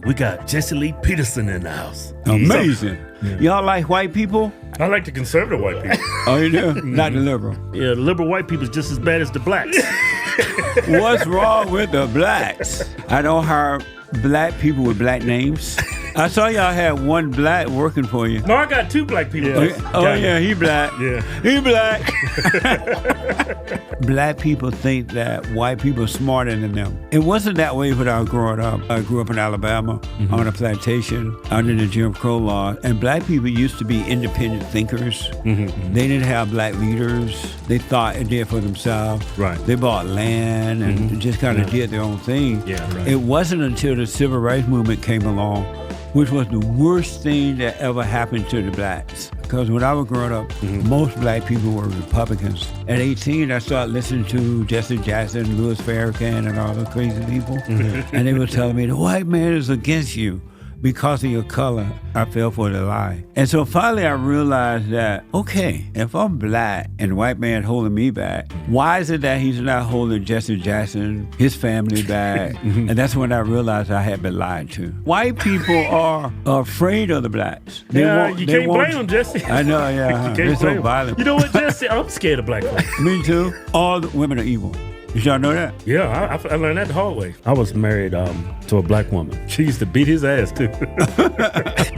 We got Jesse Lee Peterson in the house. Amazing. Y'all like white people? I like the conservative white people. Oh, you do? Not the liberal. Yeah, the liberal white people is just as bad as the blacks. What's wrong with the blacks? I don't hire black people with black names. I saw y'all had one black working for you. No, I got two black people. Yeah, he black. Yeah. He black. Black people think that white people are smarter than them. It wasn't that way when I was growing up. I grew up in Alabama on a plantation under the Jim Crow law, and black people used to be independent thinkers. They didn't have black leaders. They thought and did for themselves. Right. They bought land and just kind of did their own thing. Yeah, right. It wasn't until the civil rights movement came along, which was the worst thing that ever happened to the blacks. Because when I was growing up, most black people were Republicans. At 18, I started listening to Jesse Jackson, Louis Farrakhan, and all those crazy people. And they were telling me, the white man is against you because of your color. I fell for the lie. And so finally I realized that, okay, if I'm black and the white man holding me back, why is it that he's not holding Jesse Jackson, his family back? And that's when I realized I had been lied to. White people are afraid of the blacks. You can't blame them, Jesse. I know, yeah. They're so violent. You know what, Jesse? I'm scared of black folks. Me too. All the women are evil. Did y'all know that? Yeah, I learned that the hard way. I was married to a black woman. She used to beat his ass, too.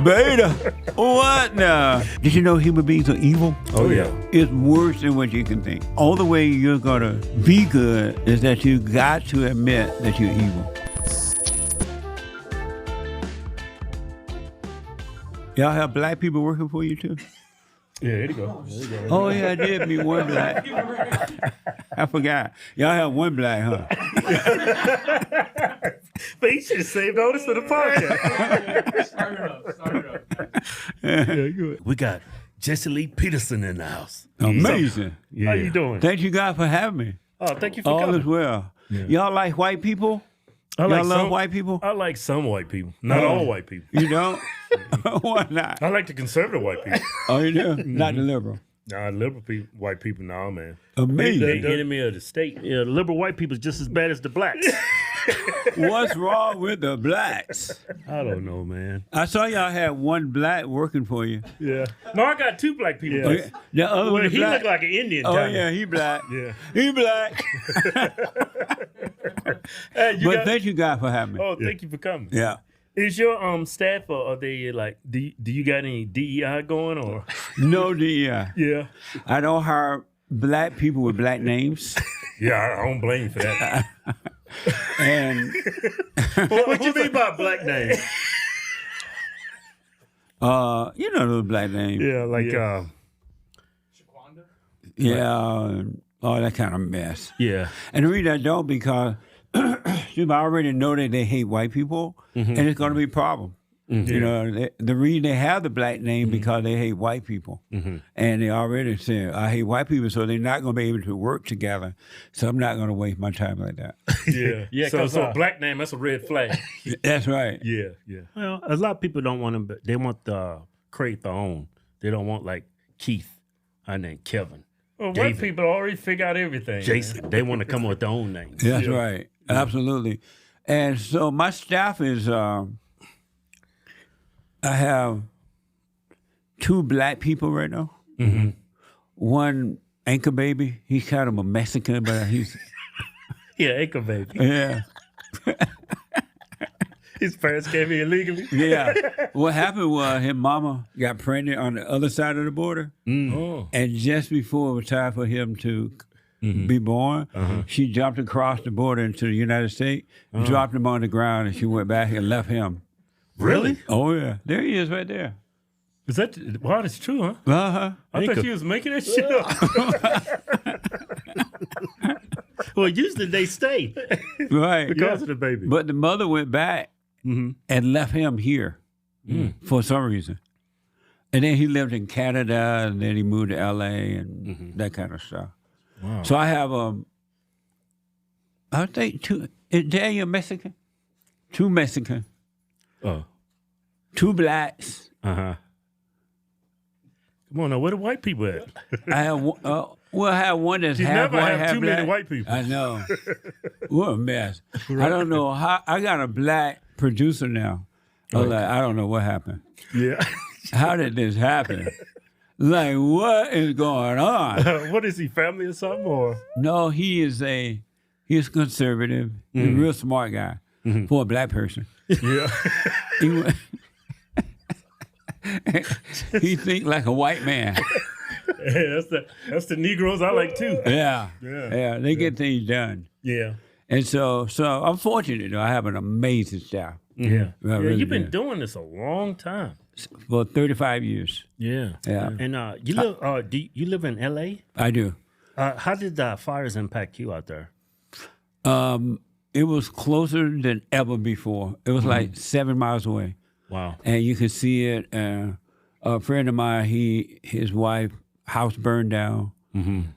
Beta. What now? Did you know human beings are evil? Oh, yeah. It's worse than what you can think. All the way you're going to be good is that you got to admit that you're evil. Y'all have black people working for you, too? Yeah, there you go. Oh, yeah, I did meet one black. I forgot. Y'all have one black, huh? But you should have saved all this for the podcast. Start it up. We got Jesse Lee Peterson in the house. Amazing. How you doing? Thank you, God, for having me. Oh, thank you for All coming. is well. Yeah. Y'all like white people? I like Y'all love some white people? I like some white people. Not all white people. You don't? Why not? I like the conservative white people. Oh, you do? Not the liberal. Nah, liberal people, white people, nah, man. Amazing. The enemy of the state. Yeah, the liberal white people is just as bad as the blacks. What's wrong with the blacks? I don't know, man. I saw y'all had one black working for you. Yeah. No, I got two black people. Yeah. The other Well, one is he black. looked like an Indian. Oh, kinda. yeah, he black. Yeah. He black. Hey, Thank you, God, for having me. Oh, thank you for coming. Yeah. Is your staff or are they like? Do you got any DEI going or? No DEI. Yeah. I don't hire black people with black names. Yeah, I don't blame you for that. And what you mean by black name? you know those black names. Yeah, like Yeah, all that kind of mess. yeah. And the reason I don't because I already know that they hate white people, and it's going to be a problem. You know, the reason they have the black name because they hate white people, and they already said I hate white people, so they're not going to be able to work together. So I'm not going to waste my time like that. Yeah, yeah. So a black name, that's a red flag. That's right. Yeah, yeah. Well, a lot of people don't want them. They want the create their own. They don't want like Keith, I name Kevin. Well, white people already figure out everything. Jason, they want to come up with their own names. That's right. Absolutely. And so my staff is, I have two black people right now. One anchor baby. He's kind of a Mexican, but he's... Yeah, anchor baby. Yeah. His parents came here illegally. Yeah. What happened was his mama got pregnant on the other side of the border. Oh. And just before it was time for him to be born, she jumped across the border into the United States, dropped him on the ground, and she went back and left him. Really? Oh, yeah. There he is right there. Is that, wow, that's true, huh? Uh-huh. I thought she was making that shit up. Well, usually they stay. Right. Because of the baby. But the mother went back and left him here for some reason. And then he lived in Canada, and then he moved to L.A. and that kind of stuff. Wow. So I have, I think, two, is Daniel Mexican? Two Mexican. Oh. Two blacks. Uh-huh. Come on now, where the white people at? I have I have one that's You half never white, have half too black. many white people. I know. What a mess. I don't know how. I got a black producer now. I was like, I don't know what happened. Yeah. How did this happen? Like, what is going on? What is he, family or something? Or No, he's conservative. He's a real smart guy for a black person. yeah. He think like a white man. Hey, that's the Negroes I like too. Yeah. They get things done. Yeah. And so I'm fortunate. I have an amazing staff. Yeah. Really You've been good. doing this a long time. For 35 years. Yeah. Yeah. And you live in L.A.? I do. How did the fires impact you out there? It was closer than ever before. It was like 7 miles away. Wow. And you could see it. A friend of mine, his wife, house burned down.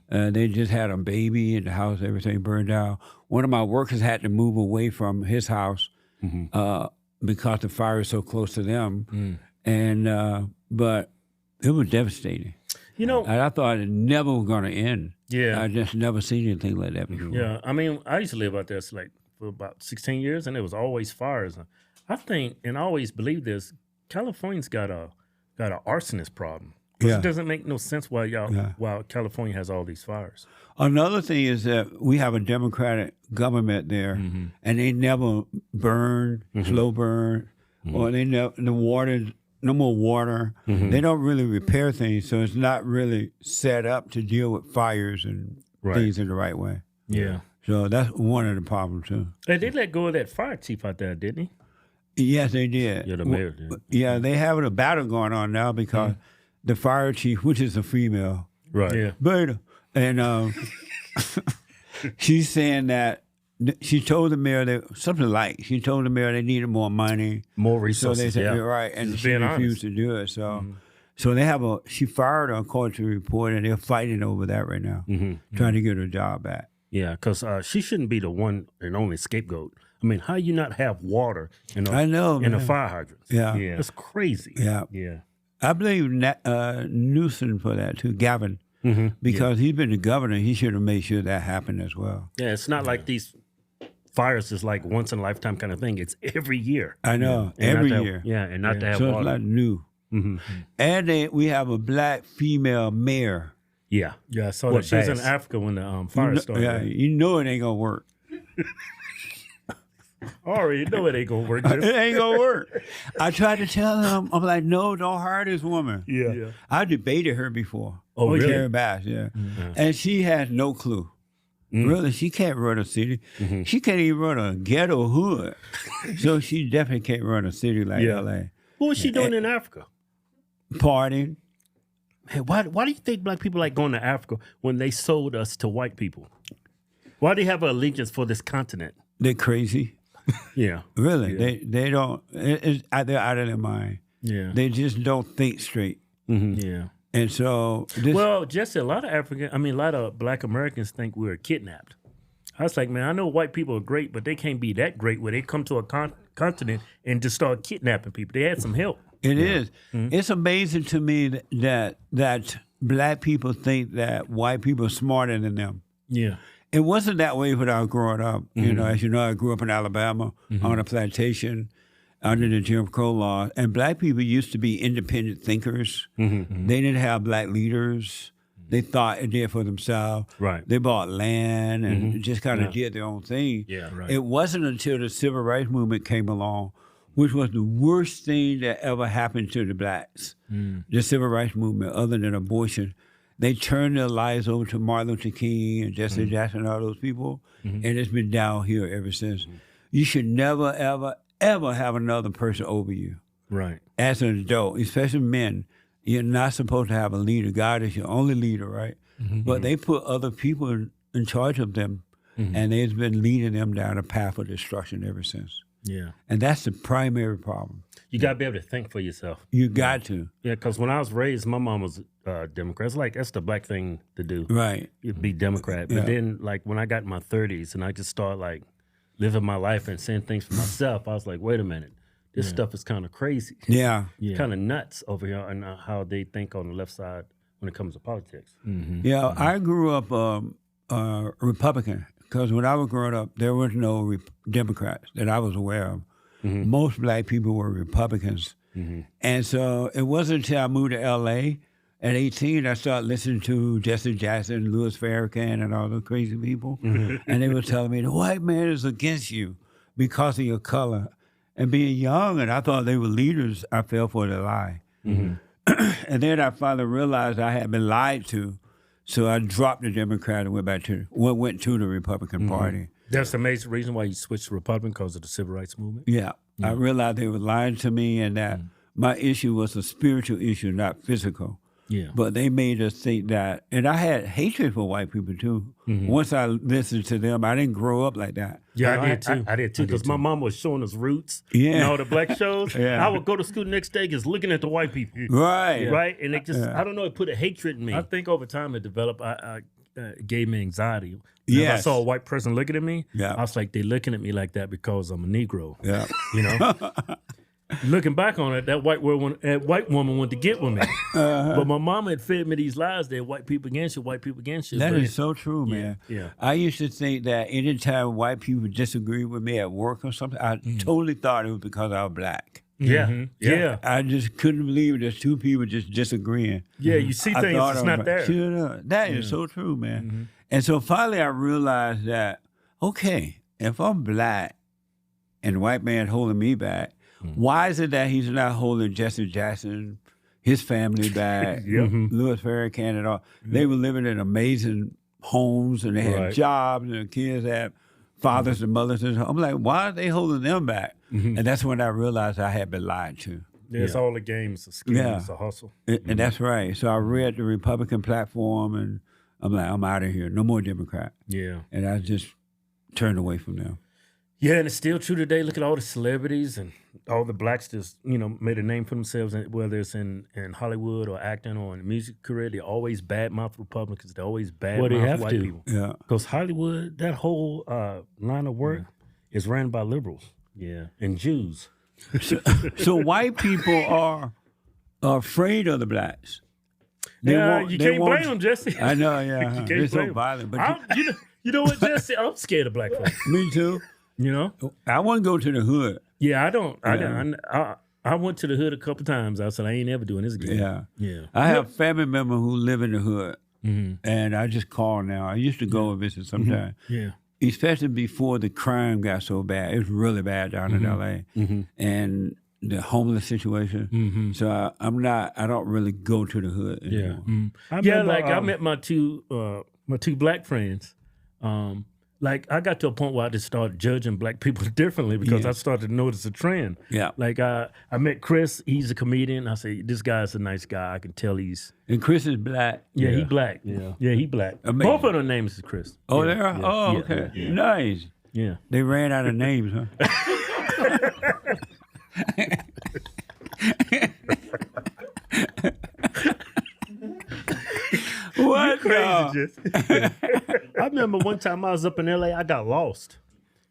They just had a baby in the house, everything burned down. One of my workers had to move away from his house because the fire is so close to them. And but it was devastating. You know, and I thought it never was going to end. Yeah. I just never seen anything like that before. Yeah, I mean, I used to live out there for about 16 years, and there was always fires. I think, and I always believe this, California's got an arsonist problem. 'Cause Yeah. it doesn't make no sense why California has all these fires. Another thing is that we have a Democratic government there, and they never burn, slow burn, or they never no more water. They don't really repair things, so it's not really set up to deal with fires and things in the right way. Yeah. So that's one of the problems too. Hey, they let go of that fire chief out there, didn't he? Yes, they did. Yeah, the mayor did. Yeah, they have a battle going on now because the fire chief, which is a female, Yeah. Beta, and she's saying that she told the mayor that something like she told the mayor they needed more money, More so resources. they said yeah. you're right, and Just she being refused to do it. So, so they have she fired her according to the report, and they're fighting over that right now, trying to get her job back. Yeah, because she shouldn't be the one and only scapegoat. I mean, how you not have water in I know, in a man. fire hydrant? Yeah. Yeah, it's crazy. Yeah. Yeah. I blame Newsom for that too, Gavin, because he's been the governor. He should have made sure that happened as well. Yeah, it's not like these fires is like once in a lifetime kind of thing. It's every year. I know, And every not to have- year. Yeah, and not to have So it's water. not new. And we have a black female mayor. Yeah. Yeah, I saw What that. She was in bass? Africa when the fire started. Yeah, you know it ain't gonna work. I already know it ain't going to work. It ain't gonna work. I tried to tell them, I'm like, no, don't hire this woman. Yeah. I debated her before. Oh, really? Karen Bass, yeah. And she has no clue. Really, she can't run a city. She can't even run a ghetto hood. So she definitely can't run a city like LA. What was she doing in Africa? Partying. Hey, why do you think black people like going to Africa when they sold us to white people? Why do they have an allegiance for this continent? They're crazy. Yeah. Really, they don't. They're out of their mind. Yeah. They just don't think straight. Yeah. And so, Well, Jesse, a lot of black Americans think we were kidnapped. I was like, man, I know white people are great, but they can't be that great where they come to a continent and just start kidnapping people. They had some help. it is. It's amazing to me that black people think that white people are smarter than them. Yeah. It wasn't that way when I was growing up. You know, as you know, I grew up in Alabama on a plantation under the Jim Crow law, and black people used to be independent thinkers. They didn't have black leaders. They thought it did for themselves. Right. They bought land and just kind of did their own thing. Yeah, right. It wasn't until the civil rights movement came along, which was the worst thing that ever happened to the blacks. The civil rights movement, other than abortion. They turned their lives over to Martin Luther King and Jesse Jackson and all those people, and it's been downhill ever since. You should never, ever, ever have another person over you. Right. As an adult, especially men, you're not supposed to have a leader. God is your only leader, right? But they put other people in charge of them, and they've been leading them down a path of destruction ever since. Yeah. And that's the primary problem. You got to be able to think for yourself. You got to. Yeah, because when I was raised, my mom was Democrat. It's like, that's the black thing to do. Right. You'd be Democrat. But then, like, when I got in my 30s and I just started, like, living my life and saying things for myself, I was like, wait a minute. This stuff is kind of crazy. Yeah. Kind of nuts over here and how they think on the left side when it comes to politics. Yeah, I grew up Republican because when I was growing up, there was no Democrats that I was aware of. most black people were Republicans. And so it wasn't until I moved to L.A. at 18 I started listening to Jesse Jackson, Louis Farrakhan, and all those crazy people. And they were telling me, the white man is against you because of your color. And being young, and I thought they were leaders, I fell for the lie. And then I finally realized I had been lied to. So I dropped the Democrat and went to the Republican Party. That's the major reason why you switched to Republican, because of the civil rights movement? Yeah. I realized they were lying to me, and that my issue was a spiritual issue, not physical. Yeah. But they made us think that, and I had hatred for white people too. Once I listened to them, I didn't grow up like that. Yeah, I did too. I did too, because my mom was showing us Roots and all the black shows. I would go to school the next day just looking at the white people. Right. Right? And it just, I don't know, it put a hatred in me. I think over time it developed, gave me anxiety. If I saw a white person looking at me, I was like, they're looking at me like that because I'm a Negro. Yeah. You know? Looking back on it, that white woman wanted to get with me. But my mama had fed me these lies that white people against you, white people against you. That is so true, man. Yeah. I used to think that anytime white people disagreed with me at work or something, I totally thought it was because I was black. Yeah. I just couldn't believe there's two people just disagreeing. Yeah, you see things that's not there. That is so true, man. And so finally I realized that, okay, if I'm black and the white man holding me back, why is it that he's not holding Jesse Jackson, his family back, Louis Farrakhan and all? They were living in amazing homes and they had jobs and the kids had fathers and mothers. And I'm like, why are they holding them back? And that's when I realized I had been lied to. Yeah, it's all a game. It's a scheme. It's a hustle. And that's right. So I read the Republican platform and I'm like, I'm out of here. No more Democrat. Yeah. And I just turned away from them. Yeah, and it's still true today. Look at all the celebrities and all the blacks just, made a name for themselves, whether it's in Hollywood or acting or in the music career. They always badmouth Republicans. They always badmouth white people. Yeah. Because Hollywood, that whole line of work is ran by liberals. Yeah. And Jews. So white people are afraid of the blacks. You can't blame them, Jesse. I know, yeah. They're so blame violent. But you know what, Jesse? I'm scared of black folks. Me too. You know? I want to go to the hood. Yeah, I don't. I went to the hood a couple times. I said, I ain't ever doing this again. Yeah. I have family members who live in the hood, and I just call now. I used to go and visit sometimes. Yeah. Especially before the crime got so bad. It was really bad down in L.A. And the homeless situation. So I don't really go to the hood anymore. I met my two black friends. I got to a point where I just started judging black people differently because I started to notice a trend. Yeah. Like I met Chris, he's a comedian. I say, this guy's a nice guy. I can tell he's... And Chris is black. Yeah, he black. Yeah, he black. Amazing. Both of their names is Chris. Oh, they are? Oh, okay. Yeah. Nice. Yeah. They ran out of names, huh? What? Crazy, I remember one time I was up in LA, I got lost.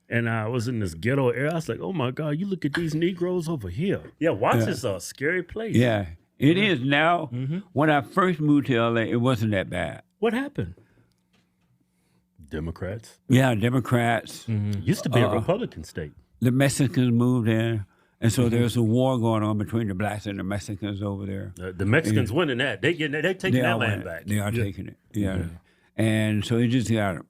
And I was in this ghetto area. I was like, oh my God, you look at these Negroes over here. Yeah, Watts is a scary place. Yeah, it is now. When I first moved to LA, it wasn't that bad. What happened? Democrats. Yeah, Democrats. Used to be a Republican state. The Mexicans moved in. And so there's a war going on between the blacks and the Mexicans over there. The Mexicans winning that. They're taking that land back. They are taking it. Yeah. And so it just got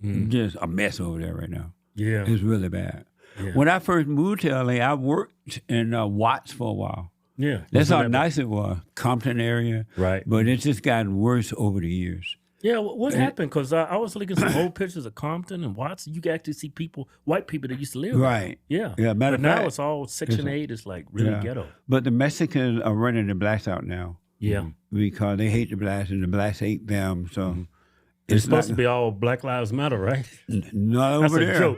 just a mess over there right now. Yeah. It's really bad. Yeah. When I first moved to LA, I worked in Watts for a while. Yeah. That's how nice it was. Compton area. Right. But it's just gotten worse over the years. Yeah, what happened? Because I was looking at some old pictures of Compton and Watts. You can actually see white people that used to live right. there. Yeah. But now it's all Section 8. It's like really ghetto. But the Mexicans are running the blacks out now. Yeah. Because they hate the blacks and the blacks hate them. So it's supposed to be all Black Lives Matter, right? Not over there.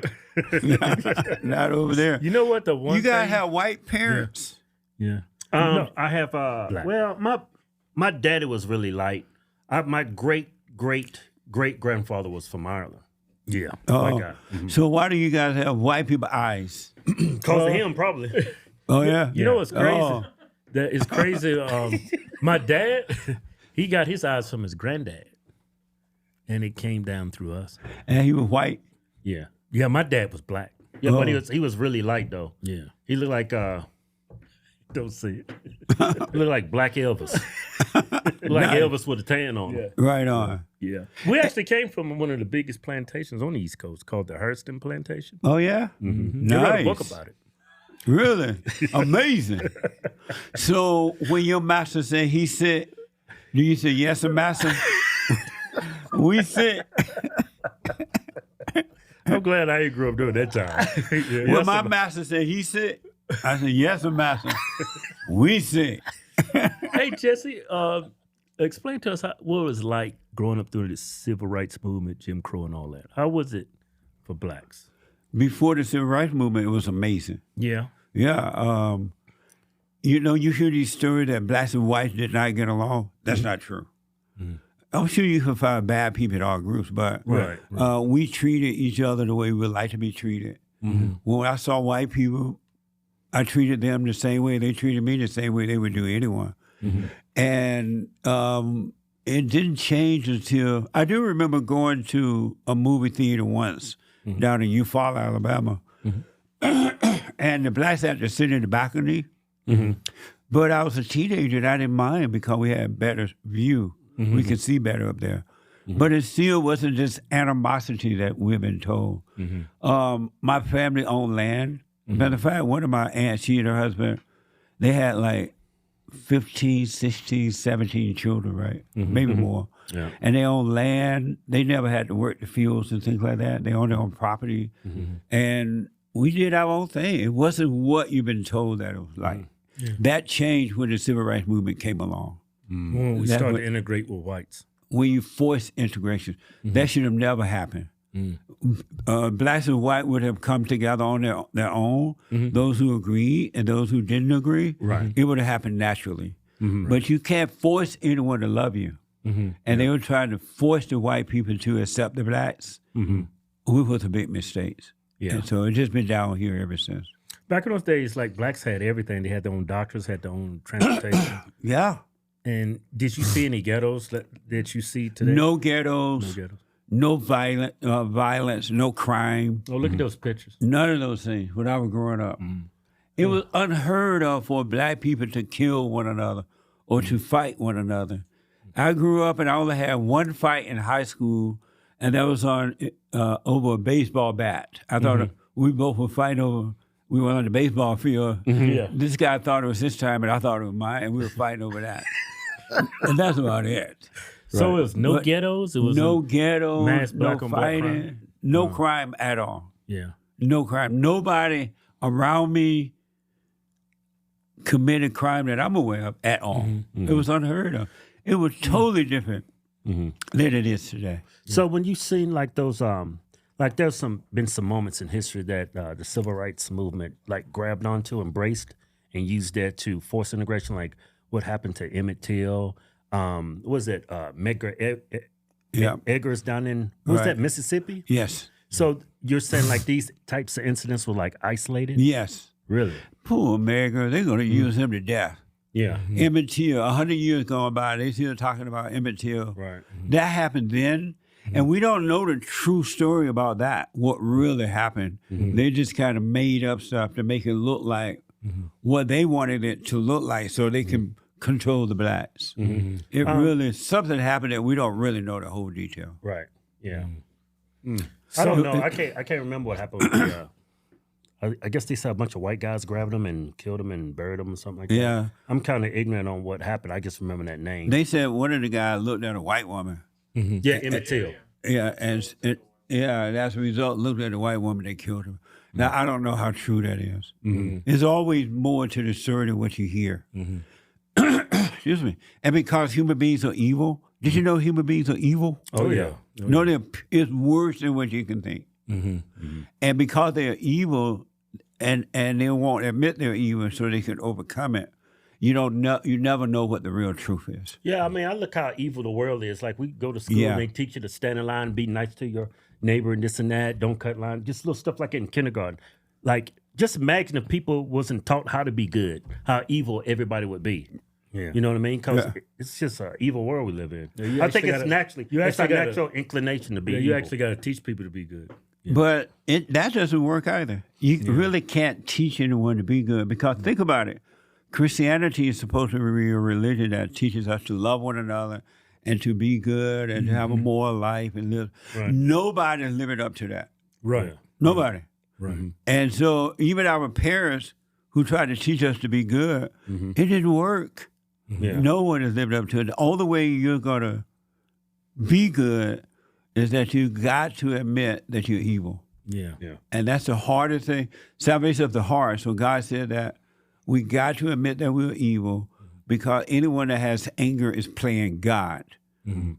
That's a joke. Not over there. You know what? You gotta have white parents. Yeah. No, I have. Well, my daddy was really light. My great grandfather was from Ireland. Yeah. White guy. So why do you guys have white people eyes? Because of him, probably. Oh yeah. You know what's crazy? That is crazy. My dad, he got his eyes from his granddad, and it came down through us. And he was white. Yeah. Yeah. My dad was black. Yeah, but he was really light though. Yeah. He looked like don't see it. He looked like Black Elvis. Like Elvis with a tan on. Yeah. Right on. Yeah. We actually came from one of the biggest plantations on the East Coast called the Hurston Plantation. Oh yeah? Mm-hmm. Nice. You wrote a book about it. Really? Amazing. So when your master said he said, do you say yes, sir, master? We said I'm glad I ain't grew up during that time. Yeah. when my master said he said, I said, yes, sir, master. We said. Hey, Jesse, explain to us what it was like growing up through the civil rights movement, Jim Crow and all that. How was it for blacks? Before the civil rights movement, it was amazing. Yeah. Yeah. You know, you hear these stories that blacks and whites did not get along. That's not true. Mm-hmm. I'm sure you can find bad people in all groups, but we treated each other the way we would like to be treated. Mm-hmm. When I saw white people, I treated them the same way they treated me, the same way they would do anyone. Mm-hmm. And it didn't change until, I do remember going to a movie theater once down in Eufaula, Alabama. Mm-hmm. And the blacks had to sit in the balcony. Mm-hmm. But I was a teenager and I didn't mind because we had better view. Mm-hmm. We could see better up there. Mm-hmm. But it still wasn't just animosity that we've been told. Mm-hmm. My family owned land. Mm-hmm. Matter of fact, one of my aunts, she and her husband, they had like 15, 16, 17 children, right? Mm-hmm. Maybe more. Yeah. And they owned land. They never had to work the fields and things like that. They owned their own property. Mm-hmm. And we did our own thing. It wasn't what you've been told that it was like. Mm-hmm. Yeah. That changed when the civil rights movement came along. Mm-hmm. When we started to integrate with whites. When you force integration. Mm-hmm. That should have never happened. Mm-hmm. Blacks and white would have come together on their own. Mm-hmm. Those who agreed and those who didn't agree, it would have happened naturally. Mm-hmm. But you can't force anyone to love you. Mm-hmm. And they were trying to force the white people to accept the blacks, which was a big mistake. Yeah. And so it's just been down here ever since. Back in those days, like blacks had everything. They had their own doctors, had their own transportation. Yeah. And did you see any ghettos that you see today? No ghettos. No ghettos. No violence, no crime. Oh, look at those pictures. None of those things when I was growing up. It was unheard of for black people to kill one another or to fight one another. I grew up and I only had one fight in high school, and that was on over a baseball bat. I thought we both were fighting over, we were on the baseball field. Yeah. This guy thought it was his time, and I thought it was mine, and we were fighting over that. And that's about it. So it was no ghettos? It was no ghettos, mass black no on black fighting, crime? no crime at all. Yeah. No crime. Nobody around me committed crime that I'm aware of at all. Mm-hmm. It was unheard of. It was totally different than it is today. So when you seen like those, like there's been some moments in history that the civil rights movement like grabbed onto, embraced, and used that to force integration, like what happened to Emmett Till. Was it Medgar Eggers down in, was that Mississippi? Yes. So you're saying like these types of incidents were like isolated? Yes. Really? Poor Medgar, they're going to use him to death. Yeah. Emmett Till, 100 years gone by, they still talking about Emmett Till. Right. That happened then, and we don't know the true story about that, what really happened. They just kind of made up stuff to make it look like what they wanted it to look like so they can control the blacks. It really, something happened that we don't really know the whole detail. Right. Yeah. I don't know. I can't remember what happened with the, I guess they said a bunch of white guys grabbed them and killed them and buried them or something like that. Yeah. I'm kind of ignorant on what happened. I just remember that name. They said one of the guys looked at a white woman. Yeah, Emmett Till. Yeah, and as a result, looked at a white woman, they killed him. Now, I don't know how true that is. There's always more to the story than what you hear. Excuse me. And because human beings are evil, did you know human beings are evil? Oh, yeah. No, it's worse than what you can think. And because they're evil and they won't admit they're evil so they can overcome it, you never know what the real truth is. Yeah, I mean, I look how evil the world is. Like we go to school and they teach you to stand in line, be nice to your neighbor and this and that, don't cut line, just little stuff like that in kindergarten. Like, just imagine if people wasn't taught how to be good, how evil everybody would be. Yeah. You know what I mean? Because it's just an evil world we live in. Yeah, I think it's naturally, it's our natural inclination to be evil. You actually got to teach people to be good. But that doesn't work either. You really can't teach anyone to be good because think about it. Christianity is supposed to be a religion that teaches us to love one another and to be good and to have a moral life and live. Right. Nobody's living up to that. Right. Nobody. Right. And so even our parents who tried to teach us to be good, it didn't work. Yeah. No one has lived up to it. The only way you're going to be good is that you got to admit that you're evil. Yeah. And that's the hardest thing. Salvation of the heart. So God said that we got to admit that we're evil because anyone that has anger is playing God.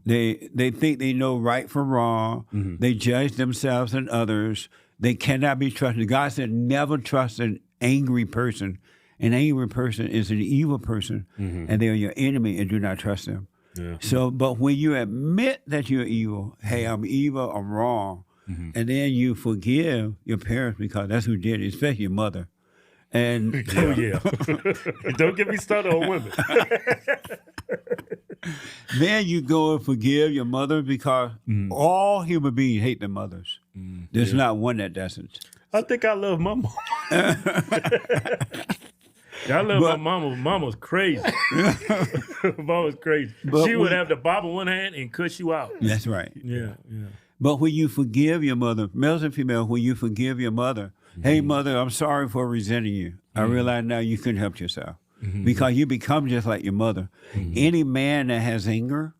They think they know right from wrong. They judge themselves and others. They cannot be trusted. God said never trust an angry person. An angry person is an evil person, and they're your enemy, and do not trust them. Yeah. So, but when you admit that you're evil, hey, I'm evil, I'm wrong, and then you forgive your parents because that's who did it, especially your mother. And Don't get me started on women. Then you go and forgive your mother because all human beings hate their mothers. There's not one that doesn't. I think I love my mom. I love my mama. Mama's crazy. Mama's crazy. She would have the Bible in one hand and cuss you out. That's right. Yeah. But when you forgive your mother, males and females, when you forgive your mother, hey, mother, I'm sorry for resenting you. I realize now you couldn't help yourself because you become just like your mother. Any man that has anger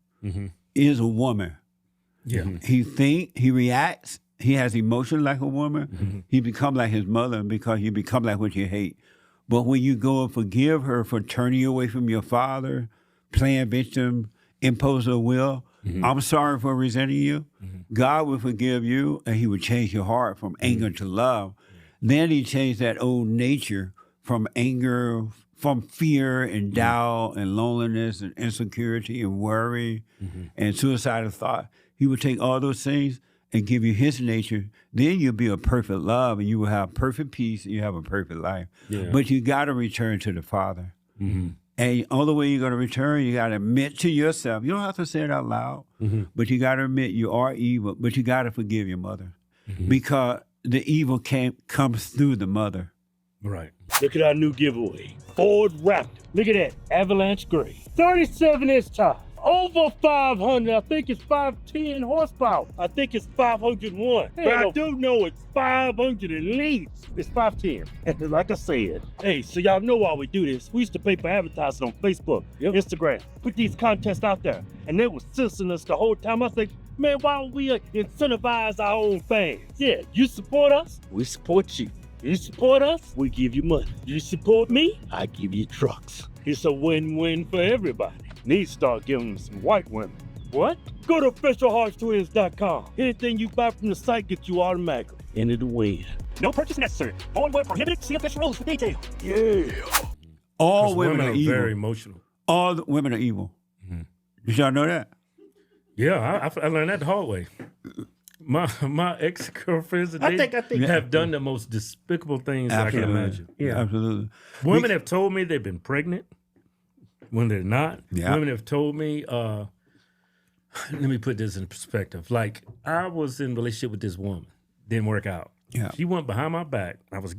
is a woman. Yeah. He reacts, he has emotion like a woman. He become like his mother because you become like what you hate. But when you go and forgive her for turning you away from your father, playing victim, impose a will, I'm sorry for resenting you. God will forgive you, and he will change your heart from anger to love. Then he changed that old nature from anger, from fear and doubt and loneliness and insecurity and worry and suicidal thought. He will take all those things and give you his nature. Then you'll be a perfect love, and you will have perfect peace, and you have a perfect life. Yeah. But you got to return to the Father. And the only way you're going to return, you got to admit to yourself. You don't have to say it out loud, but you got to admit you are evil, but you got to forgive your mother because the evil comes through the mother. Right. Look at our new giveaway. Ford Raptor. Look at that. Avalanche Gray. 37-inch tires. Over 500. I think it's 510 horsepower. I think it's 501. But I do know it's 500 at least. It's 510. And like I said, hey, so y'all know why we do this. We used to pay for advertising on Facebook, Instagram, put these contests out there. And they were censoring us the whole time. I think, man, why don't we incentivize our own fans? Yeah, you support us, we support you. You support us, we give you money. You support me, I give you trucks. It's a win-win for everybody. Need to start giving them some white women. What? Go to officialhodgetwins.com. Anything you buy from the site gets you automatically into the win. No purchase necessary. All where prohibited. See official rules for detail. Yeah. All women are evil. Very emotional. All women are evil. Did y'all know that? Yeah, I learned that the hard way. My ex-girlfriends and I think have done the most despicable things I can imagine. Yeah, absolutely. Women have told me they've been pregnant when they're not. Yeah. Women have told me, let me put this in perspective. Like, I was in a relationship with this woman. Didn't work out. Yeah. She went behind my back. I was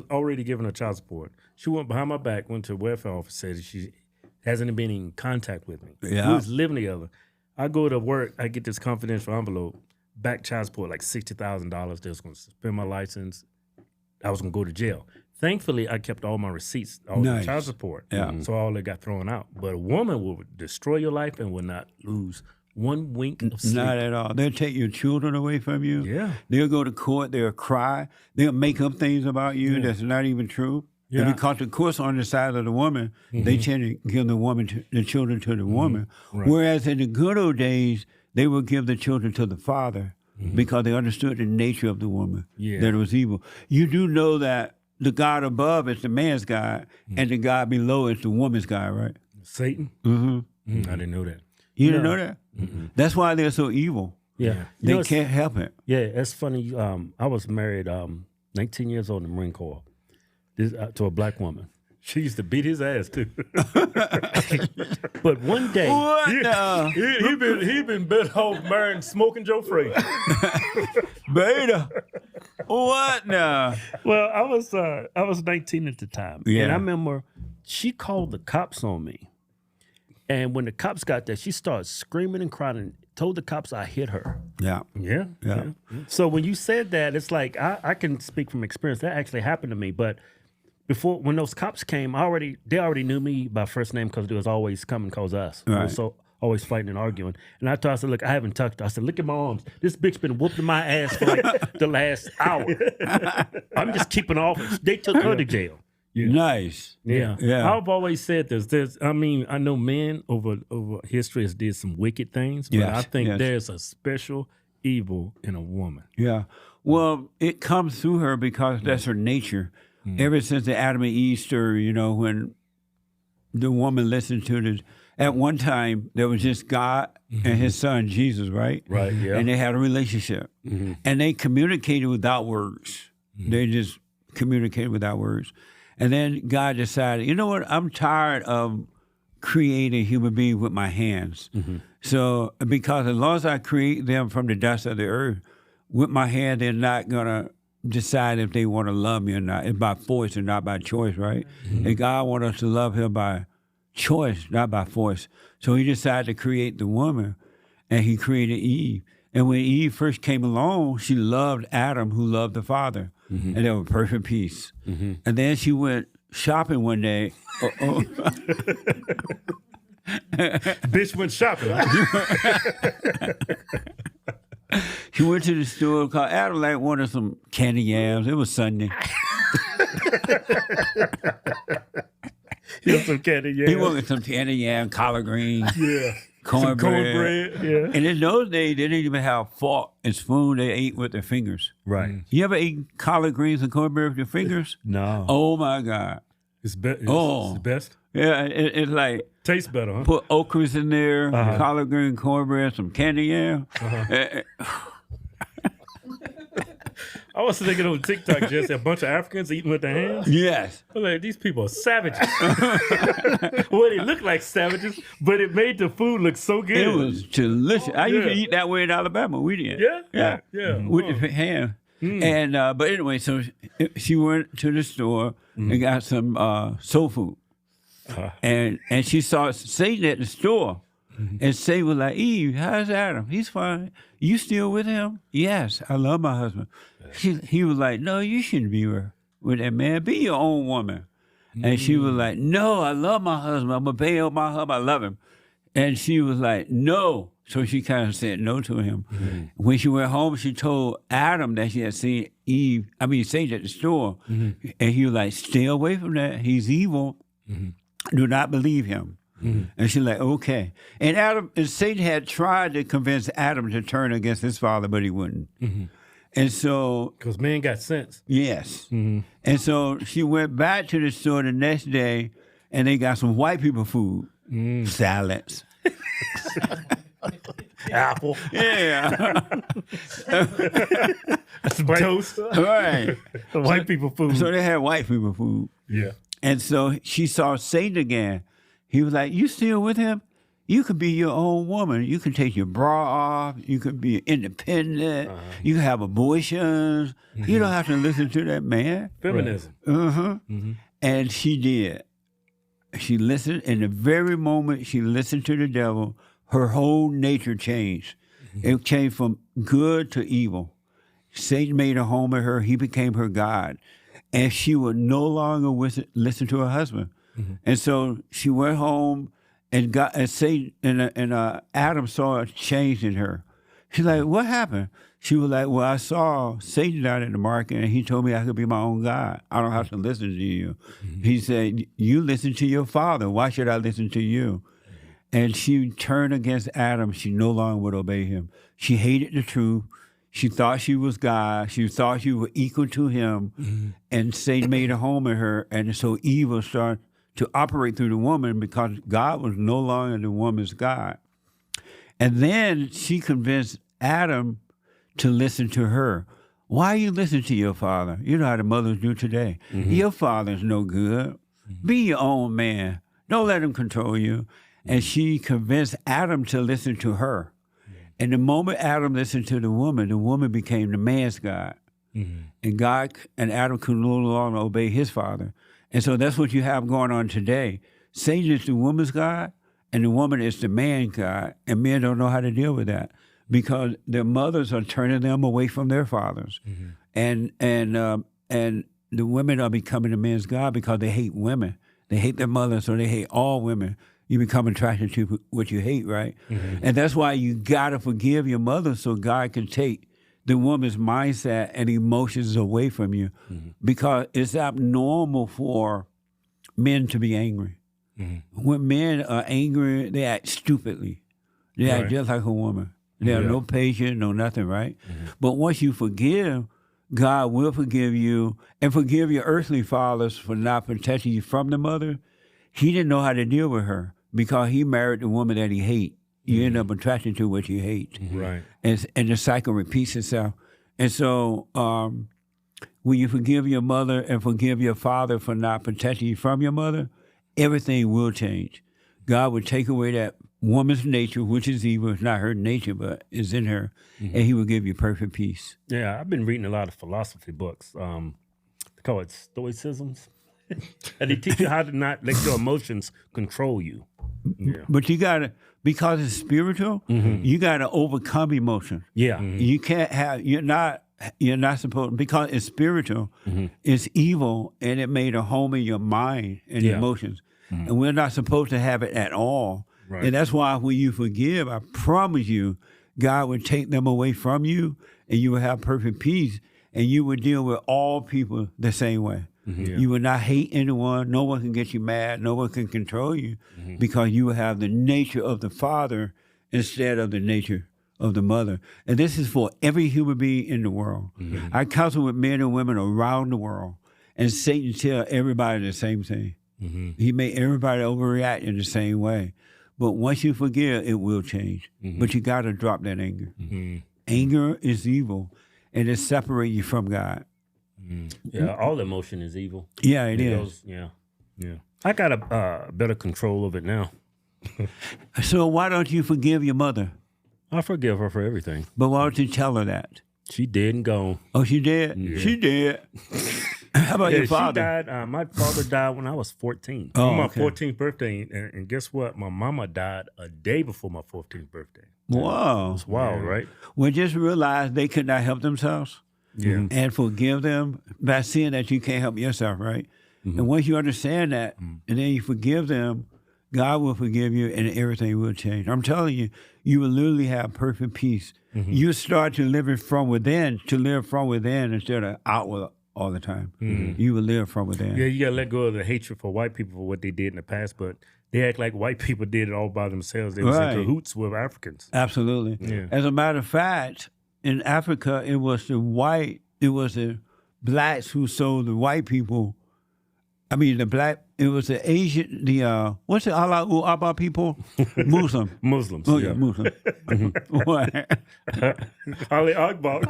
already giving her child support. She went behind my back, went to the welfare office, said she hasn't been in contact with me. Yeah. We was living together. I go to work, I get this confidential envelope, back child support, like $60,000. They was going to suspend my license. I was going to go to jail. Thankfully, I kept all my receipts, all the child support. Yeah. So all that got thrown out. But a woman will destroy your life and will not lose one wink of sleep. Not at all. They'll take your children away from you. Yeah. They'll go to court. They'll cry. They'll make up things about you that's not even true. Yeah. And because, of course, on the side of the woman, they tend to give the children to the woman. Right. Whereas in the good old days, they would give the children to the father because they understood the nature of the woman, that it was evil. You do know that the God above is the man's God, and the God below is the woman's God, right? Satan? I didn't know that. You didn't know that? That's why they're so evil. Yeah. They can't help it. Yeah, it's funny. I was married 19 years old in the Marine Corps to a black woman. She used to beat his ass, too. But one day, he been bent off marrying Smoking Joe Frazier. Beta. What now? Well, I was 19 at the time. Yeah. And I remember she called the cops on me. And when the cops got there, she started screaming and crying and told the cops I hit her. Yeah. Yeah. So when you said that, it's like I can speak from experience. That actually happened to me. But when those cops came, they already knew me by first name because they was always coming cause us. Right. So always fighting and arguing. And I told her, I said, look, I haven't touched her. I said, look at my arms. This bitch been whooping my ass for like the last hour. I'm just keeping her off. They took her to jail. Yeah. Nice. Yeah. I've always said this. I know men over history has did some wicked things, but I think there's a special evil in a woman. Yeah. Well, it comes through her because that's her nature. Ever since the Adam and Eve story, when the woman listened to at one time, there was just God and his son, Jesus, right? Right, yeah. And they had a relationship. And they communicated without words. They just communicated without words. And then God decided, you know what? I'm tired of creating human beings with my hands. So, because as long as I create them from the dust of the earth, with my hand, they're not going to decide if they want to love me or not. It's by force and not by choice, right? And God wants us to love him by choice, not by force. So he decided to create the woman, and he created Eve. And when Eve first came along, she loved Adam, who loved the Father. And they were perfect peace. And then she went shopping one day. Bitch went shopping. She went to the store because Adam wanted some candy yams. It was Sunday. He wanted some candy yams. He wanted some candy yam, collard greens. Yeah. Cornbread. Yeah. And in those days, they didn't even have fork and spoon. They ate with their fingers. Right. You ever eat collard greens and cornbread with your fingers? No. Oh, my God. It's the best. Yeah, it's like Tastes better, huh? put okras in there, collard green, cornbread, some candy yam. I was thinking on TikTok, Jesse, a bunch of Africans eating with their hands. Yes. I was like, these people are savages. Well, they look like savages, but it made the food look so good. It was delicious. I used to eat that way in Alabama. We did. Yeah. With the ham. And but anyway, so she went to the store and got some soul food. And she saw Satan at the store. And Satan was like, Eve, how's Adam? He's fine. You still with him? Yes, I love my husband. He was like, no, you shouldn't be with that man. Be your own woman. And she was like, no, I love my husband. I'm going to pay up my husband. I love him. And she was like, no. So she kind of said no to him. When she went home, she told Adam that she had seen Satan at the store. And he was like, stay away from that. He's evil. Do not believe him. And she's like, okay. And Satan had tried to convince Adam to turn against his father, but he wouldn't. And so... Because men got sense. Yes. And so she went back to the store the next day, and they got some white people food. Salads. Apple. Yeah. Some toast. Right. White people food. So they had white people food. Yeah. And so she saw Satan again. He was like, you still with him? You could be your own woman. You can take your bra off. You could be independent. You can have abortions. You don't have to listen to that man. Feminism. And she did. She listened. In the very moment she listened to the devil, her whole nature changed. It changed from good to evil. Satan made a home of her. He became her God. And she would no longer listen to her husband. And so she went home, and Satan and Adam saw a change in her. She's like, what happened? She was like, well, I saw Satan out in the market, and he told me I could be my own God. I don't have to listen to you. He said, you listen to your father. Why should I listen to you? And she turned against Adam. She no longer would obey him. She hated the truth. She thought she was God. She thought she was equal to him. And Satan made a home in her. And so evil started to operate through the woman because God was no longer the woman's God. And then she convinced Adam to listen to her. Why you listen to your father? You know how the mothers do today. Your father's no good. Be your own man. Don't let him control you. And she convinced Adam to listen to her. And the moment Adam listened to the woman became the man's God. And God and Adam could no longer obey his father. And so that's what you have going on today. Satan is the woman's God, and the woman is the man's God, and men don't know how to deal with that because their mothers are turning them away from their fathers. And the women are becoming the men's God because they hate women. They hate their mothers, so they hate all women. You become attracted to what you hate, right? And that's why you got to forgive your mother so God can take the woman's mindset and emotions away from you because it's abnormal for men to be angry. When men are angry, they act stupidly. They act just like a woman. They have no patience, no nothing, right? But once you forgive, God will forgive you and forgive your earthly fathers for not protecting you from the mother. He didn't know how to deal with her because he married the woman that he hates. You end up attracting to what you hate. Right. And the cycle repeats itself. And so when you forgive your mother and forgive your father for not protecting you from your mother, everything will change. God will take away that woman's nature, which is evil. It's not her nature, but is in her, and he will give you perfect peace. Yeah, I've been reading a lot of philosophy books. They call it stoicisms. And they teach you how to not let your emotions control you. Yeah. But you got to, because it's spiritual, you got to overcome emotion. Yeah. You can't have, you're not supposed, because it's spiritual, it's evil, and it made a home in your mind and emotions. And we're not supposed to have it at all. Right. And that's why when you forgive, I promise you, God will take them away from you, and you will have perfect peace, and you will deal with all people the same way. You will not hate anyone. No one can get you mad. No one can control you because you will have the nature of the father instead of the nature of the mother. And this is for every human being in the world. I counsel with men and women around the world, and Satan tell everybody the same thing. He made everybody overreact in the same way. But once you forgive, it will change. But you got to drop that anger. Anger is evil, and it separates you from God. Yeah, all emotion is evil. Yeah, it is. Yeah. I got a better control of it now. So why don't you forgive your mother? I forgive her for everything. But why don't you tell her that? She dead and gone. Oh, she did? Yeah. She did. How about your father? She died. My father died when I was 14. On my 14th birthday. And guess what? My mama died a day before my 14th birthday. Wow. It's wild, right? Well, just realize they could not help themselves. And forgive them by seeing that you can't help yourself, right? And once you understand that, and then you forgive them, God will forgive you, and everything will change. I'm telling you, you will literally have perfect peace. You start to live from within, instead of outward all the time. You will live from within. Yeah, you got to let go of the hatred for white people for what they did in the past, but they act like white people did it all by themselves. They was in cahoots with Africans. Absolutely. Yeah. As a matter of fact, in Africa, it was the blacks who sold the white people. I mean, it was the Asian, what's the Allah Abba people? Muslims. Oh, yeah, Muslim. What? Ali Akbar.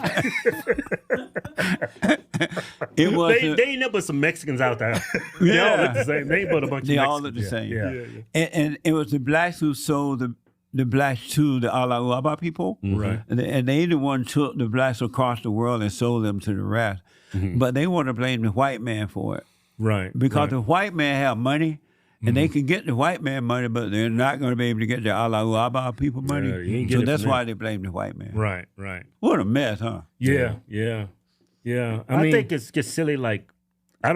It was they ain't never some Mexicans out there. They all look the same. They ain't but a bunch of Mexicans. They all look the same. Yeah. And it was the blacks who sold the blacks to the Allah Abba people. Right. And they the one took the blacks across the world and sold them to the rest. But they want to blame the white man for it. Right. Because the white man have money, and they can get the white man money, but they're not going to be able to get the Allah Abba people money. So that's why they blame the white man. Right. What a mess, huh? Yeah. I think it's just silly. Like, I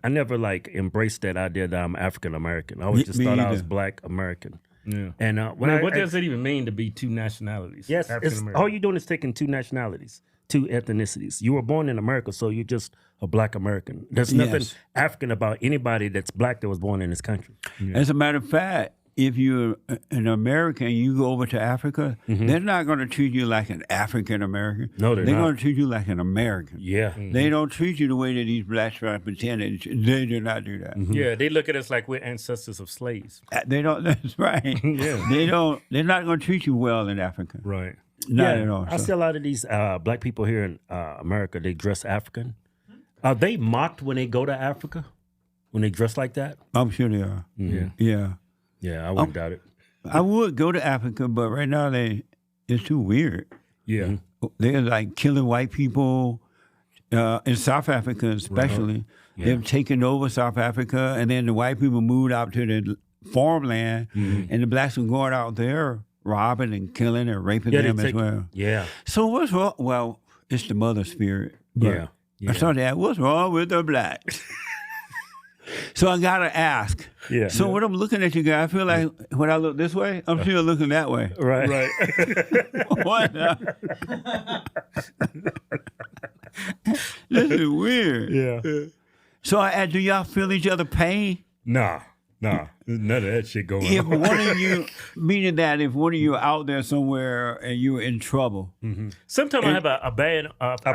never like embraced that idea that I'm African American. I always just thought I was Black American. Yeah. And what does it even mean to be two nationalities? Yes, all you're doing is taking two nationalities, two ethnicities. You were born in America, so you're just a Black American. There's nothing African about anybody that's Black that was born in this country. Yeah. As a matter of fact, if you're an American, you go over to Africa, they're not going to treat you like an African American. No, they're not. They're going to treat you like an American. Yeah. They don't treat you the way that these blacks try to pretend. They do not do that. Yeah, they look at us like we're ancestors of slaves. They don't. That's right. They don't. They're not going to treat you well in Africa. Right. Not at all. I see a lot of these Black people here in America. They dress African. Are they mocked when they go to Africa? When they dress like that? I'm sure they are. Yeah, I wouldn't doubt it. I would go to Africa, but right now it's too weird. Yeah. They're like killing white people, in South Africa especially. Yeah. They've taken over South Africa, and then the white people moved out to the farmland, and the blacks were going out there robbing and killing and raping them as well. Yeah. So what's wrong? Well, it's the mother spirit. Yeah. I started asking, what's wrong with the blacks? So I got to ask. Yeah. So when I'm looking at you guys, I feel like when I look this way, I'm still looking that way. Right. What? This is weird. Yeah. So do y'all feel each other pain? Nah. None of that shit going If on. one of you, meaning that if one of you are out there somewhere and you're in trouble. Sometimes I have a bad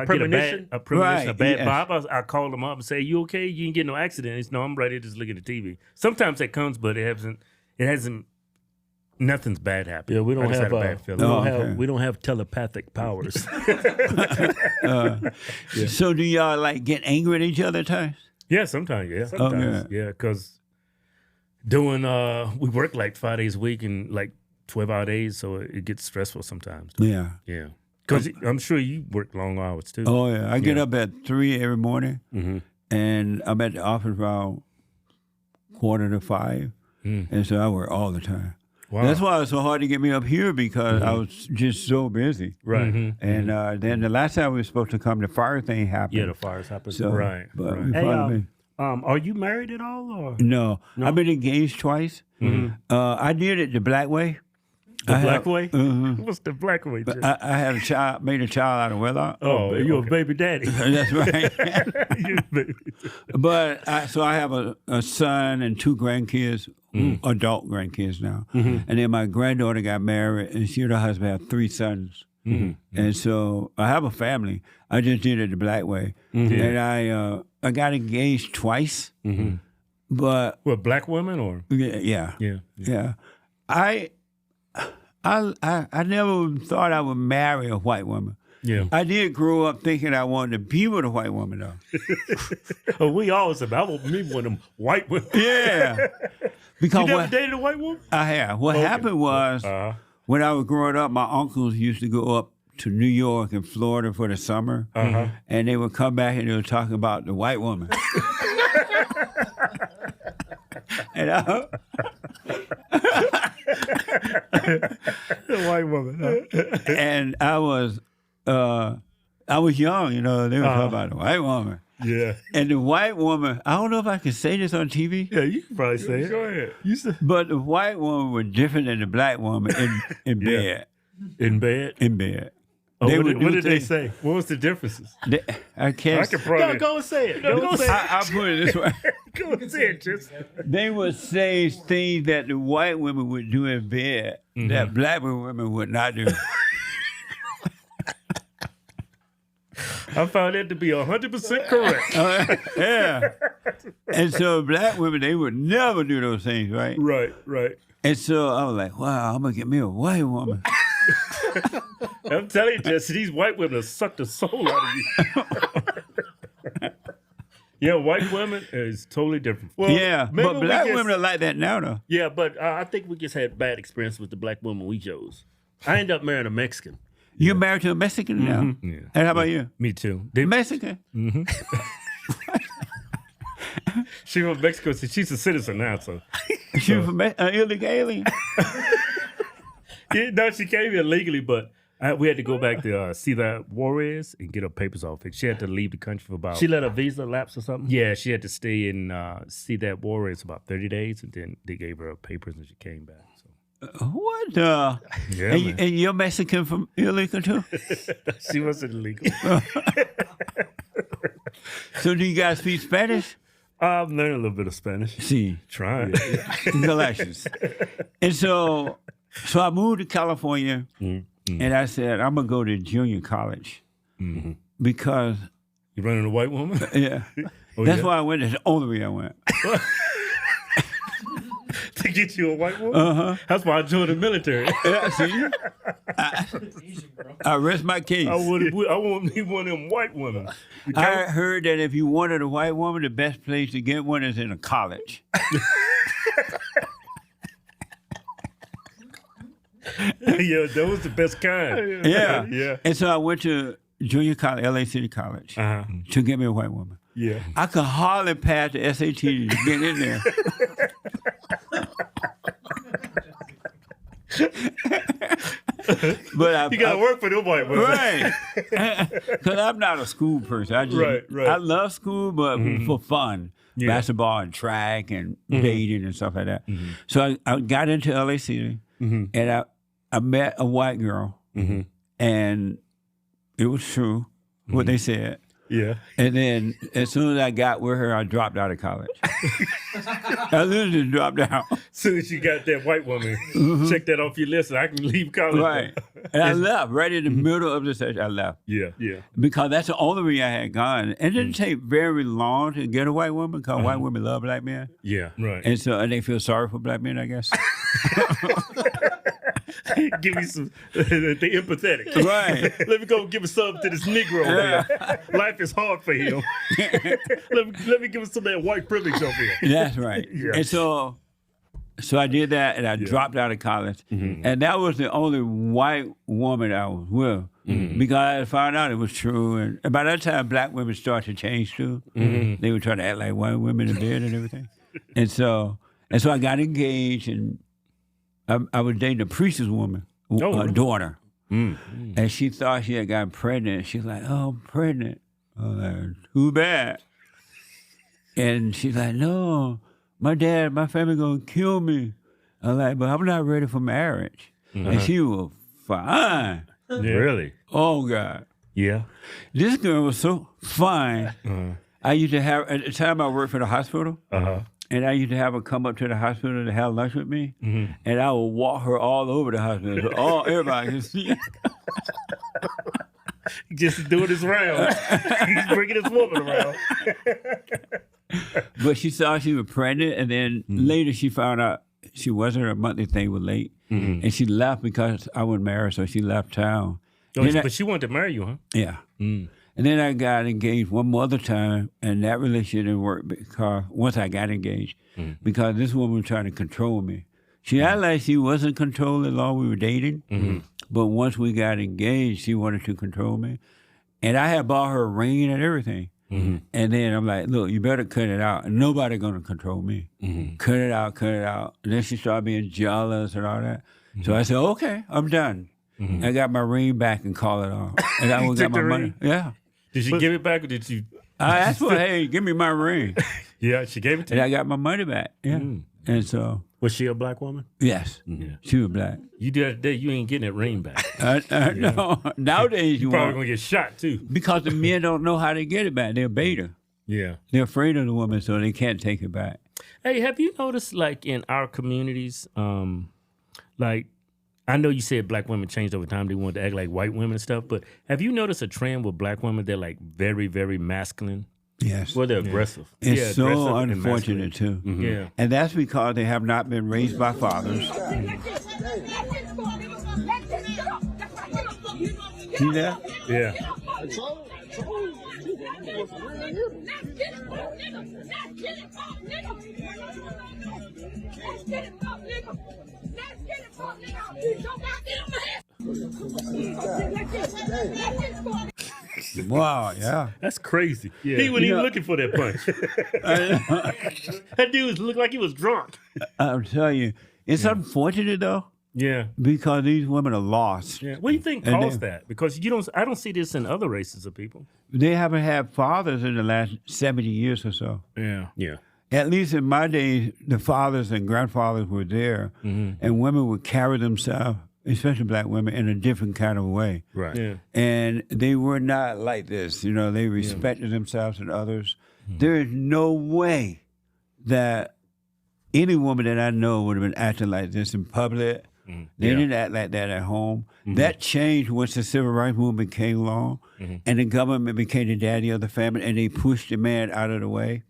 premonition, a bad vibe. I call them up and say, "You okay? You didn't get no accident?" It's, no, I'm ready to just look at the TV. Sometimes that comes, but it hasn't. Nothing's bad happened. Yeah, we don't have a bad feeling. We don't have telepathic powers. So do y'all like get angry at each other at times? Yeah, sometimes. Yeah, because we work like 5 days a week and like 12-hour days, so it gets stressful sometimes. Yeah. Because I'm sure you work long hours too. Oh yeah, I get up at 3 every morning, and I'm at the office around 4:45, and so I work all the time. Wow. That's why it's so hard to get me up here because I was just so busy. Right. And then the last time we were supposed to come, the fire thing happened. Yeah, the fires happened. So, right. But Hey, are you married at all? Or? No, I've been engaged twice. I did it the black way. Black way? What's the black way? I had a child, made a child out of wedlock. Oh, you're a baby daddy. That's right. But I have a son and 2 grandkids, adult grandkids now. And then my granddaughter got married, and she and her husband have 3 sons. And so I have a family. I just did it the black way. And I got engaged twice. But what, black women or? Yeah. I never thought I would marry a white woman. Yeah. I did grow up thinking I wanted to be with a white woman, though. We always said, I want to be one of them white women. Yeah. Because you never dated a white woman? I have. What happened was, when I was growing up, my uncles used to go up to New York and Florida for the summer, and they would come back and they would talk about the white woman. And the white woman. And I was young, they were talking about the white woman. Yeah. And the white woman, I don't know if I can say this on TV. Yeah, you can probably say it. Go ahead. But the white woman was different than the black woman in bed. In bed? In bed. Oh, what did they say? What was the differences? I can't. I can probably. No, go and say it. Go say it. I'll put it this way. Go and say it, just. They would say things that the white women would do in bed that black women would not do. I found that to be 100% correct. Yeah. And so black women, they would never do those things, right? Right. And so I was like, wow, I'm going to get me a white woman. I'm telling you, Jesse, these white women have sucked the soul out of you. Yeah, white women is totally different. Well, yeah, but black women are like that now, though. Yeah, but I think we just had bad experience with the black woman we chose. I ended up marrying a Mexican. You're married to a Mexican now? Yeah. And how about you? Me too. Mexican? She's from Mexico, so she's a citizen now, so. She's from illegal alien? Yeah, no, she came here legally, but we had to go back to see the Juarez and get her papers off. She had to leave the country for about... She let her visa lapse or something? Yeah, she had to stay in see that Juarez about 30 days, and then they gave her papers and she came back. So. What? Yeah, and you're Mexican from illegal too? She wasn't illegal. So do you guys speak Spanish? I'm learning a little bit of Spanish. Sí. Trying. Galatians. And so I moved to California, and I said, I'm going to go to junior college because... You running a white woman? Yeah. That's why I went. That's the only way I went. To get you a white woman? That's why I joined the military. Yeah, see? I rest my case. I want me one of them white women. I heard that if you wanted a white woman, the best place to get one is in a college. Yeah, that was the best kind. Yeah. And so I went to junior college, LA City College, to get me a white woman. Yeah. I could hardly pass the SAT to get in there. But you got to work for them white women. Right. Because I'm not a school person. I love school, but for fun. Yeah. Basketball and track and dating and stuff like that. So I got into LA City and I met a white girl and it was true what they said. Yeah. And then as soon as I got with her, I dropped out of college. I literally dropped out. As soon as you got that white woman, check that off your list, I can leave college. Right. And I left right in the middle of the session. I left. Yeah, yeah. Because that's the only reason I had gone. It didn't take very long to get a white woman because white women love black men. Yeah, right. And they feel sorry for black men, I guess. Give me some, they empathetic. Right. Let me go give some to this Negro over here. Life is hard for him. let me give him some of that white privilege over here. That's right. Yeah. And so I did that and I dropped out of college. And that was the only white woman I was with because I found out it was true. And by that time, black women started to change too. They were trying to act like white women in bed and everything. And so I got engaged and I was dating a priest's woman, daughter. And she thought she had gotten pregnant. She's like, oh, I'm pregnant. I was like, too bad. And she's like, no, my family gonna kill me. I was like, but I'm not ready for marriage. And she was fine. Yeah. Really? Oh, God. Yeah. This girl was so fine. I used to have, at the time I worked for the hospital, and I used to have her come up to the hospital to have lunch with me, and I would walk her all over the hospital so everybody could see. Just doing his round. He's bringing this woman around. But she saw she was pregnant, and then later she found out she wasn't. Her monthly thing was late, and she left because I wouldn't marry her, so she left town. But she wanted to marry you, huh? Yeah. And then I got engaged one more other time, and that relationship didn't work because once I got engaged, because this woman was trying to control me. She acted like she wasn't controlling long we were dating, but once we got engaged, she wanted to control me. And I had bought her a ring and everything. And then I'm like, look, you better cut it out. Nobody gonna control me. Cut it out, cut it out. And then she started being jealous and all that. So I said, okay, I'm done. I got my ring back and called it off. And I got my money. Yeah. Did she give it back or did you? I asked for, hey, give me my ring. Yeah, she gave it to you. And I got my money back. Yeah. And so. Was she a black woman? Yes. She was black. You did that day, you ain't getting that ring back. No. Nowadays you probably gonna get shot too. Because the men don't know how to get it back. They're beta. Yeah. They're afraid of the woman, so they can't take it back. Hey, have you noticed, like, in our communities, like, I know you said black women changed over time. They wanted to act like white women and stuff, but have you noticed a trend with black women? They're like very, very masculine. Yes. Well, they're aggressive. It's so unfortunate, too. Yeah. And that's because they have not been raised by fathers. See that? Yeah. Wow, yeah. That's crazy. Yeah. He wasn't even looking for that punch. That dude looked like he was drunk. I'm telling you, it's unfortunate, though. Yeah. Because these women are lost. Yeah. What do you think caused that? Because I don't see this in other races of people. They haven't had fathers in the last 70 years or so. Yeah. Yeah. At least in my day, the fathers and grandfathers were there, and women would carry themselves, especially black women, in a different kind of way. Right. Yeah. And they were not like this. You know, they respected themselves and others. There is no way that any woman that I know would have been acting like this in public. They didn't act like that at home. That changed once the civil rights movement came along, and the government became the daddy of the family, and they pushed the man out of the way.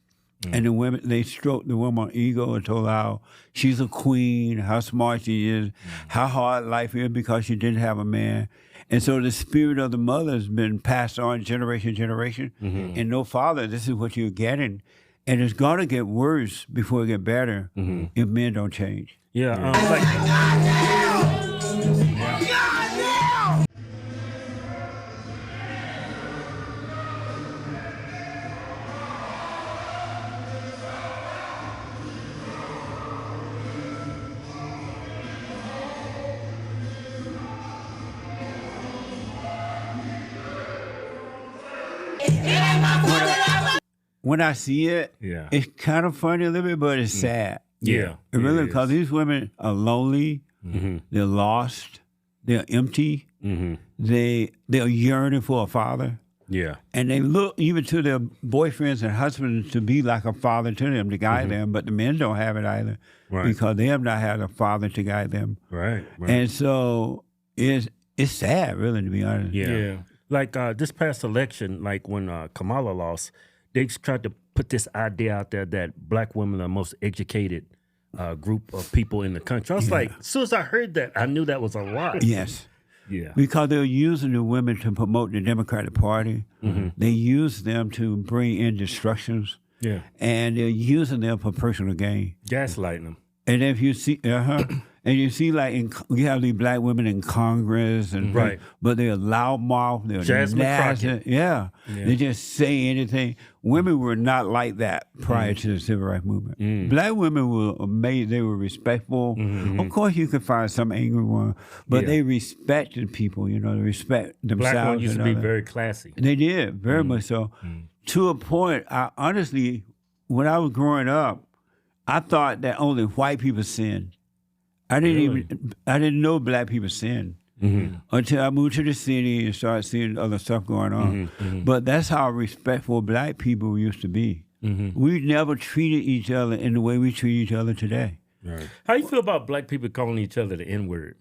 And the women, they stroked the woman's ego and told her how she's a queen, how smart she is, how hard life is because she didn't have a man. And so the spirit of the mother has been passed on generation to generation. And no father, this is what you're getting. And it's going to get worse before it get better if men don't change. Yeah. when I see it, it's kind of funny a little bit, but it's sad. Yeah. It really, because these women are lonely, they're lost, they're empty, they're yearning for a father. Yeah. And they look even to their boyfriends and husbands to be like a father to them, to guide them, but the men don't have it either because they have not had a father to guide them. Right. And so it's sad, really, to be honest. Yeah. Like this past election, like when Kamala lost, they tried to put this idea out there that black women are the most educated group of people in the country. I was like, as soon as I heard that, I knew that was a lie. Yes. Yeah. Because they're using the women to promote the Democratic Party. They use them to bring in destructions. Yeah. And they're using them for personal gain. Gaslighting them. And if you see, and you see, like, you have these black women in Congress, and but they're loudmouth, they're nasty. Yeah. They just say anything. Women were not like that prior to the Civil Rights Movement. Black women were amazing. They were respectful. Of course, you could find some angry one, but they respected people, you know, they respect themselves. Black women used to be very classy. They did, very much so. To a point, I honestly, when I was growing up, I thought that only white people sinned. I didn't know black people sinned until I moved to the city and started seeing other stuff going on. But that's how respectful black people used to be. We never treated each other in the way we treat each other today. Right. How you feel about black people calling each other the N-word?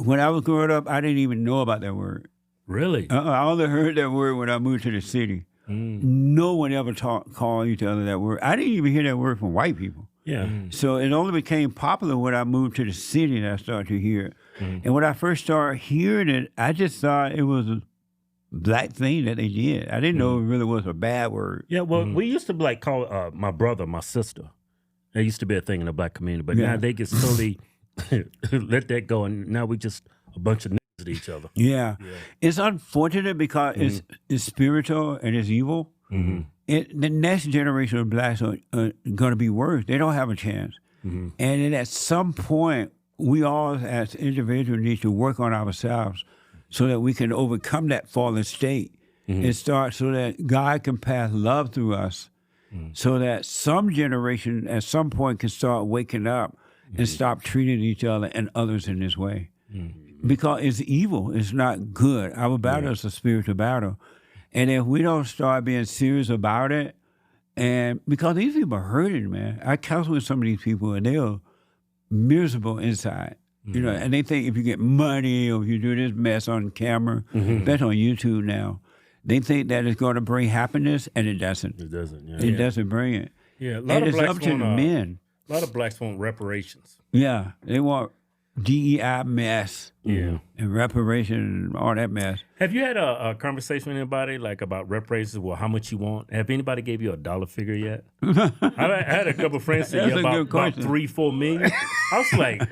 When I was growing up, I didn't even know about that word. Really? I only heard that word when I moved to the city. No one ever called each other that word. I didn't even hear that word from white people. Yeah. So it only became popular when I moved to the city that I started to hear it. And when I first started hearing it, I just thought it was a black thing that they did. I didn't know it really was a bad word. Yeah, well, we used to like call my brother, my sister. That used to be a thing in the black community, but now they get slowly let that go, and now we just a bunch of niggas to each other. Yeah. It's unfortunate because it's spiritual and it's evil. The next generation of blacks are going to be worse. They don't have a chance. And then at some point, we all as individuals need to work on ourselves so that we can overcome that fallen state and start so that God can pass love through us so that some generation at some point can start waking up and stop treating each other and others in this way. Because it's evil. It's not good. Our battle is a spiritual battle. And if we don't start being serious about it, and because these people are hurting, man. I counsel with some of these people, and they're miserable inside. You know, and they think if you get money or if you do this mess on camera, that's on YouTube now, they think that it's going to bring happiness, and it doesn't. It doesn't, It doesn't bring it. Yeah, a lot of blacks want, men. A lot of blacks want reparations. Yeah, they want DEI mess. And reparation and all that mess. Have you had a conversation with anybody like about reparations? Well, how much you want? Have anybody gave you a dollar figure yet? I had a couple of friends say about 3-4 million. I was like,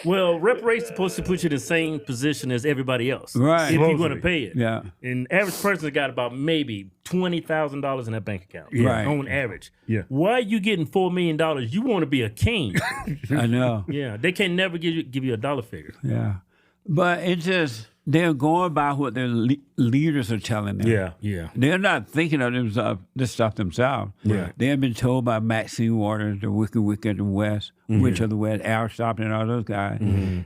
well, reparations supposed to put you in the same position as everybody else, right? If you're going to pay it, yeah. And average person got about maybe $20,000 in their bank account, right? On average, Why are you getting $4 million? You want to be a king? I know. Yeah, they can never give you a dollar figure. Yeah. But it's just, they're going by what their leaders are telling them. Yeah. They're not thinking of this stuff themselves. Right. They have been told by Maxine Waters, the wicked of the West, Witch of the West, Al Sharpton, and all those guys.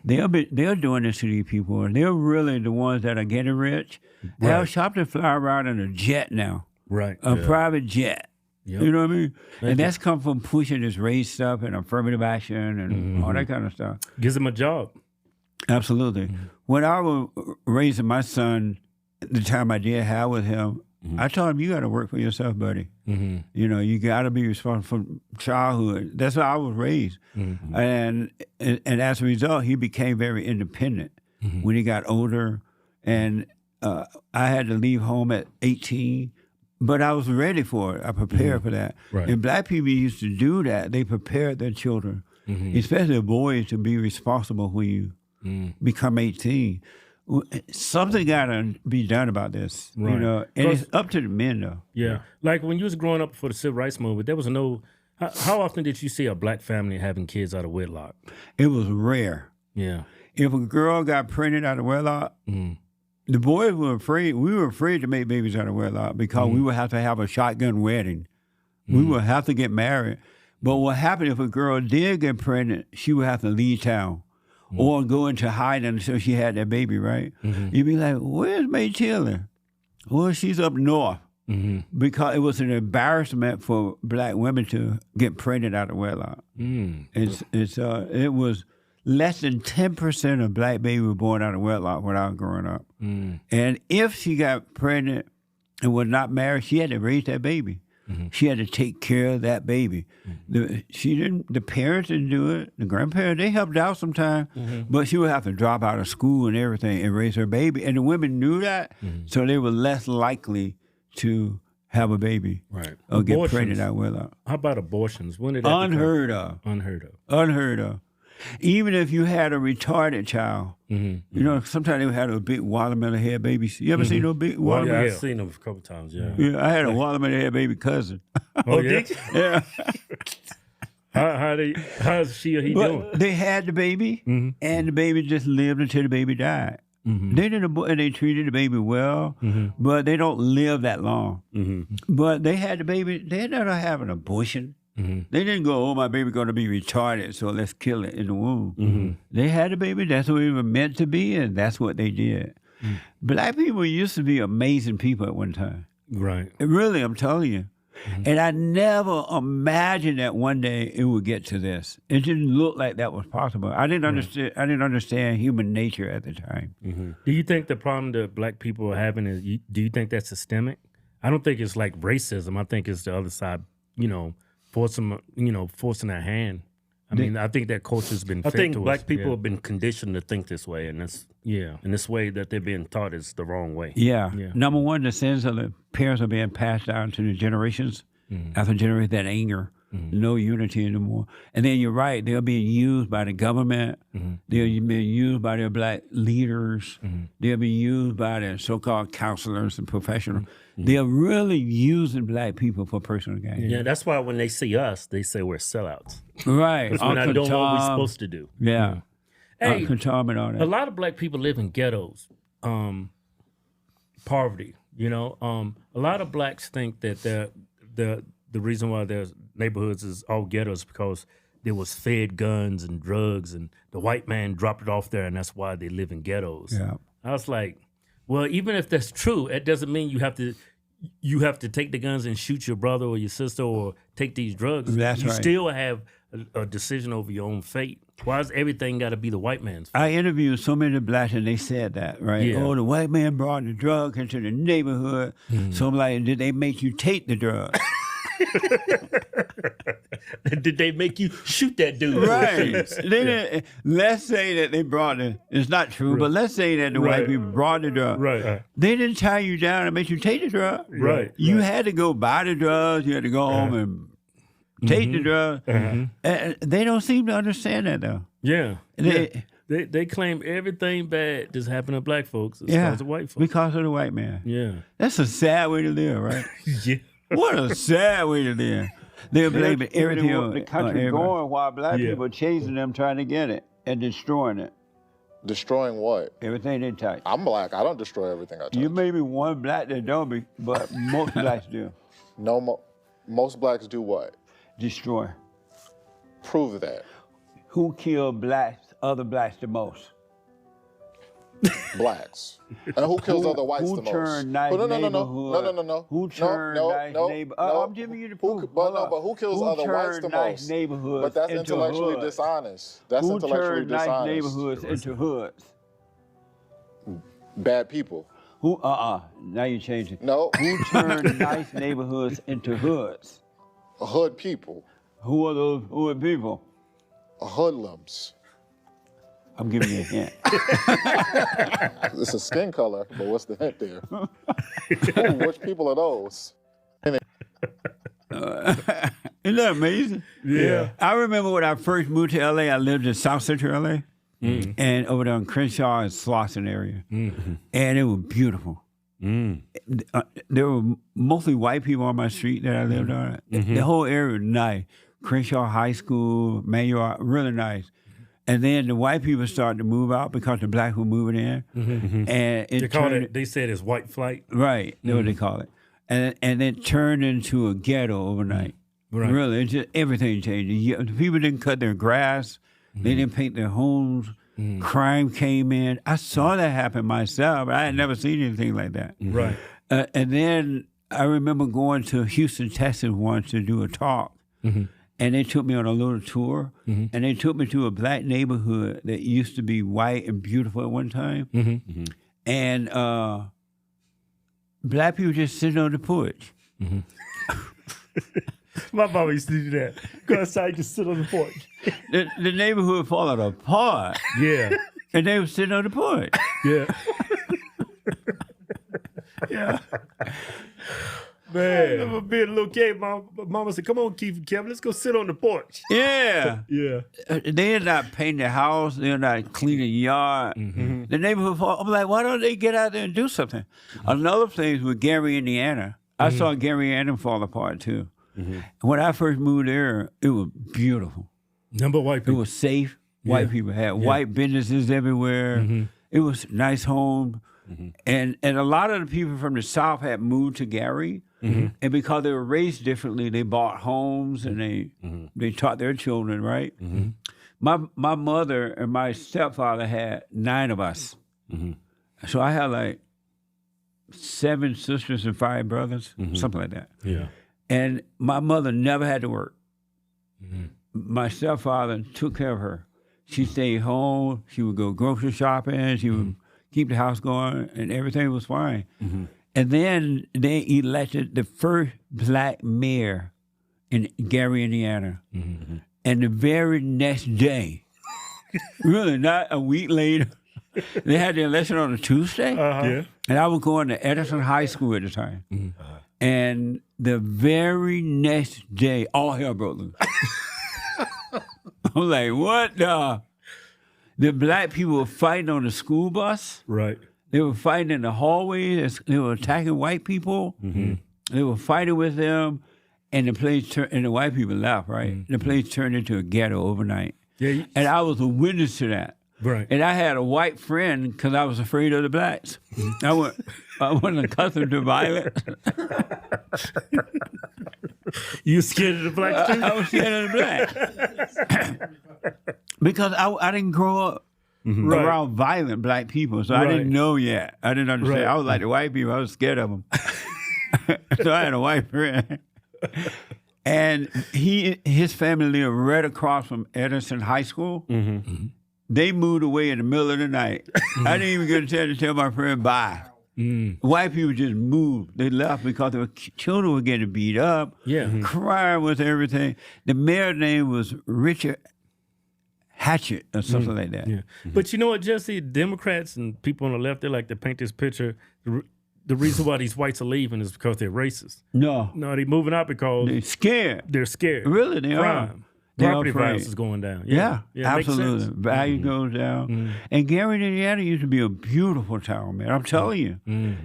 They're doing this to these people, and they're really the ones that are getting rich. Right. Al Sharpton fly around in a jet now. Right. A private jet. Yep. You know what I mean? And that's come from pushing this race stuff and affirmative action and all that kind of stuff. Gives them a job. Absolutely. When I was raising my son, the time I did have with him, I told him, you got to work for yourself, buddy. You know, you got to be responsible for childhood. That's how I was raised. And as a result, he became very independent when he got older. And I had to leave home at 18, but I was ready for it. I prepared for that. Right. And black people used to do that. They prepared their children, especially the boys, to be responsible when you become 18. Something got to be done about this, you know, and it's up to the men, though. Yeah. Like when you was growing up for the Civil Rights Movement, there was no, how often did you see a black family having kids out of wedlock? It was rare. Yeah. If a girl got pregnant out of wedlock, The boys were afraid. We were afraid to make babies out of wedlock because we would have to have a shotgun wedding. We would have to get married. But what happened if a girl did get pregnant, she would have to leave town or go into hiding until she had that baby, right? You'd be like, where's May Taylor? Well, she's up north. Because it was an embarrassment for black women to get pregnant out of wedlock. It was less than 10% of black babies were born out of wedlock when I was growing up. And if she got pregnant and was not married, she had to raise that baby. She had to take care of that baby. The parents didn't do it. The grandparents, they helped out sometimes, but she would have to drop out of school and everything and raise her baby. And the women knew that, so they were less likely to have a baby or get pregnant out of wedlock. How about abortions? When did that Unheard of. Unheard of. Even if you had a retarded child, you know, sometimes they would have a big watermelon head baby. You ever seen those big watermelon? Yeah, I've seen them a couple times, yeah. I had a watermelon head baby cousin. Oh, yeah? Yeah. How's she or he doing? They had the baby, and the baby just lived until the baby died. They treated the baby well, but they don't live that long. But they had the baby. They ended up having an abortion. They didn't go, oh, my baby's going to be retarded, so let's kill it in the womb. They had a baby. That's what we were meant to be, and that's what they did. Black people used to be amazing people at one time. Right. Really, I'm telling you. And I never imagined that one day it would get to this. It didn't look like that was possible. I didn't understand. I didn't understand human nature at the time. Do you think the problem that black people are having is? Do you think that's systemic? I don't think it's like racism. I think it's the other side. You know, forcing their hand. I think that culture's been. I think black people have been conditioned to think this way, and that's and this way that they're being taught is the wrong way. Yeah. Number one, the sins of the parents are being passed down to the generations after generation. That anger, no unity anymore. And then you're right; they're being used by the government. They're being used by their black leaders. They're being used by their so-called counselors and professionals. They're really using black people for personal gain. Yeah, that's why when they see us, they say we're sellouts. Right. Because we're not doing what we're supposed to do. Yeah. Hey, and all that. A lot of black people live in ghettos, poverty. You know, a lot of blacks think that the reason why there's neighborhoods is all ghettos because there was fed guns and drugs, and the white man dropped it off there, and that's why they live in ghettos. Yeah. I was like, well, even if that's true, it doesn't mean you have to take the guns and shoot your brother or your sister or take these drugs. That's you right. still have a decision over your own fate. Why does everything got to be the white man's fault? I interviewed so many blacks and they said that, right? Yeah. Oh, the white man brought the drug into the neighborhood. So I'm like, did they make you take the drug? Did they make you shoot that dude? Right. Let's say that they brought it. It's not true, but let's say that the white people brought the drug. Right. They didn't tie you down and make you take the drug. Right. You had to go buy the drugs. You had to go home and take the drug. And they don't seem to understand that, though. Yeah. They claim everything bad just happened to black folks. It's because of white folks. Because of the white man. Yeah. That's a sad way to live, right? Yeah. What a sad way to live. They're blaming everything on the country going while black people are chasing them, trying to get it and destroying it. Destroying what? Everything they touch. I'm black. I don't destroy everything I touch. You may be one black that don't be, but most blacks do. No, most blacks do what? Destroy. Prove that. Who killed other blacks the most? Blacks. And who kills other whites the most? Who turned nice neighborhood? No. Who turned nice neighborhood? I'm giving you the proof. But who kills other whites the nice most? Neighborhoods but that's intellectually dishonest. That's who intellectually turned dishonest. Nice neighborhoods into hoods? Bad people. Who? Now you're changing. No. Who turned nice neighborhoods into hoods? Hood people. Who are those hood people? Hoodlums. I'm giving you a hint. It's a skin color, but what's the hint there? Which people are those? Isn't that amazing? Yeah. I remember when I first moved to LA, I lived in South Central LA, and over there in Crenshaw and Slauson area, and it was beautiful. There were mostly white people on my street that I lived on. The whole area was nice. Crenshaw High School, Manuel, really nice. And then the white people started to move out because the black were moving in. And they said it's white flight. Right, that's what they call it. And it turned into a ghetto overnight. Right. Really, it's just everything changed. The people didn't cut their grass. They didn't paint their homes. Crime came in. I saw that happen myself. I had never seen anything like that. Right. And then I remember going to Houston, Texas once to do a talk. And they took me on a little tour. And they took me to a black neighborhood that used to be white and beautiful at one time. And black people just sitting on the porch. My mama used to do that. Go outside, just sit on the porch. The neighborhood falling apart. Yeah. And they were sitting on the porch. Yeah. Yeah. Man. I remember being a little kid, mama said, come on, Keith and Kevin, let's go sit on the porch. Yeah. Yeah. They're not painting the house. They're not cleaning the yard. The neighborhood fall. I'm like, why don't they get out there and do something? Another place with Gary, Indiana. I saw Gary, Indiana fall apart too. When I first moved there, it was beautiful. Number white people. It was safe. White people had white businesses everywhere. It was nice home. And a lot of the people from the South had moved to Gary. And because they were raised differently, they bought homes and they taught their children, right? My mother and my stepfather had 9 of us. So I had like 7 sisters and 5 brothers, something like that. Yeah. And my mother never had to work. My stepfather took care of her. She stayed home. She would go grocery shopping. She would keep the house going, and everything was fine. And then they elected the first black mayor in Gary, Indiana. And the very next day, really not a week later, they had the election on a Tuesday. Yeah. And I was going to Edison High School at the time. And the very next day, all hell broke loose. I'm like, what the? The black people were fighting on the school bus. Right. They were fighting in the hallways. They were attacking white people. They were fighting with them. And the place turned, and the white people left, right? The place turned into a ghetto overnight. Yeah. And I was a witness to that. Right. And I had a white friend because I was afraid of the blacks. I wasn't accustomed to violence. You scared of the blacks too? I was scared of the blacks. Because I didn't grow up around violent black people, so I didn't know yet. I didn't understand. I was like the white people. I was scared of them. So I had a white friend. And his family lived right across from Edison High School. They moved away in the middle of the night. I didn't even get a chance to tell my friend bye. White people just moved. They left because their children were getting beat up, crying with everything. The mayor's name was Richard Hatchett or something like that. Yeah. But you know what, Jesse? Democrats and people on the left, they like to paint this picture. The reason why these whites are leaving is because they're racist. No, they're moving out because they're scared. They're scared. Really, they are. Property values is going down. Yeah, absolutely. Value goes down. And Gary, Indiana used to be a beautiful town, man. I'm telling you.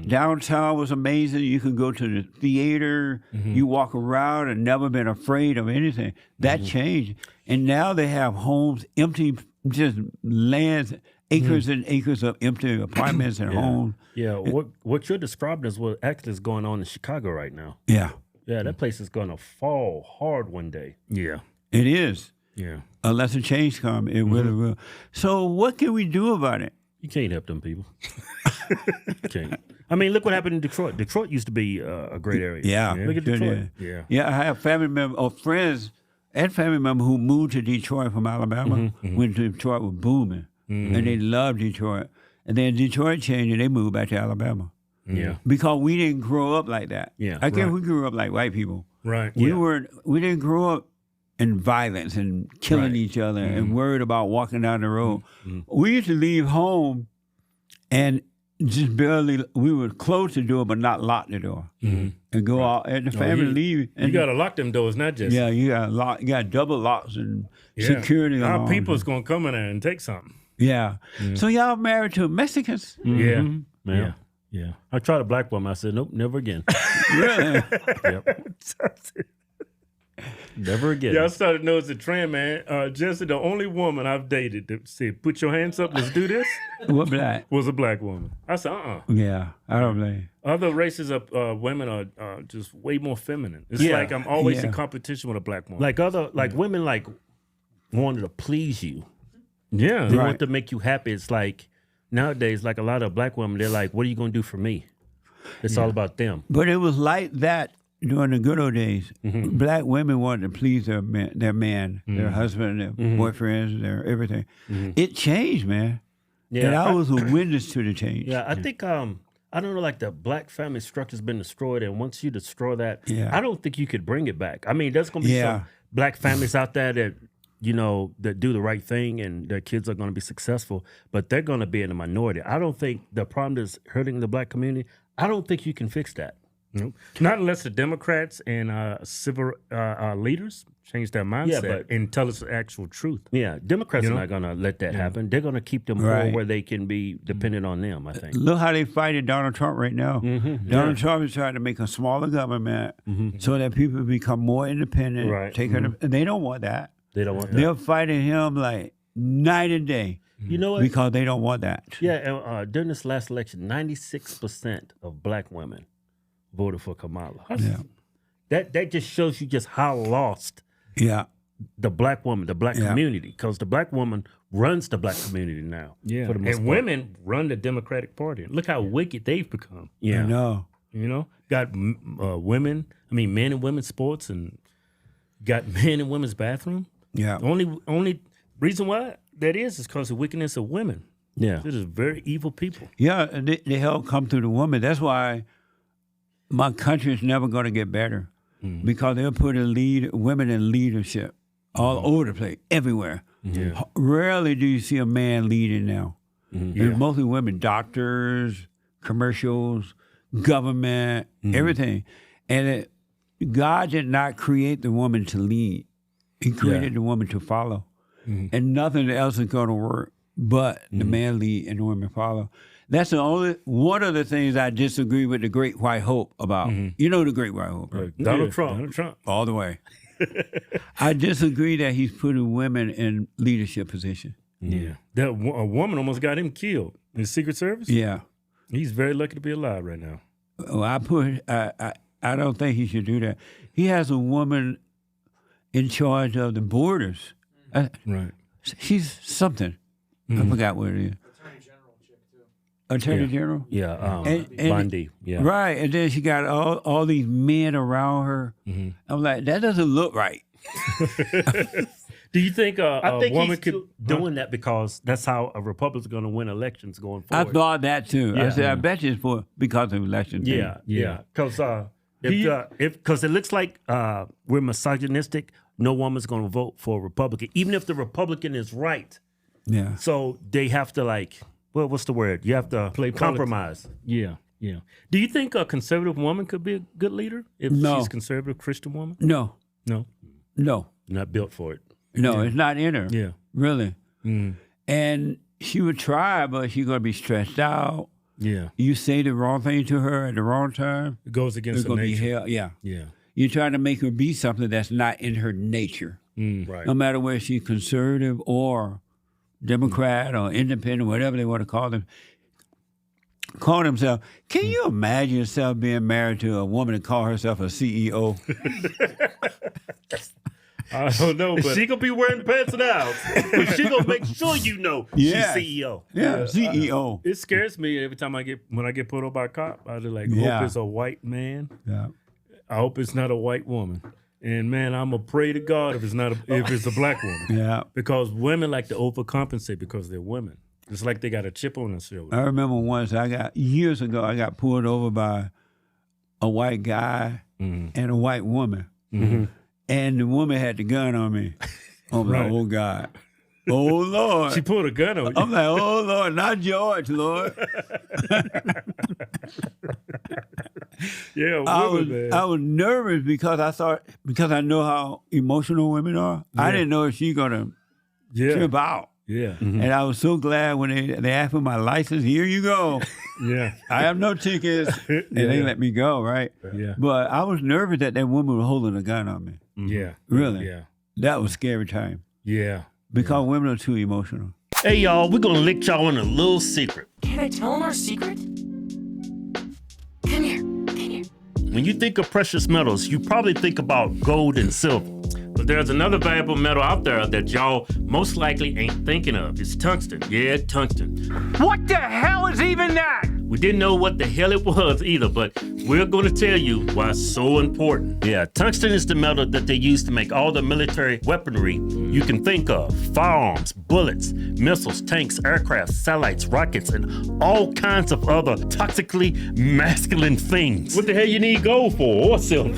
Downtown was amazing. You could go to the theater. You walk around and never been afraid of anything. That changed. And now they have homes, empty, just lands, acres and acres of empty apartments and homes. Yeah, what you're describing is what actually is going on in Chicago right now. Yeah. Yeah, that place is going to fall hard one day. Yeah. It is. Yeah. Unless a change comes, it really will. So what can we do about it? You can't help them people. You can't. I mean, look what happened in Detroit. Detroit used to be a great area. Yeah. Look at Detroit. Yeah. Yeah, I have family members or friends and family members who moved to Detroit from Alabama when Detroit was booming. And they loved Detroit. And then Detroit changed and they moved back to Alabama. Yeah. Because we didn't grow up like that. Yeah. I guess we grew up like white people. Right. We didn't grow up in violence and killing each other and worried about walking down the road. We used to leave home and just barely, we were close to the door but not lock the door. And go out and the family leave. And you got to lock them doors, not just. Yeah, you got lock. You got double locks and security. Our people's going to come in there and take something. Yeah. So y'all married to Mexicans? Yeah. I tried a black woman. I said, nope, never again. Really? Yep. Never again. Yeah, I started to notice a trend, man. Jesse, the only woman I've dated that said, "Put your hands up, let's do this," What black? was a black woman. I said, Yeah, I don't blame. Other races of women are just way more feminine. It's Yeah. like I'm always in Yeah. competition with a black woman. Like women like wanted to please you. Yeah. They Right. want to make you happy. It's like nowadays, like a lot of black women, they're like, "What are you going to do for me?" It's all about them. But it was like that during the good old days. Black women wanted to please their man, their husband, their boyfriends, their everything. It changed, man. Yeah, And I was a witness to the change. Yeah, I think I don't know, like the black family structure's been destroyed, and once you destroy that, Yeah. I don't think you could bring it back. I mean, there's gonna be some black families out there that that do the right thing and their kids are gonna be successful, but they're gonna be in a minority. I don't think the problem that's hurting the black community. I don't think you can fix that. Nope. Not unless the Democrats and civil leaders change their mindset and tell us the actual truth. Yeah, Democrats are not gonna let that happen. They're gonna keep them poor Right. where they can be dependent on them. I think. Look how they fighting Donald Trump right now. Donald Trump is trying to make a smaller government so that people become more independent. Right. And they don't want that. They don't want that. They're fighting him like night and day You know what? because they don't want that. Yeah, and during this last election, 96% of black women voted for Kamala. Yeah. That just shows you just how lost Yeah. the black woman, the black Yeah. community, because the black woman runs the black community now. Yeah. for the most And part. women run the Democratic Party. Look how wicked they've become. Yeah, I know. Got men and women sports, and got men and women's bathroom. Yeah. Only reason why that is because the wickedness of women. yeah. It is very evil people. Yeah, and they help come through the woman. That's why my country is never going to get better because they're putting women in leadership all over the place, everywhere. Yeah. Rarely do you see a man leading now. Yeah. It's mostly women, doctors, commercials, government, everything. And God did not create the woman to lead. He created the woman to follow. And nothing else is going to work but the man lead and the women follow. That's one of the things I disagree with the Great White Hope about. You know the Great White Hope, right? Donald Trump. All the way. I disagree that he's putting women in leadership position. Yeah. That a woman almost got him killed in the Secret Service. Yeah. He's very lucky to be alive right now. Well, I don't think he should do that. He has a woman in charge of the borders. Right. She's something. I forgot what it is. Attorney General? Yeah, And- Bundy. Yeah, Right. And then she got all these men around her. I'm like, that doesn't look right. Do you think I think woman he's could doing that because that's how a Republican's going to win elections going forward. I thought that too. I Yeah. said, I bet you it's because of election day. Yeah, because because it looks like we're misogynistic. No woman's going to vote for a Republican, even if the Republican is right. Yeah. So they have to what's the word? You have to Play compromise. Yeah. Do you think a conservative woman could be a good leader if No. she's a conservative Christian woman? No. No. Not built for it. No, it's not in her. Yeah. Really. And she would try, but she's going to be stressed out. Yeah. You say the wrong thing to her at the wrong time, It goes against it's the going to be nature. hell. Yeah. Yeah. You're trying to make her be something that's not in her nature. Right. No matter whether she's conservative or Democrat or independent, whatever they want to call them. Call themselves. Can you imagine yourself being married to a woman and call herself a CEO? I don't know, but She gonna be wearing pants now, but she gonna make sure you know Yeah. she's CEO. Yeah, CEO. it scares me every time when I get pulled over by a cop. I just Yeah. hope it's a white man. Yeah. I hope it's not a white woman. And man, I'm gonna pray to God if it's a black woman. Yeah. Because women like to overcompensate because they're women. It's like they got a chip on their shoulder. I remember once years ago, I got pulled over by a white guy and a white woman. And the woman had the gun on me. I'm like, oh God. Oh Lord. She pulled a gun on you. I'm like, oh Lord, not George, Lord. Yeah, I women, man. was nervous because I know how emotional women are. I didn't know if she's gonna Yeah. trip out. Yeah. And I was so glad when they asked for my license. Here you go. Yeah. I have no tickets. And they let me go, right? Yeah. But I was nervous that woman was holding a gun on me. Yeah. Really? Yeah. That was a scary time. Yeah. Because women are too emotional. Hey, y'all, we're going to let y'all in a little secret. Can I tell him our secret? Come here. When you think of precious metals, you probably think about gold and silver. But there's another valuable metal out there that y'all most likely ain't thinking of. It's tungsten. Yeah, tungsten. What the hell is even that? We didn't know what the hell it was either, but we're going to tell you why it's so important. Yeah, tungsten is the metal that they use to make all the military weaponry you can think of. Firearms, bullets, missiles, tanks, aircraft, satellites, rockets, and all kinds of other toxically masculine things. What the hell you need gold for or silver?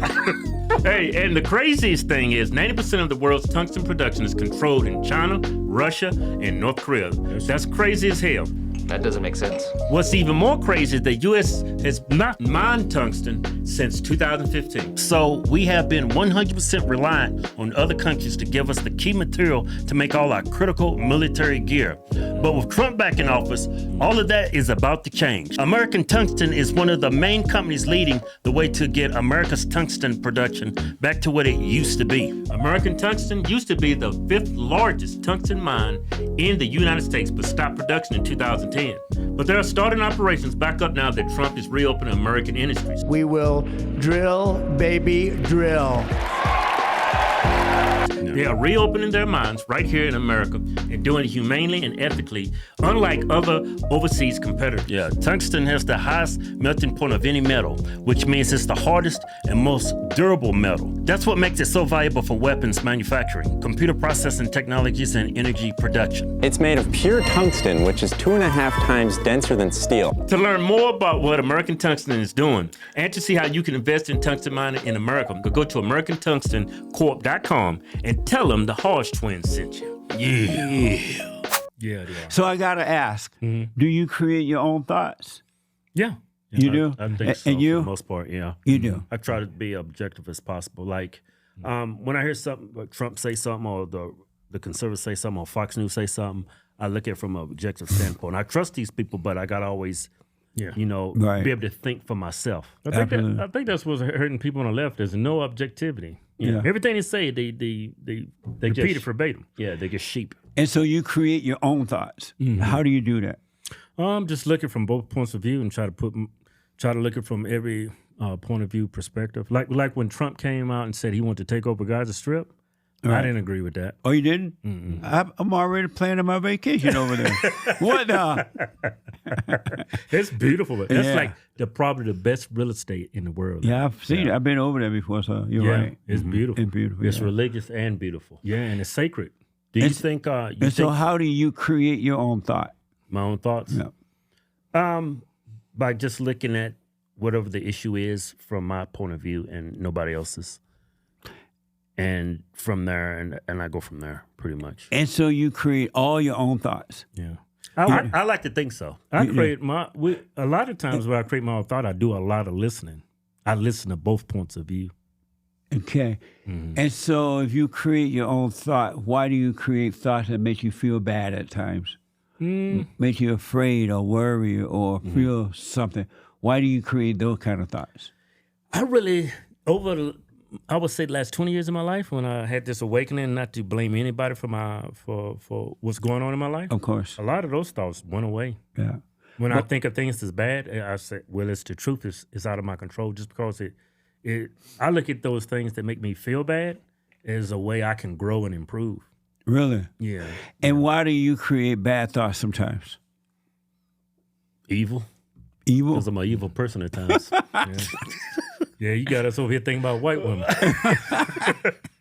Hey, and the craziest thing is 90% of the world's tungsten production is controlled in China, Russia, and North Korea. That's crazy as hell. That doesn't make sense. What's even more crazy is the U.S. has not mined tungsten since 2015. So we have been 100% reliant on other countries to give us the key material to make all our critical military gear. But with Trump back in office, all of that is about to change. American Tungsten is one of the main companies leading the way to get America's tungsten production back to what it used to be. American Tungsten used to be the 5th largest tungsten mine in the United States, but stopped production in 2010. But they are starting operations back up now that Trump is reopening American industries. We will drill, baby, drill. They are reopening their mines right here in America and doing it humanely and ethically, unlike other overseas competitors. Yeah, tungsten has the highest melting point of any metal, which means it's the hardest and most durable metal. That's what makes it so valuable for weapons manufacturing, computer processing technologies, and energy production. It's made of pure tungsten, which is 2.5 times denser than steel. To learn more about what American Tungsten is doing and to see how you can invest in tungsten mining in America, go to AmericanTungstenCorp.com and tell them the Hodgetwins sent you. Yeah. So I got to ask, do you create your own thoughts? Yeah. You do? I think so, and you? for the most part, yeah. You do? I try to be objective as possible. Like, when I hear something, like Trump say something or the conservatives say something or Fox News say something, I look at it from an objective standpoint. I trust these people, but I got to always, be able to think for myself. I think that's what's hurting people on the left is no objectivity. Yeah. Everything they say, they repeat it verbatim. Yeah, they get sheep. And so you create your own thoughts. How do you do that? Just looking from both points of view and try to look at from every point of view perspective. Like when Trump came out and said he wanted to take over Gaza Strip, I didn't agree with that. Oh, you didn't? I'm already planning my vacation over there. What now? It's beautiful. That's like probably the best real estate in the world. Yeah, I've seen it. I've been over there before, so you're right. It's beautiful. It's beautiful. It's religious and beautiful. Yeah, and it's sacred. Do you think? So how do you create your own thought? My own thoughts? Yeah. By just looking at whatever the issue is from my point of view and nobody else's. And from there, and I go from there, pretty much. And so you create all your own thoughts. Yeah. I like to think so. I create a lot of times where I create my own thought, I do a lot of listening. I listen to both points of view. Okay. And so if you create your own thought, why do you create thoughts that make you feel bad at times? Make you afraid or worry or feel something? Why do you create those kind of thoughts? I really, I would say the last 20 years of my life when I had this awakening not to blame anybody for what's going on in my life. Of course. A lot of those thoughts went away. Yeah. When I think of things as bad, I say, well, it's the truth. It's out of my control just because I look at those things that make me feel bad as a way I can grow and improve. Really? Yeah. And why do you create bad thoughts sometimes? Evil. Evil? Because I'm an evil person at times. Yeah, you got us over here thinking about white women.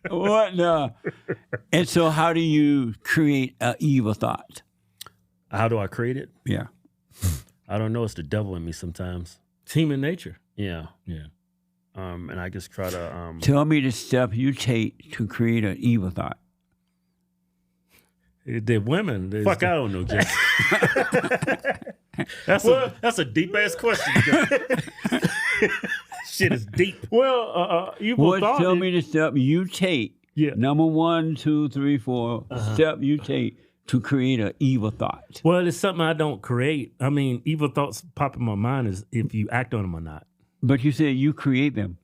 What the? And so how do you create an evil thought? How do I create it? Yeah. I don't know. It's the devil in me sometimes. It's human nature. Yeah. Yeah. And I just try to... Tell me the step you take to create an evil thought. The women. Fuck, I don't know, Jay. That's a deep-ass question. Shit is deep. Well, evil thought. Tell me the step you take. Yeah. Number 1, 2, 3, 4. Step you take to create an evil thought? Well, it's something I don't create. I mean, evil thoughts pop in my mind is if you act on them or not. But you said you create them.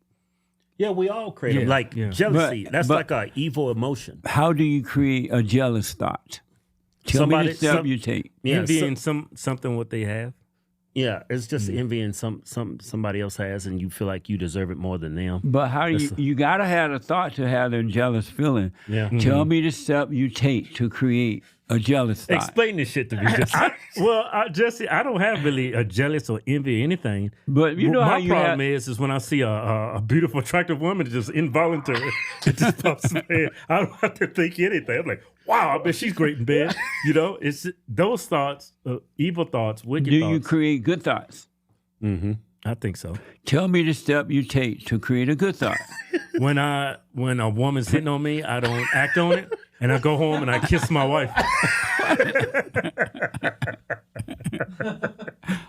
Yeah, we all create them. Like jealousy, that's like an evil emotion. How do you create a jealous thought? Tell me the step you take. Envying something what they have. Yeah, it's just envying somebody else has, and you feel like you deserve it more than them. But how do you gotta have a thought to have a jealous feeling. Yeah. Tell me the step you take to create a jealous thought. Explain this shit to me, Jesse. Jesse, I don't have really a jealous or envy or anything. But you know my how you problem is when I see a beautiful, attractive woman, just involuntary, it just pops in my head. I don't have to think anything. I'm like, wow, I bet she's great in bed. It's those thoughts, evil thoughts, wicked thoughts. Do you create good thoughts? Mm-hmm. I think so. Tell me the step you take to create a good thought. When a woman's hitting on me, I don't act on it, and I go home and I kiss my wife.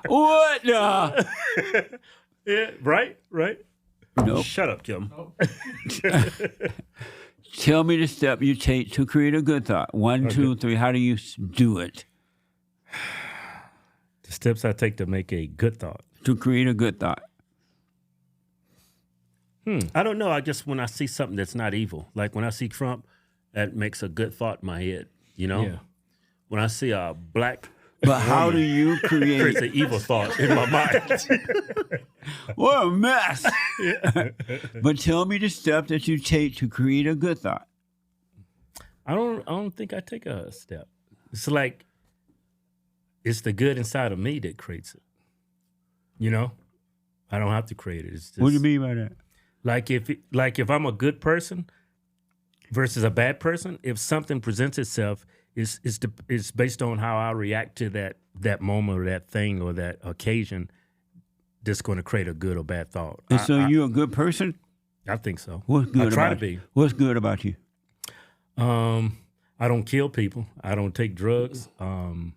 What the? Yeah, right? Nope. Shut up, Kim. Tell me the step you take to create a good thought. 1, 2, 3. How do you do it? The steps I take to make a good thought. To create a good thought. I don't know. I just, when I see something that's not evil, like when I see Trump, that makes a good thought in my head, Yeah. When I see a black But how do you create? Creates an evil thought in my mind. What a mess. But tell me the step that you take to create a good thought. I don't think I take a step. It's like it's the good inside of me that creates it. I don't have to create it. It's just, what do you mean by that? Like if I'm a good person versus a bad person, if something presents itself, it's based on how I react to that moment or that thing or that occasion that's going to create a good or bad thought. And so you're a good person? I think so. What's good I try about to you? be. What's good about you? I don't kill people. I don't take drugs. I'm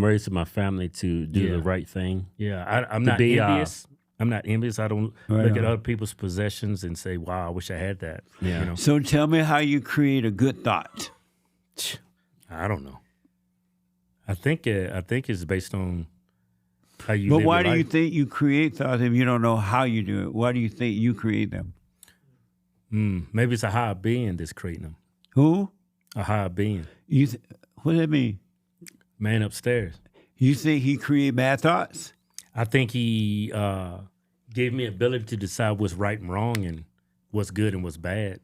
raising my family to do the right thing. Yeah, I'm not envious. I'm not envious. I don't look at other people's possessions and say, wow, I wish I had that. Yeah. So tell me how you create a good thought. I don't know. I think it's based on how you live But why your do life. you think you create thoughts if you don't know how you do it? Why do you think you create them? Maybe it's a higher being that's creating them. Who? A higher being. What does that mean? Man upstairs. You think he created bad thoughts? I think he gave me ability to decide what's right and wrong and what's good and what's bad.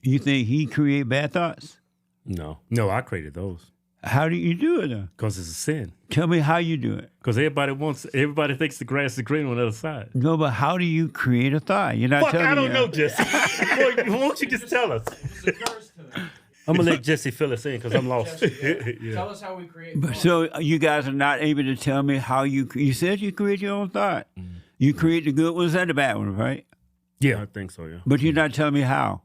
You think he created bad thoughts? No, I created those. How do you do it then? Because it's a sin. Tell me how you do it. Because everybody thinks the grass is green on the other side. No, but how do you create a thought? You're not Fuck, telling I me. don't know, Jesse. Boy, won't you just tell us? I'm going to let Jesse fill us in because I'm lost. Tell us how we create. But so you guys are not able to tell me how you said you create your own thought. You create the good ones and the bad ones, right? Yeah, I think so, yeah. But you're not telling me how.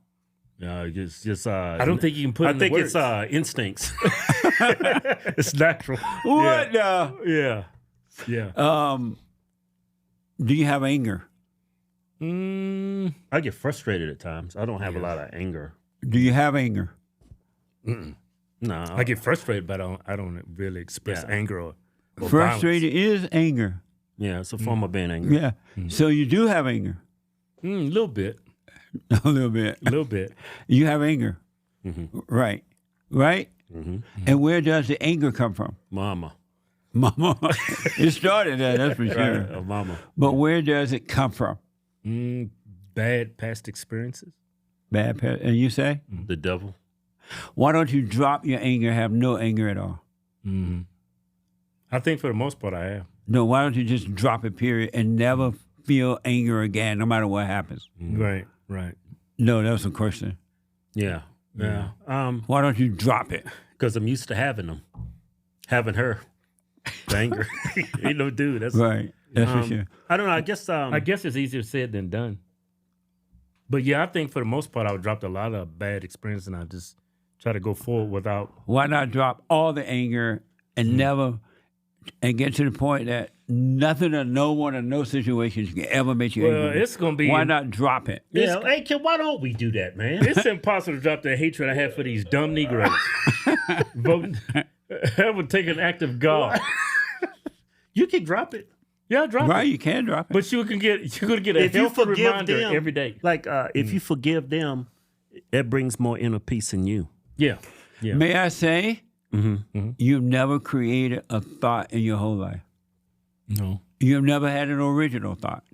Just I don't think you can put it in the words. I think it's instincts. It's natural. What the? Yeah. Do you have anger? I get frustrated at times. I don't have a lot of anger. Do you have anger? No. I get frustrated, but I don't really express anger or Frustrated violence. is anger. Yeah, it's a form of being angry. Yeah. So you do have anger. A little bit. A little bit. A little bit. You have anger. Right. Right? And where does the anger come from? Mama. It started there, that's for sure. Right, mama. But where does it come from? Bad past experiences. And you say? The devil. Why don't you drop your anger, have no anger at all? I think for the most part I have. No, why don't you just drop it, period, and never feel anger again, no matter what happens? Right. No, that was a question. Yeah. Why don't you drop it? Because I'm used to having them. Having her. The anger. Ain't no dude. That's right. That's for sure. I don't know. I guess it's easier said than done. But yeah, I think for the most part I would drop a lot of bad experience and I just try to go forward without. Why not drop all the anger and never and get to the point that nothing or no one or no situations can ever make you angry? Well, it's gonna be. Why not drop it? Yeah, hey kid, why don't we do that, man? It's impossible to drop the hatred I have for these dumb Negroes. Voting. That would take an act of God. You can drop it. Yeah, drop it. Right, you can drop it. But you could get a helpful reminder every day. Like if you forgive them, it brings more inner peace in you. Yeah. Yeah. May I say, you've never created a thought in your whole life. No. You've never had an original thought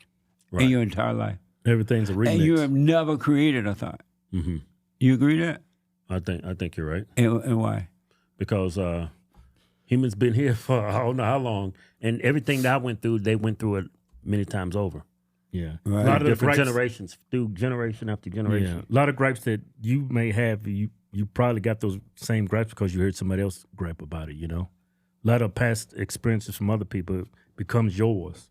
in your entire life. Everything's a remix. And you have never created a thought. Mm-hmm. You agree with that? I think you're right. And why? Because humans been here for I don't know how long, and everything that I went through, they went through it many times over. Yeah, Right. a lot of Different gripes, generations, through generation after generation. Yeah, a lot of gripes that you may have, you probably got those same gripes because you heard somebody else gripe about it. You know, a lot of past experiences from other people becomes yours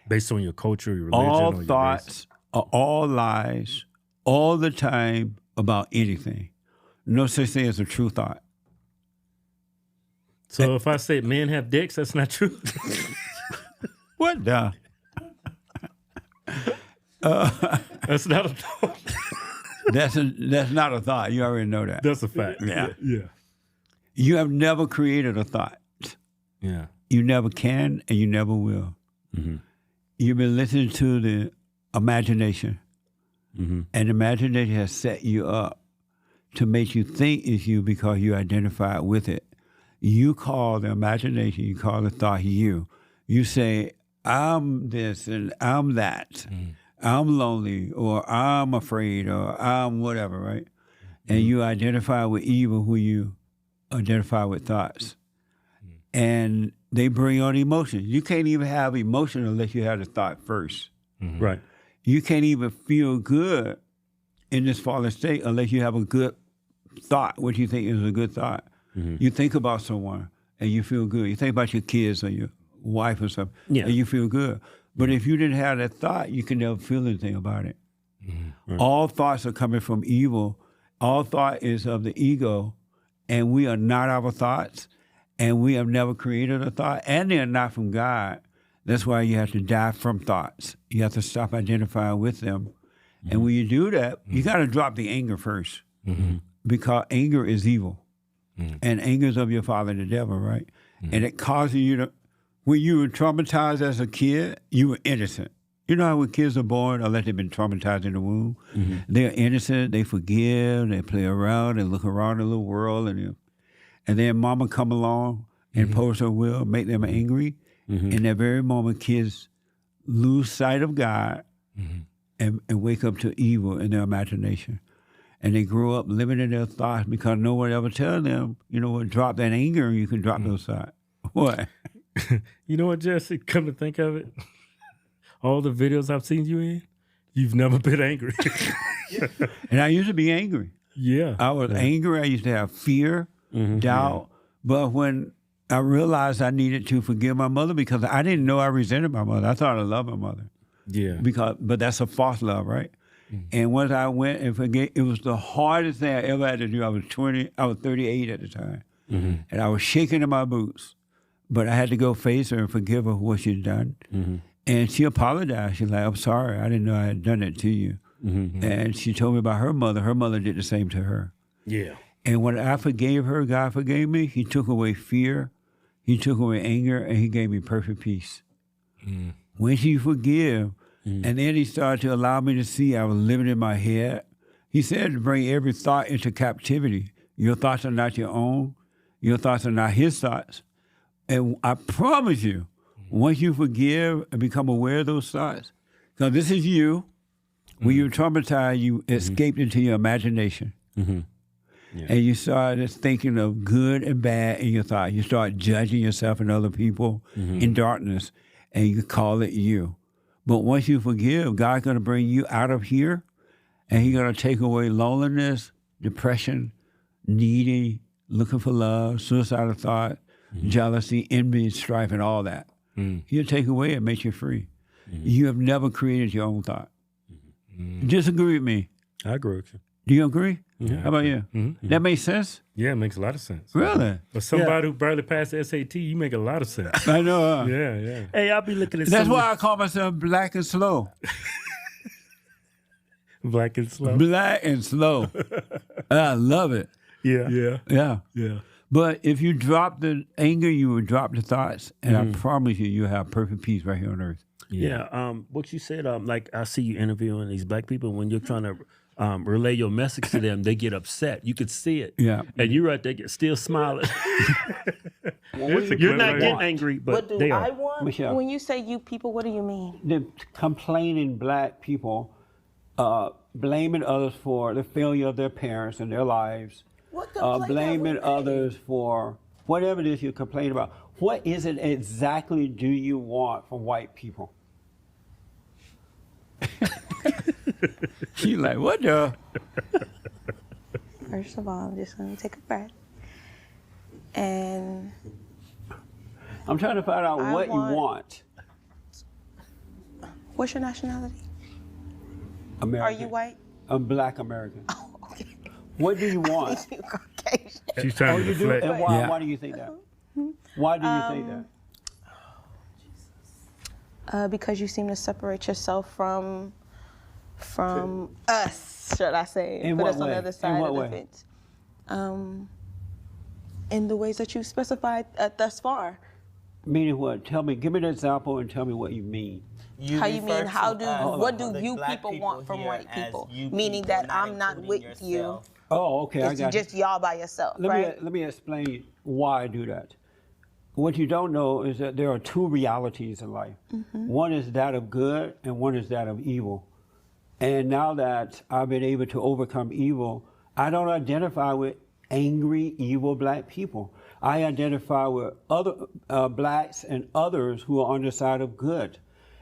based on your culture, your religion, All or your thoughts race. are all lies all the time about anything. No such thing as a true thought. So if I say men have dicks, that's not true. What the? That's not a thought. That's not a thought. You already know that. That's a fact. Yeah. Yeah. You have never created a thought. Yeah. You never can and you never will. Mm-hmm. You've been listening to the imagination. Mm-hmm. And imagination has set you up to make you think it's you because you identify with it. You call the imagination, you call the thought you. You say, I'm this and I'm that. Mm-hmm. I'm lonely or I'm afraid or I'm whatever, right? And you identify with evil who you identify with thoughts. And they bring on emotions. You can't even have emotion unless you have the thought first. Mm-hmm. Right. You can't even feel good in this fallen state unless you have a good thought, what you think is a good thought. Mm-hmm. You think about someone and you feel good. You think about your kids or your wife or something, and you feel good. But if you didn't have that thought, you can never feel anything about it. Mm-hmm. Right. All thoughts are coming from evil. All thought is of the ego, and we are not our thoughts, and we have never created a thought, and they're not from God. That's why you have to die from thoughts. You have to stop identifying with them. Mm-hmm. And when you do that, you got to drop the anger first, because anger is evil. Mm-hmm. And anger is of your father, the devil, right? Mm-hmm. And it causes you to, when you were traumatized as a kid, you were innocent. You know how when kids are born, unless they've been traumatized in the womb, they're innocent, they forgive, they play around, they look around the little world, and then mama come along and impose her will, make them angry. In that very moment, kids lose sight of God and wake up to evil in their imagination. And they grow up living in their thoughts because no one ever tells them, you know what, drop that anger and you can drop those thoughts. What? You know what, Jesse? Come to think of it, all the videos I've seen you in, you've never been angry. And I used to be angry. Yeah. I was angry. I used to have fear, doubt. But when I realized I needed to forgive my mother because I didn't know I resented my mother. I thought I loved my mother. Yeah. But that's a false love, right? And once I went and forgave, it was the hardest thing I ever had to do. I was 38 at the time. And I was shaking in my boots. But I had to go face her and forgive her for what she'd done. And she apologized. She's like, I'm sorry. I didn't know I had done it to you. And she told me about her mother. Her mother did the same to her. Yeah. And when I forgave her, God forgave me. He took away fear. He took away anger. And he gave me perfect peace. When you forgive, and then he started to allow me to see I was living in my head. He said to bring every thought into captivity. Your thoughts are not your own. Your thoughts are not his thoughts. And I promise you, once you forgive and become aware of those thoughts, because this is you, when you're traumatized, you escaped into your imagination. Yeah. And you started thinking of good and bad in your thoughts. You start judging yourself and other people in darkness, and you call it you. But once you forgive, God's going to bring you out of here, and he's going to take away loneliness, depression, needy, looking for love, suicidal thought, jealousy, envy, strife, and all that. He'll take away and make you free. You have never created your own thought. Disagree with me. I agree with you. Do you agree? Yeah, How about you? That makes sense? Yeah, it makes a lot of sense. Really? For somebody who barely passed the SAT, you make a lot of sense. I know. Yeah. Hey, I'll be looking at That's why I call myself black and slow. Black and slow. Black and slow. I love it. Yeah. Yeah. But if you drop the anger, you will drop the thoughts, and I promise you, you'll have perfect peace right here on earth. Yeah. What you said, like I see you interviewing these black people. When you're trying to relay your message to them, they get upset. You could see it. Yeah. And you're right there, still smiling. You're not getting angry, but what do they I are. want? Michelle. When you say you people, what do you mean? The complaining black people blaming others for the failure of their parents and their lives, blaming others for whatever it is you complain about. What is it exactly do you want from white people? She's like, what the? First of all, I'm just going to take a breath. And I'm trying to find out what you want. What's your nationality? American. Are you white? I'm black American. Oh, okay. What do you want? You Caucasian. She's trying to You do? deflect. And why do you think that? Why do you think that? Because you seem to separate yourself from us, should I say? In Put what us on way? the other side In what of the way? fence. In the ways that you specified thus far. Meaning what? Tell me. Give me an example and tell me what you mean. How you mean? What do you people want from white people? Meaning that I'm not with you. Oh, okay. I got just y'all by yourself, right? Let me explain why I do that. What you don't know is that there are two realities in life. One is that of good and one is that of evil. And now that I've been able to overcome evil, I don't identify with angry, evil black people. I identify with other blacks and others who are on the side of good.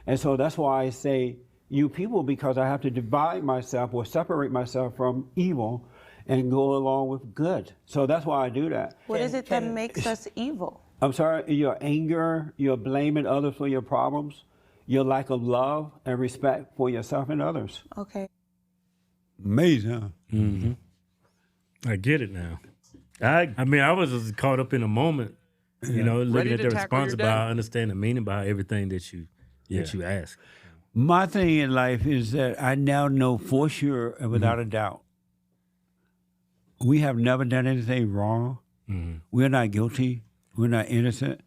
And so that's why I say you people, because I have to divide myself or separate myself from evil and go along with good. So that's why I do that. What is it that makes us evil? I'm sorry, your anger, your blaming others for your problems, your lack of love and respect for yourself and others. Okay. Amazing, huh? Mm-hmm. I get it now. I mean, I was just caught up in a moment, you know, looking at the response about understanding the meaning behind everything that you ask. My thing in life is that I now know for sure and without a doubt, we have never done anything wrong. We're not guilty. We're not innocent.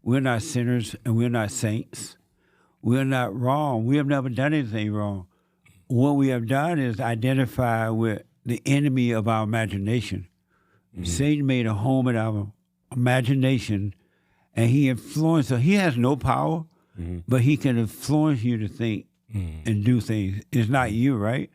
We're not sinners and we're not saints. We're not wrong. We have never done anything wrong. What we have done is identify with the enemy of our imagination. Satan made a home in our imagination and he influenced us. He has no power, but he can influence you to think and do things. It's not you, right?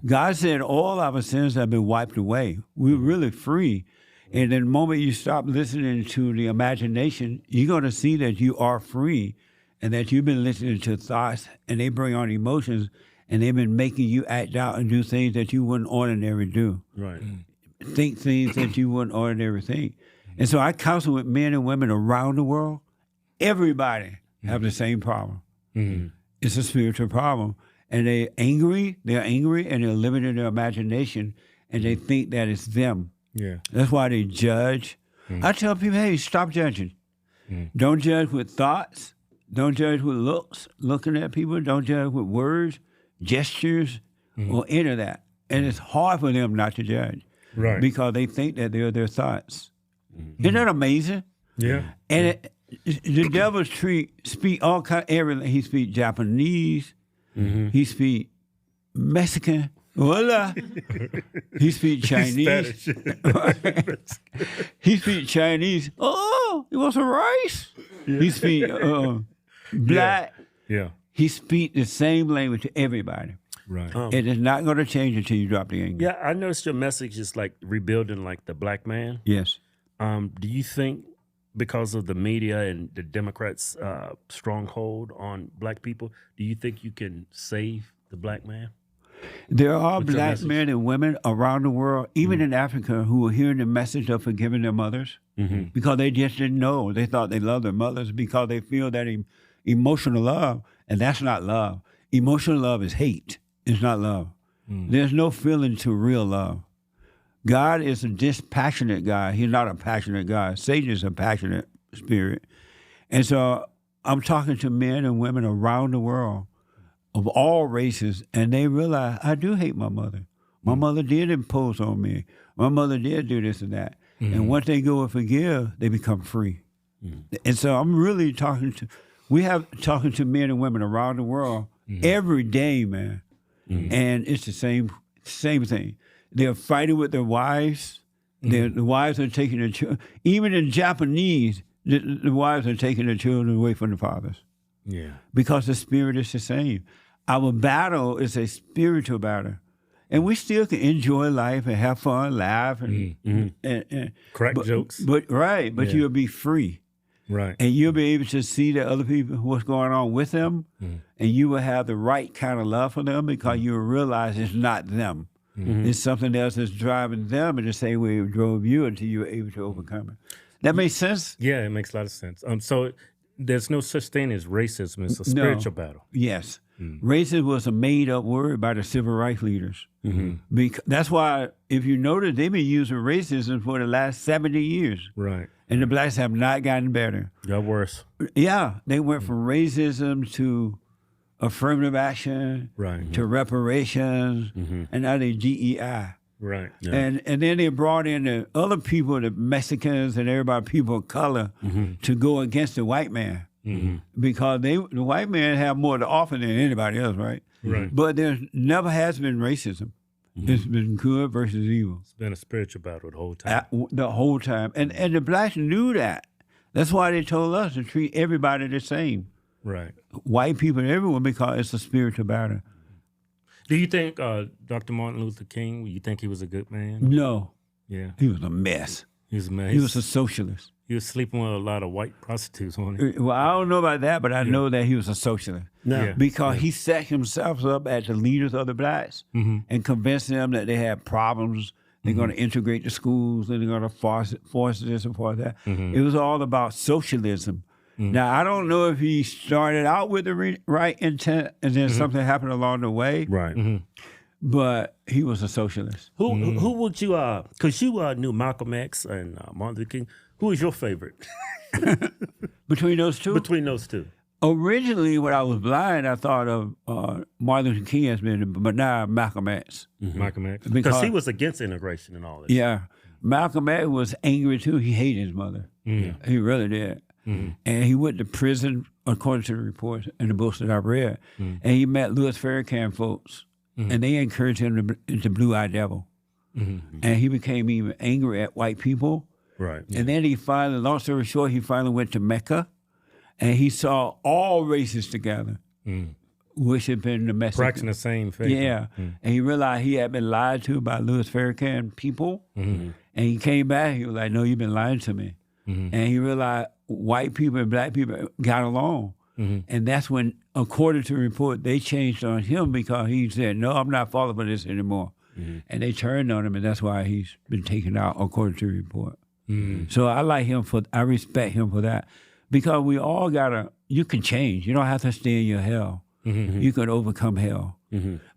God said all our sins have been wiped away. We're really free. And the moment you stop listening to the imagination, you're going to see that you are free and that you've been listening to thoughts and they bring on emotions and they've been making you act out and do things that you wouldn't ordinarily do. Right. Think things that you wouldn't ordinarily think. And so I counsel with men and women around the world. Everybody have the same problem. It's a spiritual problem. And they're angry and they're living in their imagination and they think that it's them. Yeah. That's why they judge. I tell people, hey, stop judging. Don't judge with thoughts. Don't judge with looks, looking at people. Don't judge with words, gestures, or any of that. And it's hard for them not to judge. Right. Because they think that they're their thoughts. Isn't that amazing? Yeah. And the devil speak all kind of everything. He speak Japanese. He speak Mexican. Voila. He speak Chinese. He speak Chinese. Oh, you want some rice? He speak black. Yeah. He speak the same language to everybody. Right. It is not going to change until you drop the anger. Yeah, I noticed your message is like rebuilding like the black man. Yes. Do you think because of the media and the Democrats' stronghold on black people, do you think you can save the black man? There are What's your black message? men and women around the world, even in Africa, who are hearing the message of forgiving their mothers because they just didn't know. They thought they loved their mothers because they feel that emotional love, and that's not love. Emotional love is hate. It's not love. There's no feeling to real love. God is a dispassionate God. He's not a passionate God. Satan is a passionate spirit. And so I'm talking to men and women around the world of all races, and they realize, I do hate my mother. My mother did impose on me. My mother did do this and that. And once they go and forgive, they become free. And so I'm really talking to men and women around the world every day, man. And it's the same thing. They're fighting with their wives. The wives are taking their children. Even in Japanese, the wives are taking their children away from the fathers. Yeah. Because the spirit is the same. Our battle is a spiritual battle. And we still can enjoy life and have fun, laugh, and crack jokes. But you'll be free. Right. And you'll be able to see the other people, what's going on with them, and you will have the right kind of love for them because you will realize it's not them. It's something else that's driving them in the same way it drove you until you were able to overcome it. That makes sense? Yeah, it makes a lot of sense. So there's no such thing as racism. It's a spiritual battle. Yes. Racism was a made-up word by the civil rights leaders. That's why, if you notice, they've been using racism for the last 70 years. Right. And the blacks have not gotten better. Got worse. Yeah. They went from racism to affirmative action, to reparations, and now they DEI. Right. Yeah. And then they brought in the other people, the Mexicans and everybody, people of color, to go against the white man. Because the white man have more to offer than anybody else, right? Right. But there never has been racism. It's been good versus evil. It's been a spiritual battle the whole time. The whole time. And the blacks knew that. That's why they told us to treat everybody the same. Right. White people and everyone, because it's a spiritual battle. Do you think Dr. Martin Luther King, you think he was a good man? No. Yeah. He was a mess. He was a mess. He was a socialist. He was sleeping with a lot of white prostitutes, wasn't he? Well, I don't know about that, but I know that he was a socialist. Yeah. Because he set himself up as the leaders of the blacks and convinced them that they had problems. They're going to integrate the schools and they're going to force this and force that. It was all about socialism. Now, I don't know if he started out with the right intent and then something happened along the way. Right. But he was a socialist. Who would you, because you knew Malcolm X and Martin Luther King, who was your favorite? Between those two? Between those two. Originally, when I was blind, I thought of Martin Luther King as being, but now Malcolm X. Malcolm X. Because he was against integration and all this. Yeah. Malcolm X was angry too. He hated his mother. He really did. And he went to prison, according to the reports and the books that I read. And he met Louis Farrakhan folks, and they encouraged him to Blue-Eyed Devil. And he became even angry at white people. Right. And then he finally, long story short, he finally went to Mecca, and he saw all races together, worshiping the Mexican. Practicing the same faith. Yeah. And he realized he had been lied to by Louis Farrakhan people. And he came back, he was like, no, you've been lying to me. And he realized white people and black people got along. And that's when, according to the report, they changed on him because he said, no, I'm not falling for this anymore. And they turned on him, and that's why he's been taken out, according to the report. So I like him I respect him for that. Because we all you can change. You don't have to stay in your hell. You can overcome hell.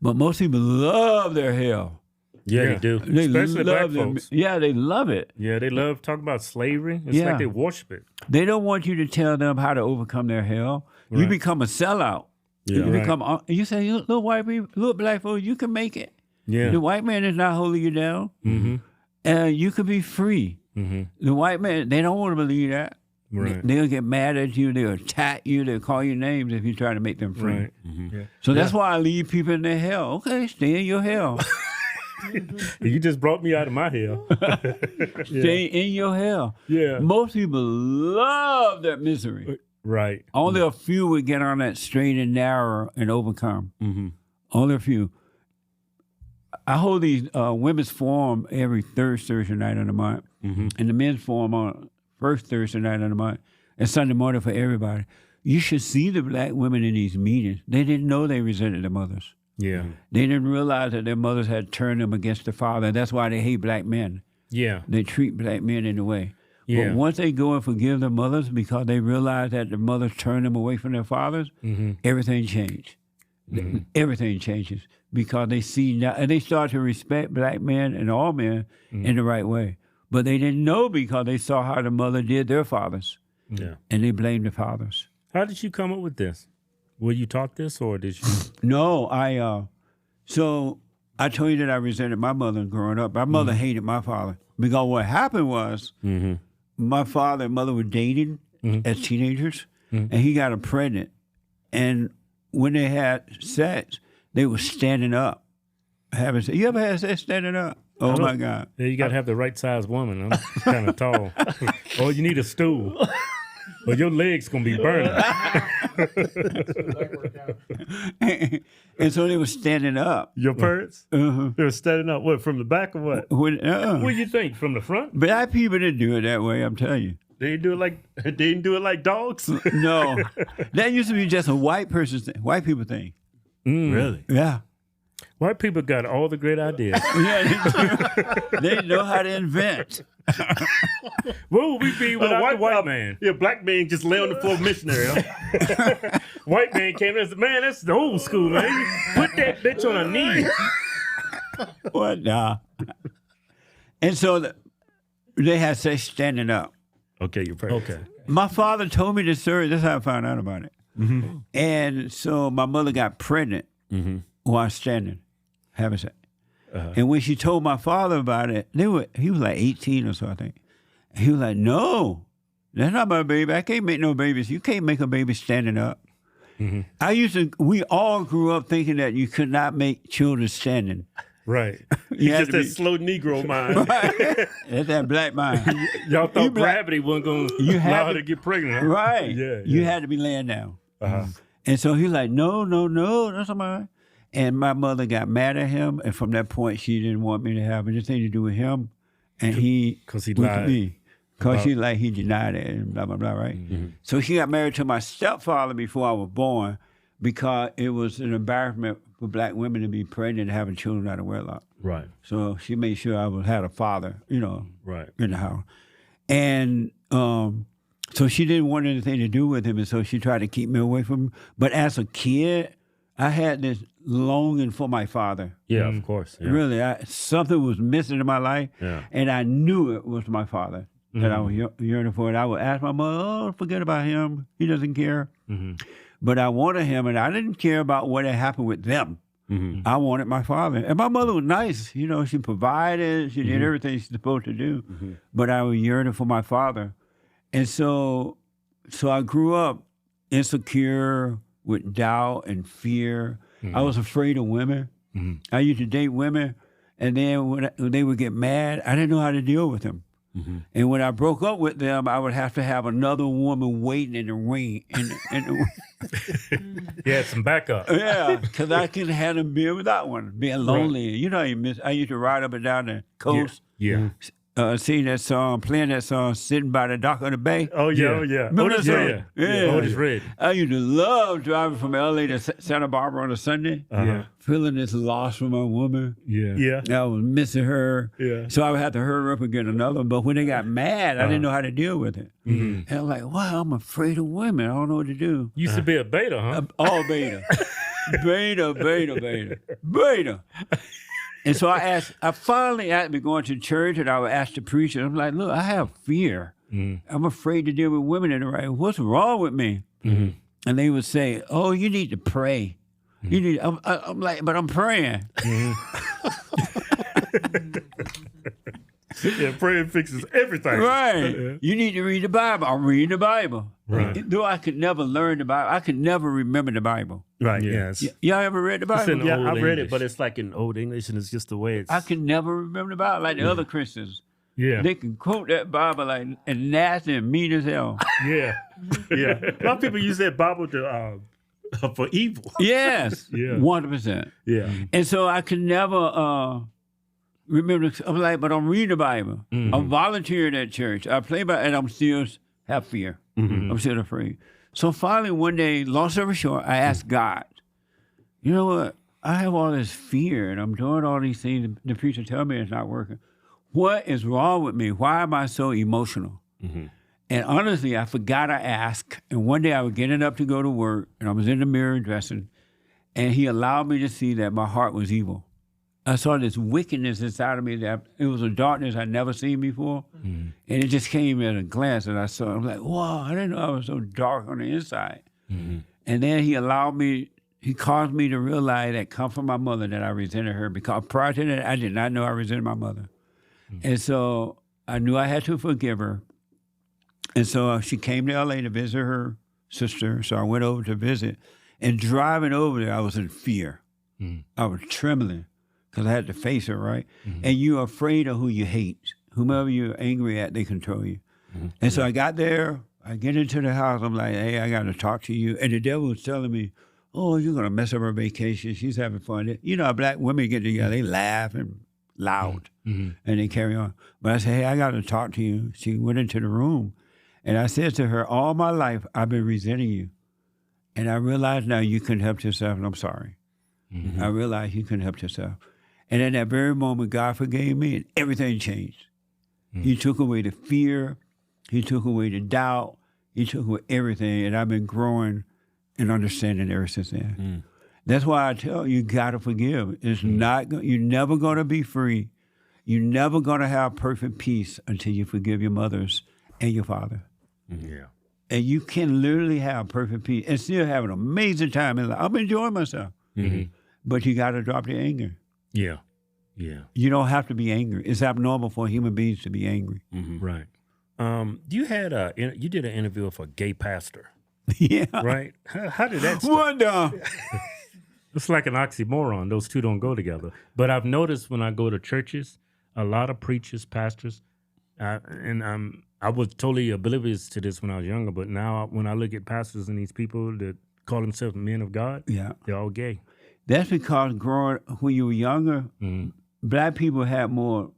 But most people love their hell. Yeah, they do. Especially black folks. Yeah, they love it. Yeah, they love talking about slavery. It's like they worship it. They don't want you to tell them how to overcome their hell. Right. You become a sellout. Yeah, you say, little white people, little black folks, you can make it. Yeah. The white man is not holding you down. And you can be free. The white man, they don't want to believe that. Right. They'll get mad at you. They'll attack you. They'll call you names if you try to make them free. Right. Yeah. So that's why I leave people in their hell. Okay, stay in your hell. You just brought me out of my hell. Stay in your hell. Yeah. Most people love that misery. Right. Only a few would get on that straight and narrow and overcome. Only a few. I hold these women's forum every third Thursday night of the month, and the men's forum on first Thursday night of the month, and Sunday morning for everybody. You should see the black women in these meetings. They didn't know they resented their mothers. Yeah. They didn't realize that their mothers had turned them against the father. That's why they hate black men. Yeah. They treat black men in a way. Yeah. But once they go and forgive their mothers because they realize that the mothers turned them away from their fathers, everything changed. Everything changes because they see now, and they start to respect black men and all men in the right way. But they didn't know because they saw how the mother did their fathers. Yeah. And they blamed the fathers. How did you come up with this? Were you taught this or did you? No, I I told you that I resented my mother growing up. My mother hated my father because what happened was my father and mother were dating as teenagers, and he got her pregnant. And when they had sex, they were standing up. Having sex. You ever had sex standing up? Oh, my God. Yeah, you got to have the right size woman. I'm kind of tall. Or you need a stool. Or your legs going to be burning. And so they were standing up. Your parents? They were standing up. What, from the back or what? What do you think? From the front? Black people didn't do it that way, I'm telling you. They didn't do it like dogs? No. That used to be just a white people thing. Really? Yeah. White people got all the great ideas. Yeah, they know how to invent. What would we be without the white man? Yeah, black man just lay on the floor missionary. Huh? White man came in and said, man, that's the old school, man. Put that bitch on her knee. What? Nah. And so they had sex standing up. Okay, you're perfect. Okay. My father told me this story. That's how I found out about it. And so my mother got pregnant while standing, having sex. And when she told my father about it, he was like 18 or so, I think. And he was like, no, that's not my baby. I can't make no babies. You can't make a baby standing up. We all grew up thinking that you could not make children standing. Right. You just that slow Negro mind. Right. That's that black mind. Y'all thought gravity wasn't going to allow her to get pregnant. Huh? Right. Yeah. You had to be laying down. And so he was like, no, that's not mine. And my mother got mad at him, and from that point, she didn't want me to have anything to do with him. And because he lied. Because he denied it and blah, blah, blah, right? So she got married to my stepfather before I was born because it was an embarrassment for black women to be pregnant and having children out of wedlock. Right. So she made sure I had a father, right, in the house. And so she didn't want anything to do with him, and so she tried to keep me away from him. But as a kid, I had this longing for my father. Yeah, of course. Yeah. Really, something was missing in my life, and I knew it was my father that I was yearning for. And I would ask my mother, forget about him. He doesn't care. But I wanted him, and I didn't care about what had happened with them. I wanted my father. And my mother was nice. She provided. She did everything she's supposed to do. But I was yearning for my father. And so I grew up insecure, with doubt and fear. I was afraid of women. I used to date women, and then when they would get mad, I didn't know how to deal with them. And when I broke up with them, I would have to have another woman waiting in the ring. You had some backup. Yeah, because I couldn't handle being without one, being lonely. Right. I used to ride up and down the coast. Yeah. Sing that song, playing that song, sitting by the dock of the bay. Oh, yeah. Remember that song? Yeah. Otis Red. I used to love driving from LA to Santa Barbara on a Sunday, feeling this loss for my woman. Yeah. I was missing her. Yeah. So I would have to hurry up and get another one. But when they got mad, I didn't know how to deal with it. And I'm like, wow, I'm afraid of women. I don't know what to do. You used to be a beta, huh? All beta. Beta. And so I finally asked me going to church, and I would ask the preacher, I'm like, look, I have fear. I'm afraid to deal with women in the right. What's wrong with me? And they would say, oh, you need to pray. I'm like, but I'm praying. Yeah, praying fixes everything. Right. You need to read the Bible. I'm reading the Bible. Right. Though I could never learn the Bible, I could never remember the Bible. Right, yes. Y'all ever read the Bible? Yeah, I've read it, but it's like in Old English, and it's just the way it's... I could never remember the Bible like the other Christians. Yeah. They can quote that Bible like and nasty and mean as hell. Yeah. A lot of people use that Bible to for evil. Yes. 100%. Yeah. And so I could never remember. I'm like, but I'm reading the Bible. I'm volunteering at church. I play by, and I'm still have fear. I'm still afraid. So finally, one day, long story short, I asked God, you know what? I have all this fear, and I'm doing all these things. The preacher tell me it's not working. What is wrong with me? Why am I so emotional? And honestly, I forgot to ask. And one day I was getting up to go to work, and I was in the mirror dressing, and he allowed me to see that my heart was evil. I saw this wickedness inside of me that it was a darkness I'd never seen before. And it just came at a glance, and I saw it. I'm like, wow, I didn't know I was so dark on the inside. And then he allowed me, he caused me to realize that come from my mother that I resented her, because prior to that, I did not know I resented my mother. And so I knew I had to forgive her. And so she came to LA to visit her sister. So I went over to visit. And driving over there, I was in fear. I was trembling because I had to face her, right? And you're afraid of who you hate. Whomever you're angry at, they control you. And so I got there. I get into the house. I'm like, hey, I got to talk to you. And the devil was telling me, oh, you're going to mess up her vacation. She's having fun. You know, black women get together, they laugh and loud, and they carry on. But I said, hey, I got to talk to you. She went into the room, and I said to her, all my life, I've been resenting you. And I realized now you couldn't help yourself, and I'm sorry. I realized you couldn't help yourself. And in that very moment, God forgave me, and everything changed. He took away the fear. He took away the doubt. He took away everything, and I've been growing and understanding ever since then. That's why I tell you got to forgive. It's not. You're never going to be free. You're never going to have perfect peace until you forgive your mothers and your father. Yeah. And you can literally have perfect peace and still have an amazing time in life. I'm enjoying myself. But you got to drop the anger. Yeah. Yeah. You don't have to be angry. It's abnormal for human beings to be angry. Right. You did an interview with a gay pastor. Yeah. Right? How did that start? Wonder. It's like an oxymoron. Those two don't go together. But I've noticed when I go to churches, a lot of preachers, pastors, I was totally oblivious to this when I was younger, but now when I look at pastors and these people that call themselves men of God, they're all gay. That's because when you were younger, black people had more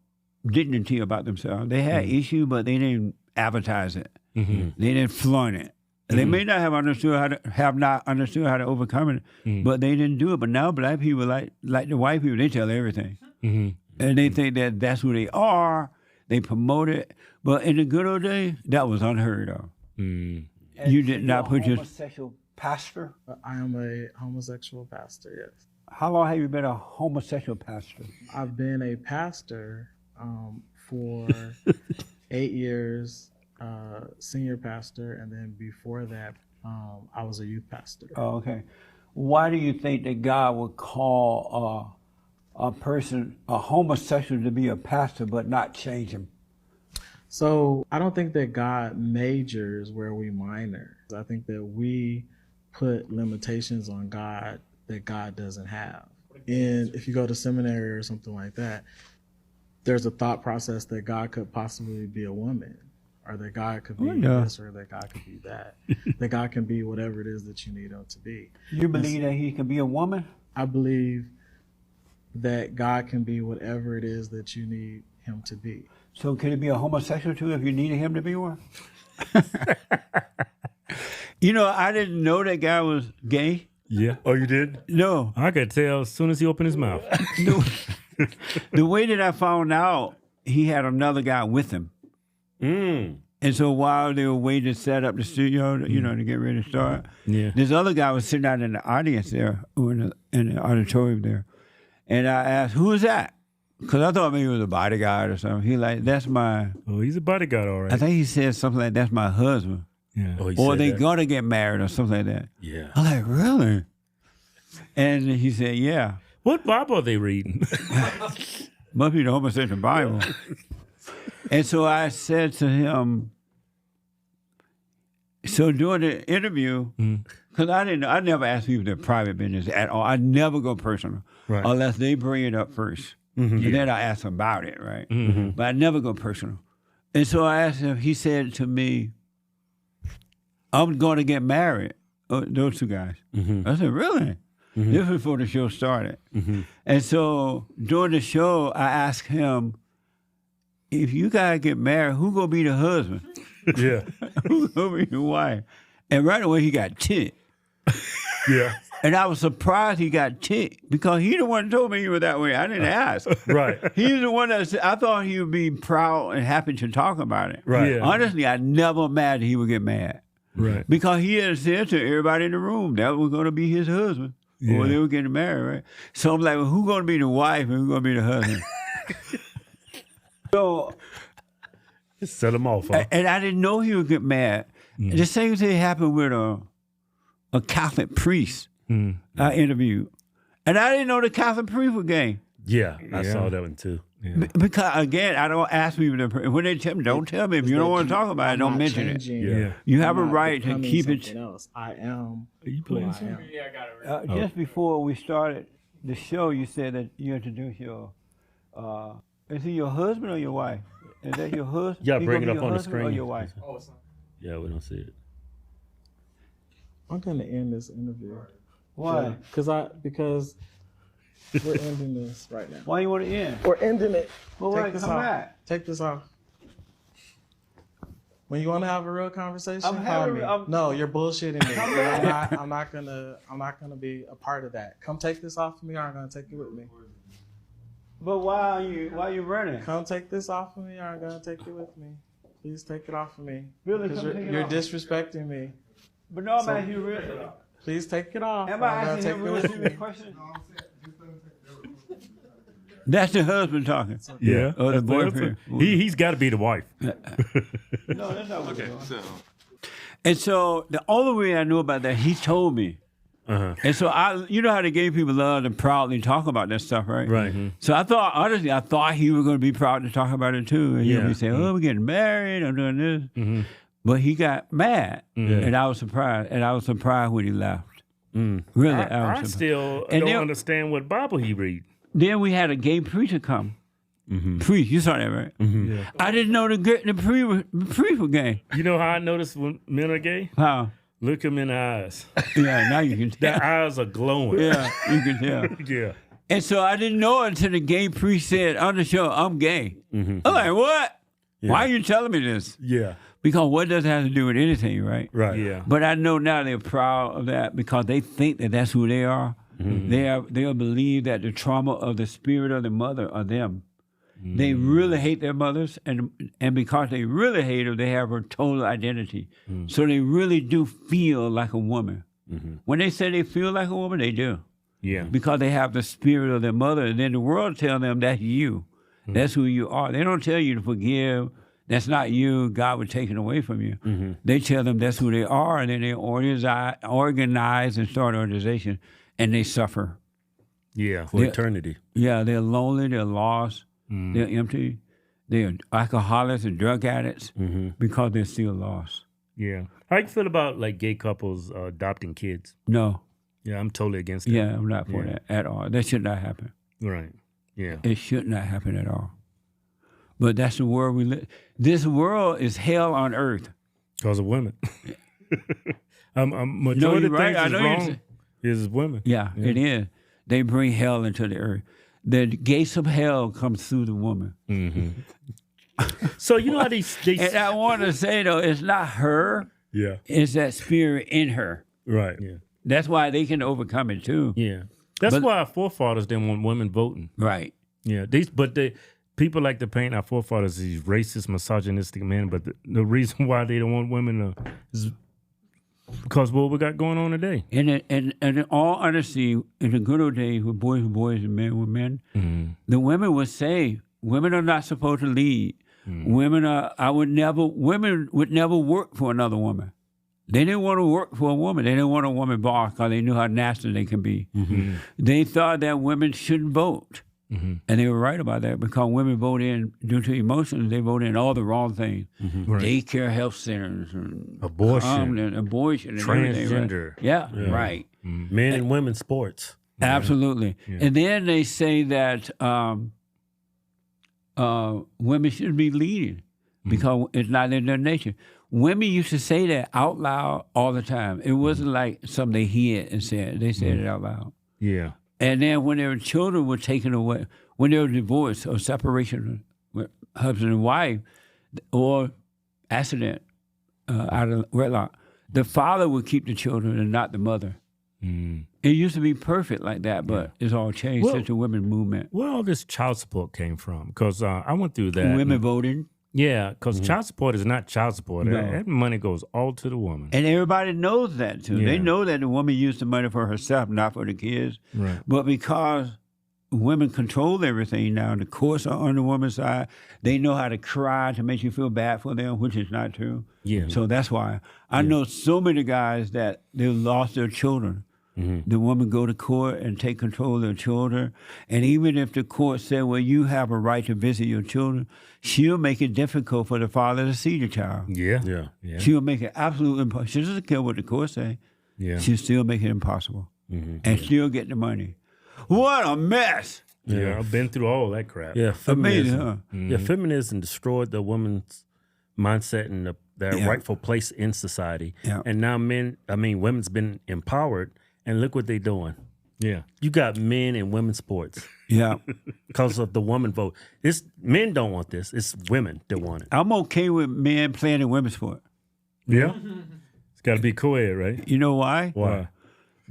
dignity about themselves. They had issues, but they didn't advertise it. They didn't flaunt it. They may not have understood how to overcome it, but they didn't do it. But now black people, like the white people, they tell everything. And they think that that's who they are. They promote it. But in the good old days, that was unheard of. You did not put your... homosexual pastor? I am a homosexual pastor, yes. How long have you been a homosexual pastor? I've been a pastor for 8 years, senior pastor, and then before that, I was a youth pastor. Oh, okay. Why do you think that God would call a person, a homosexual, to be a pastor but not change him? So I don't think that God majors where we minor. I think that we put limitations on God that God doesn't have. And if you go to seminary or something like that, there's a thought process that God could possibly be a woman, or that God could be this, or that God could be that. That God can be whatever it is that you need him to be. You believe that he can be a woman? I believe that God can be whatever it is that you need him to be. So can it be a homosexual too if you needed him to be one? You know, I didn't know that guy was gay. Yeah. Oh, you did? No. I could tell as soon as he opened his mouth. No. The way that I found out, he had another guy with him. And so while they were waiting to set up the studio, to get ready to start, this other guy was sitting out in the audience there, or in the auditorium there. And I asked, who is that? Because I thought maybe it was a bodyguard or something. He like, that's my... Oh, he's a bodyguard, all right. I think he said something like, that's my husband. Yeah. Oh, or they going to get married or something like that. Yeah. I'm like, really? And he said, yeah. What Bible are they reading? Must be the homosexual Bible. And so I said to him, so during the interview, because I never ask people their private business at all. I never go personal unless they bring it up first. And then I ask them about it, right? But I never go personal. And so I asked him, he said to me, I'm going to get married. Those two guys. I said, really? This was before the show started. And so during the show, I asked him, if you guys get married, who going to be the husband? Yeah. Who going to be the wife? And right away, he got ticked. Yeah. And I was surprised he got ticked because he the one who told me he was that way. I didn't ask. Right. He's the one that said, I thought he would be proud and happy to talk about it. Right. Yeah. Honestly, I never imagined he would get mad. Right. Because he had said to everybody in the room that was going to be his husband. Yeah. Or they were getting married, right? So I'm like, well, who's going to be the wife and who's going to be the husband? So... Just set him off, huh? And I didn't know he would get mad. The same thing happened with a Catholic priest. I interviewed. And I didn't know the Catholic priest was gay. Yeah, I saw that one too. Yeah. Because, again, I don't ask people to, when they tell me, don't tell me. If you don't want to talk about it, don't mention it. Yeah. You have a right to keep it. Else. I am. Are you playing something? Yeah, I got it. Just before we started the show, you said that you introduced your, is he your husband or your wife? Is that your husband? Yeah, bring it up on the screen. Or your wife? Oh, it's not. Yeah, we don't see it. I'm going to end this interview. Why? Because we're ending this right now. Why you want to end? We're ending it. Well, Take wait, this come off. back. Take this off. When you want to have a real conversation, I'm call having- me. I'm- No, you're bullshitting me. I'm not gonna be a part of that. Come take this off of me, or I'm gonna take it with me. But why are you running? Come take this off of me, or I'm gonna take it with me. Please take it off of me. Really, Because come take it you're off. disrespecting me. But no, I'm So- asking you really. Please take it off. Am or I I'm gonna asking take him it really with serious me. question? That's the husband talking. Yeah. Or the That's boyfriend. He's got to be the wife. No, that's not what And so the only way I knew about that, he told me. And so you know how the gay people love to proudly talk about that stuff, right? Right. So I thought he was going to be proud to talk about it too. And he'll be saying, "Oh, we're getting married. I'm doing this." But he got mad, and I was surprised. And I was surprised when he left. Really, I I was surprised. still And don't then- understand what Bible he read. Then we had a gay preacher come. Priest, you saw that, right? Yeah. I didn't know the priest was gay. You know how I notice when men are gay? How? Look him in the eyes. Yeah, now you can tell. Their eyes are glowing. Yeah, you can tell. Yeah. And so I didn't know until the gay priest said on the show, "I'm gay." I'm like, what? Why are you telling me this? Yeah. Because what does it have to do with anything, right? Right. Yeah. But I know now they're proud of that because they think that that's who they are. They'll believe that the trauma of the spirit of the mother are them. They really hate their mothers, and because they really hate her, they have her total identity. So they really do feel like a woman. When they say they feel like a woman, they do. Yeah. Because they have the spirit of their mother, and then the world tell them that's you. That's who you are. They don't tell you to forgive. That's not you. God would take it away from you. They tell them that's who they are, and then they organize and start an organization, and they suffer. Yeah, for eternity. Yeah, they're lonely, they're lost, they're empty, they're alcoholics and drug addicts because they're still lost. Yeah. How you feel about like gay couples adopting kids? No. Yeah, I'm totally against that. Yeah, I'm not for that at all. That should not happen. Right. Yeah. It should not happen at all. But that's the world we live. This world is hell on earth. Because of women. Majority No, you're of right. things I is know you're wrong is women. Yeah, it is. They bring hell into the earth. The gates of hell comes through the woman. So you know how they And I want to say though, it's not her. Yeah. It's that spirit in her. Right. Yeah. That's why they can overcome it too. Yeah. That's why our forefathers didn't want women voting. Right. Yeah. People like to paint our forefathers as these racist, misogynistic men, but the reason why they don't want women is because what we got going on today. And in all honesty, in the good old days when boys were boys and men were men, the women would say, women are not supposed to lead. Women would never work for another woman. They didn't want to work for a woman. They didn't want a woman boss because they knew how nasty they can be. They thought that women shouldn't vote. And they were right about that because women vote in, due to emotions, they vote in all the wrong things. Right. Daycare, health centers, and Abortion, and transgender. Right? Yeah, right. Men and women's sports. Absolutely. Yeah. And then they say that women shouldn't be leading because it's not in their nature. Women used to say that out loud all the time. It wasn't like something they hid and said. They said it out loud. Yeah. And then when their children were taken away, when they were divorced or separation with husband and wife or accident out of wedlock, the father would keep the children and not the mother. It used to be perfect like that, but it's all changed since the women movement. Where all this child support came from? Because I went through that. Women voting. Yeah, because child support is not child support. No. That money goes all to the woman. And everybody knows that too. Yeah. They know that the woman used the money for herself, not for the kids. Right. But because women control everything now, the courts are on the woman's side. They know how to cry to make you feel bad for them, which is not true. Yeah. So that's why I know so many guys that they lost their children the woman go to court and take control of their children. And even if the court said, well, you have a right to visit your children, she'll make it difficult for the father to see the child. Yeah. She'll make it absolutely impossible. She doesn't care what the court say. Yeah. She'll still make it impossible and still get the money. What a mess. Yeah, I've been through all that crap. Yeah, amazing, huh? Yeah, feminism destroyed the woman's mindset and their rightful place in society. Yeah. And now women's been empowered, and look what they're doing. Yeah. You got men in women's sports. Yeah. Because of the woman vote. Men don't want this. It's women that want it. I'm okay with men playing in women's sport. Yeah? It's got to be co-ed, right? You know why? Why?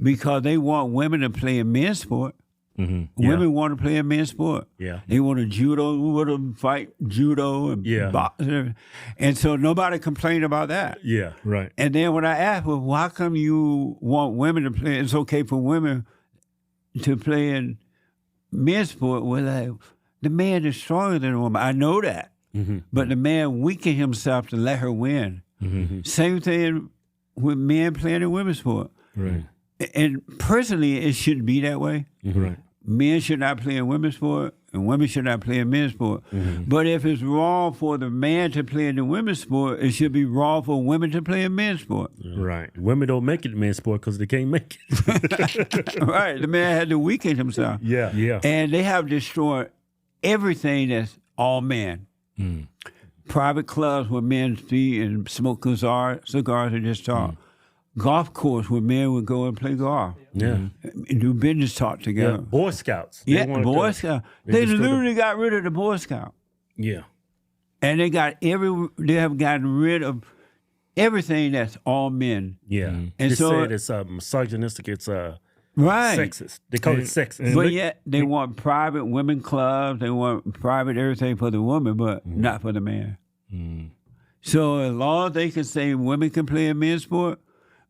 Because they want women to play in men's sport. Women want to play in men's sport. Yeah. They want to judo, want to fight judo and box and everything. And so nobody complained about that. Yeah, right. And then when I asked, well, why come you want women to play? It's okay for women to play in men's sport. Well, the man is stronger than the woman. I know that. But the man weakened himself to let her win. Same thing with men playing in women's sport. Right. And personally, it shouldn't be that way. Right. Men should not play in women's sport, and women should not play in men's sport. But if it's wrong for the man to play in the women's sport, it should be wrong for women to play in men's sport. Right. Women don't make it in men's sport because they can't make it. Right. The man had to weaken himself. Yeah. And they have destroyed everything that's all men. Private clubs where men see and smoke cigars and just talk. Golf course where men would go and play golf. Yeah. And do business talk together. Yeah. Boy Scouts. Boy Scouts. They literally got rid of the Boy Scout. Yeah. And they have gotten rid of everything that's all men. Yeah. And they so said it's misogynistic, it's right. sexist. They call it sexist. But yet they want private women clubs, they want private everything for the woman, but not for the man. So as long as they can say women can play in men's sport,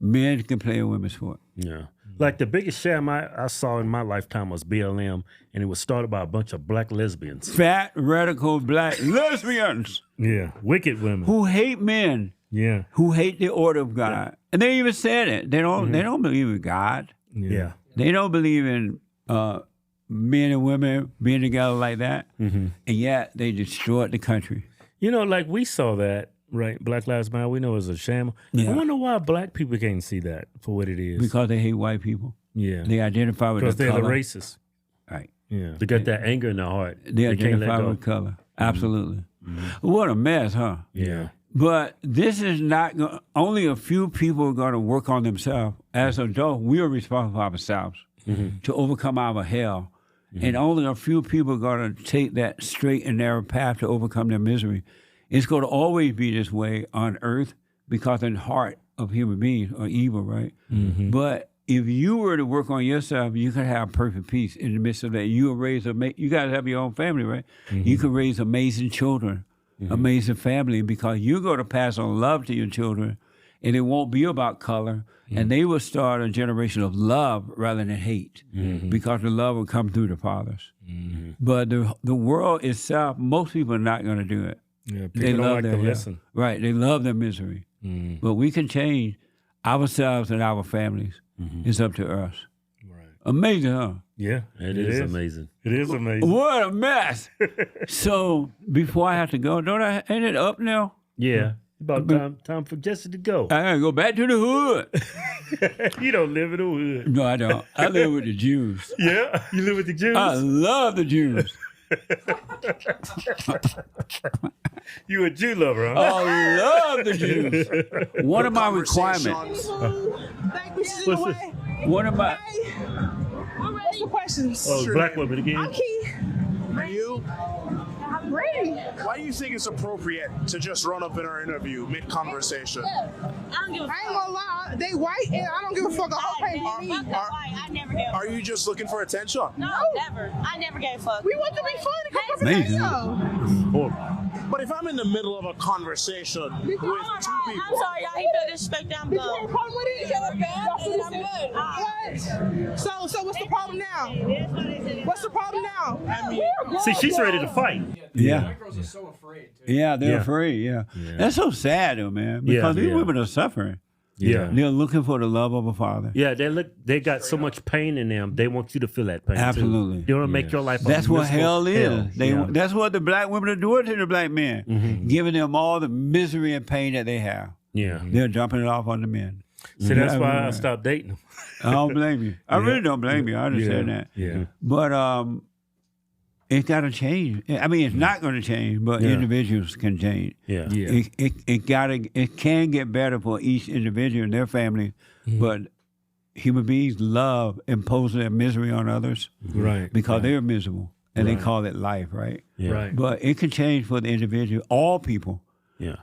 men can play in women's sport. Yeah. Like the biggest sham I saw in my lifetime was BLM, and it was started by a bunch of black lesbians. Fat, radical black lesbians. Yeah. Wicked women. Who hate men. Yeah. Who hate the order of God. And they even said it. They don't believe in God. Yeah. They don't believe in men and women being together like that. And yet they destroyed the country. You know, like we saw that. Right, Black Lives Matter, we know it's a sham. Yeah. I wonder why black people can't see that for what it is. Because they hate white people. Yeah. They identify with because their they're color. the racists. Right. Yeah. They got that anger in their heart. They can't let identify go. with color. Absolutely. What a mess, huh? Yeah. But this is not, only a few people are going to work on themselves. As adults, we are responsible for ourselves to overcome our hell. And only a few people are going to take that straight and narrow path to overcome their misery. It's going to always be this way on earth because the heart of human beings are evil, right? But if you were to work on yourself, you could have perfect peace in the midst of that. You got to have your own family, right? You can raise amazing children, amazing family, because you're going to pass on love to your children, and it won't be about color, and they will start a generation of love rather than hate, because the love will come through the fathers. But the world itself, most people are not going to do it. Yeah, people don't like to listen. Right, they love their misery. But we can change ourselves and our families. It's up to us. Right. Amazing, huh? Yeah, it is amazing. It is amazing. What a mess. So before I have to go, ain't it up now? Yeah. About time for Jesse to go. I gotta go back to the hood. You don't live in the hood. No, I don't. I live with the Jews. Yeah? You live with the Jews? I love the Jews. You a Jew lover, huh? I love the Jews. One of my requirements. One of my. What's the questions? Oh, black woman again. I'm Key. Are you? I'm ready. Why do you think it's appropriate to just run up in our interview mid-conversation? I ain't gonna lie, they white and I don't give a fuck. A whole page for me. I never gave a fuck. Are you just looking for attention? No, never. I never gave a fuck. We want to be funny. Come on, But if I'm in the middle of a conversation with two people, I'm sorry, y'all. He feel disrespect. I'm done. You problem with it? I'm good. So what's the problem now? What's the problem now? I mean, see, she's ready to fight. Yeah. White girls are so afraid, too. Yeah, they're afraid. Yeah. That's so sad, though, man. Because these women are suffering. Yeah. They're looking for the love of a father. Yeah, they got so much pain in them. They want you to feel that pain. Absolutely. Too. They want to make your life. That's what hell is. Hell. That's what the black women are doing to the black men, giving them all the misery and pain that they have. Yeah, they're dumping it off on the men. So that's why I stopped dating them. I don't blame you. I really don't blame you. I understand that. Yeah, but it's got to change. I mean, it's not going to change, but individuals can change. Yeah, It can get better for each individual and their family, but human beings love imposing their misery on others, right? Because they're miserable and they call it life, right? Yeah. Right. But it can change for the individual. All people,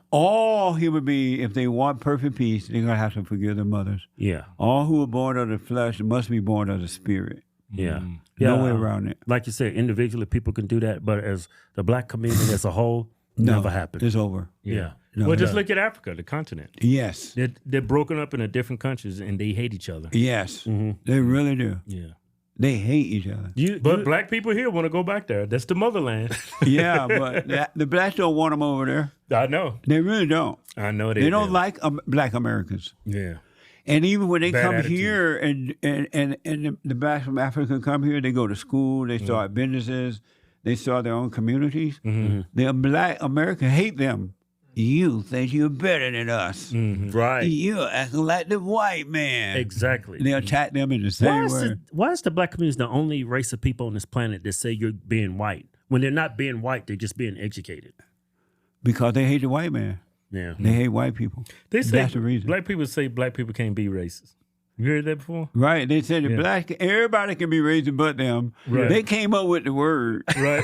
all human beings, if they want perfect peace, they're gonna have to forgive their mothers. Yeah. All who are born of the flesh must be born of the spirit. Yeah. No way around it. Like you said, individually people can do that, but as the black community as a whole, never happened. It's over. Yeah. No, well, just look at Africa, the continent. Yes. They're broken up into different countries and they hate each other. Yes. They really do. Yeah. They hate each other. But black people here want to go back there. That's the motherland. Yeah, but the blacks don't want them over there. I know. They really don't. I know they don't like black Americans. Yeah. And even when they come attitude. here and the blacks from Africa come here, they go to school, they start businesses, they start their own communities. The black Americans hate them. You think you're better than us. Right. You're acting like the white man. Exactly. They attack them in the same way. Why is the black community the only race of people on this planet that say you're being white? When they're not being white, they're just being educated. Because they hate the white man. Yeah. They hate white people. They say that's the reason. Black people say black people can't be racist. You heard that before? Right. They said everybody can be racist but them. Right. They came up with the word. Right.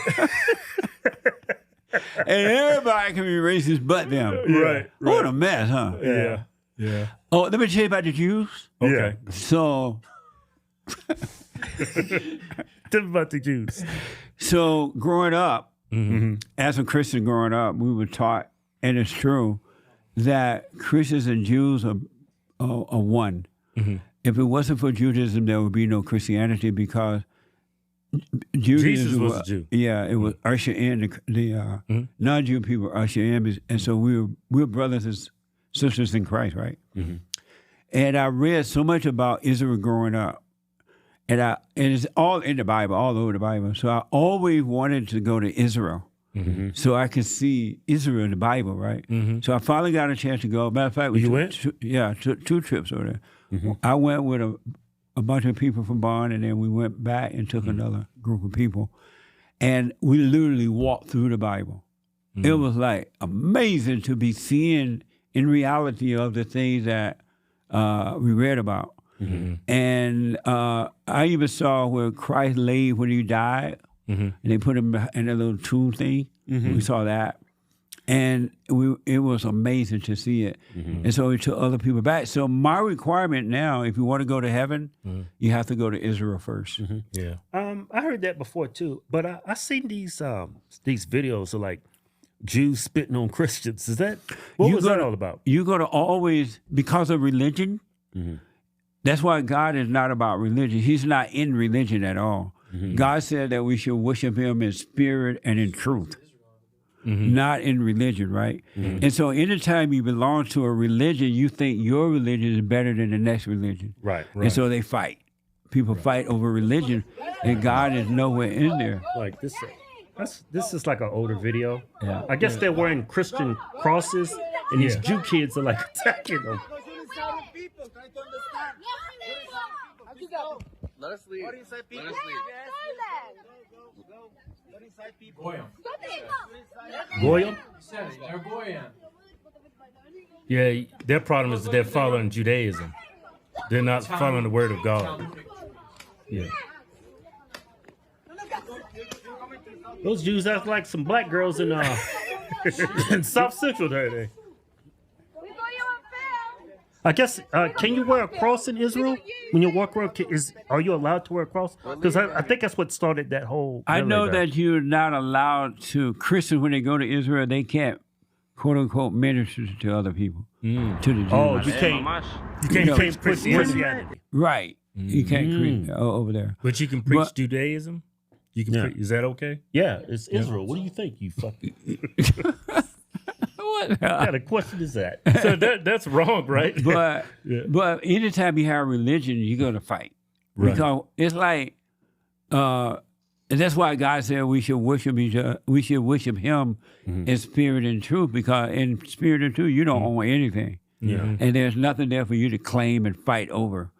And everybody can be racist but them. Right. What a mess, huh? Yeah. Yeah. Oh, let me tell you about the Jews. Okay. So tell me about the Jews. So growing up, as a Christian growing up, we were taught, and it's true, that Christians and Jews are one. If it wasn't for Judaism, there would be no Christianity because Jesus was a Jew. Yeah, it was usher in the non-Jew people usher in, and so we're brothers and sisters in Christ, right? And I read so much about Israel growing up, and it's all in the Bible, all over the Bible. So I always wanted to go to Israel, so I could see Israel in the Bible, right? So I finally got a chance to go. Matter of fact, you went? Took 2 trips over there. I went with a bunch of people from Bonn, and then we went back and took another group of people. And we literally walked through the Bible. It was like amazing to be seeing in reality of the things that we read about. And I even saw where Christ laid when he died, and they put him in a little tomb thing. We saw that. And it was amazing to see it. And so we took other people back. So my requirement now, if you want to go to heaven, you have to go to Israel first. Yeah. I heard that before too, but I seen these videos of like Jews spitting on Christians. Is that what was that all about? You're going to always, because of religion, that's why God is not about religion. He's not in religion at all. God said that we should worship him in spirit and in truth. Not in religion, right? And so anytime you belong to a religion, you think your religion is better than the next religion. Right. And so they fight. People fight over religion, and God is nowhere in there. Like this is like an older video. Yeah. I guess they're wearing Christian crosses, and these Jew kids are like attacking them. Let us leave. Let us leave. Goyim? They're Goyim. Yeah, their problem is that they're following Judaism. They're not following the word of God. Yeah. Those Jews act like some black girls in in South Central there. I guess, can you wear a cross in Israel when you walk around? Are you allowed to wear a cross? Because I think that's what started that whole. I know that you're not allowed to, Christians, when they go to Israel, they can't, quote unquote, minister to other people. To the Jews. Oh, you can't preach Christianity. Right. You can't preach over there. But you can preach Judaism? You can preach, is that okay? Yeah, it's Israel. What do you think, you fucking... What kind of question is that? So that's wrong, right? But anytime you have religion, you're gonna fight. Right. Because it's like and that's why God said we should worship each other. We should worship Him in spirit and truth, because in spirit and truth, you don't own anything. Yeah. And there's nothing there for you to claim and fight over.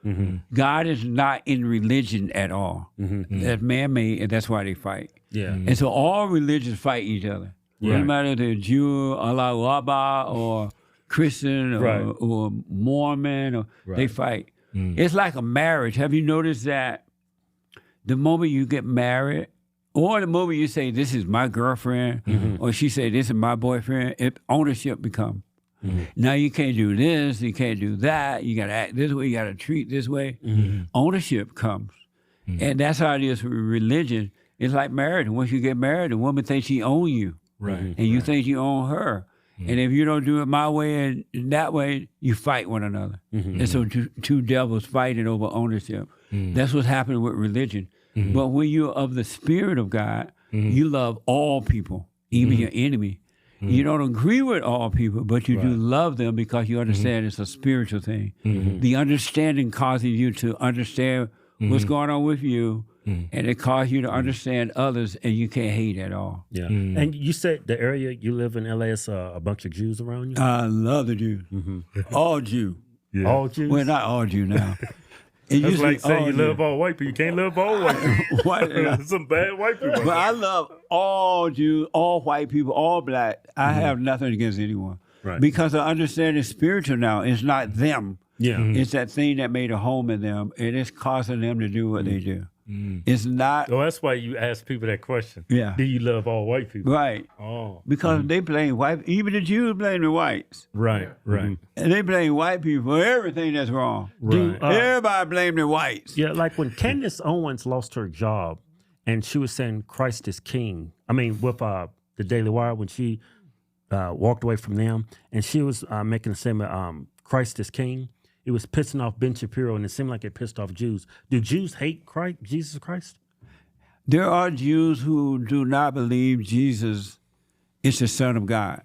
God is not in religion at all. That's man-made, and that's why they fight. Yeah. And so all religions fight each other. No matter if they're Jew, Allah Akbar, or Christian, or Mormon, or they fight. It's like a marriage. Have you noticed that the moment you get married, or the moment you say, this is my girlfriend, or she say, this is my boyfriend, ownership becomes. Now you can't do this, you can't do that, you got to act this way, you got to treat this way. Ownership comes. And that's how it is with religion. It's like marriage. Once you get married, the woman thinks she owns you. And you think you own her. And if you don't do it my way and that way, you fight one another. And so two devils fighting over ownership. That's what's happening with religion. But when you're of the Spirit of God, you love all people, even your enemy. You don't agree with all people, but you do love them because you understand it's a spiritual thing. The understanding causes you to understand what's going on with you, and it causes you to understand others, and you can't hate at all. Yeah. And you said the area you live in, LA, is a bunch of Jews around you? I love the Jews. All Jew. Yeah. All Jews? Well, not all Jew now. It's like saying you love all white people. You can't love all white people. Some bad white people. But I love all Jews, all white people, all black. I have nothing against anyone. Right. Because I understand it's spiritual now. It's not them. Yeah. It's that thing that made a home in them, and it's causing them to do what they do. It's not. Well, that's why you ask people that question. Yeah. Do you love all white people? Right. Oh. Because they blame white. Even the Jews blame the whites. Right. And they blame white people for everything that's wrong. Right. Everybody blame the whites. Yeah, like when Candace Owens lost her job, and she was saying Christ is King. I mean, with the Daily Wire, when she walked away from them, and she was making the statement, Christ is King. It was pissing off Ben Shapiro, and it seemed like it pissed off Jews. Do Jews hate Christ, Jesus Christ? There are Jews who do not believe Jesus is the Son of God,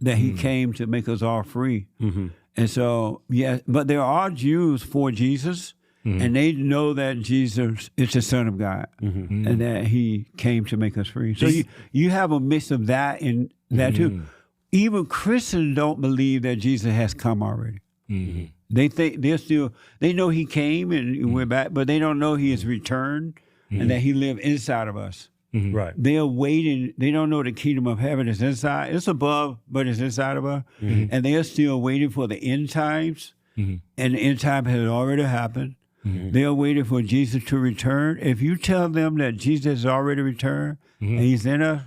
that He came to make us all free. And so, yeah, but there are Jews for Jesus, and they know that Jesus is the Son of God, and that He came to make us free. So you have a mix of that and that too. Even Christians don't believe that Jesus has come already. They think they know He came and went back, but they don't know He has returned and that He lived inside of us. Right. They are waiting. They don't know the kingdom of heaven is inside. It's above, but it's inside of us. And they are still waiting for the end times. And the end time has already happened. They are waiting for Jesus to return. If you tell them that Jesus has already returned and He's in us,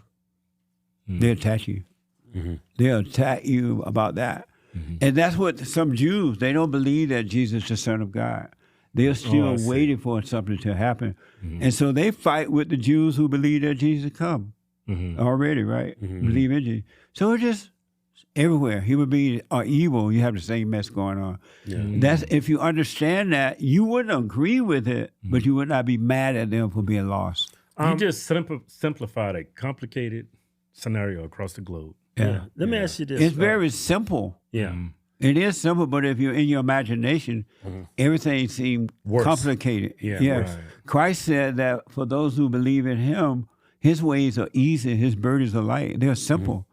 they'll attack you. They'll attack you about that. And that's what some Jews, they don't believe that Jesus is the Son of God. They're still waiting for something to happen. And so they fight with the Jews who believe that Jesus come already, right? Believe in Jesus. So it's just everywhere. Human beings are evil. You have the same mess going on. That's if you understand that, you wouldn't agree with it, but you would not be mad at them for being lost. You just simplified a complicated scenario across the globe. Yeah. Let me ask you this. It's very simple. Yeah. It is simple, but if you're in your imagination, everything seems complicated. Yeah. Right. Christ said that for those who believe in Him, His ways are easy, His burdens are light. They're simple.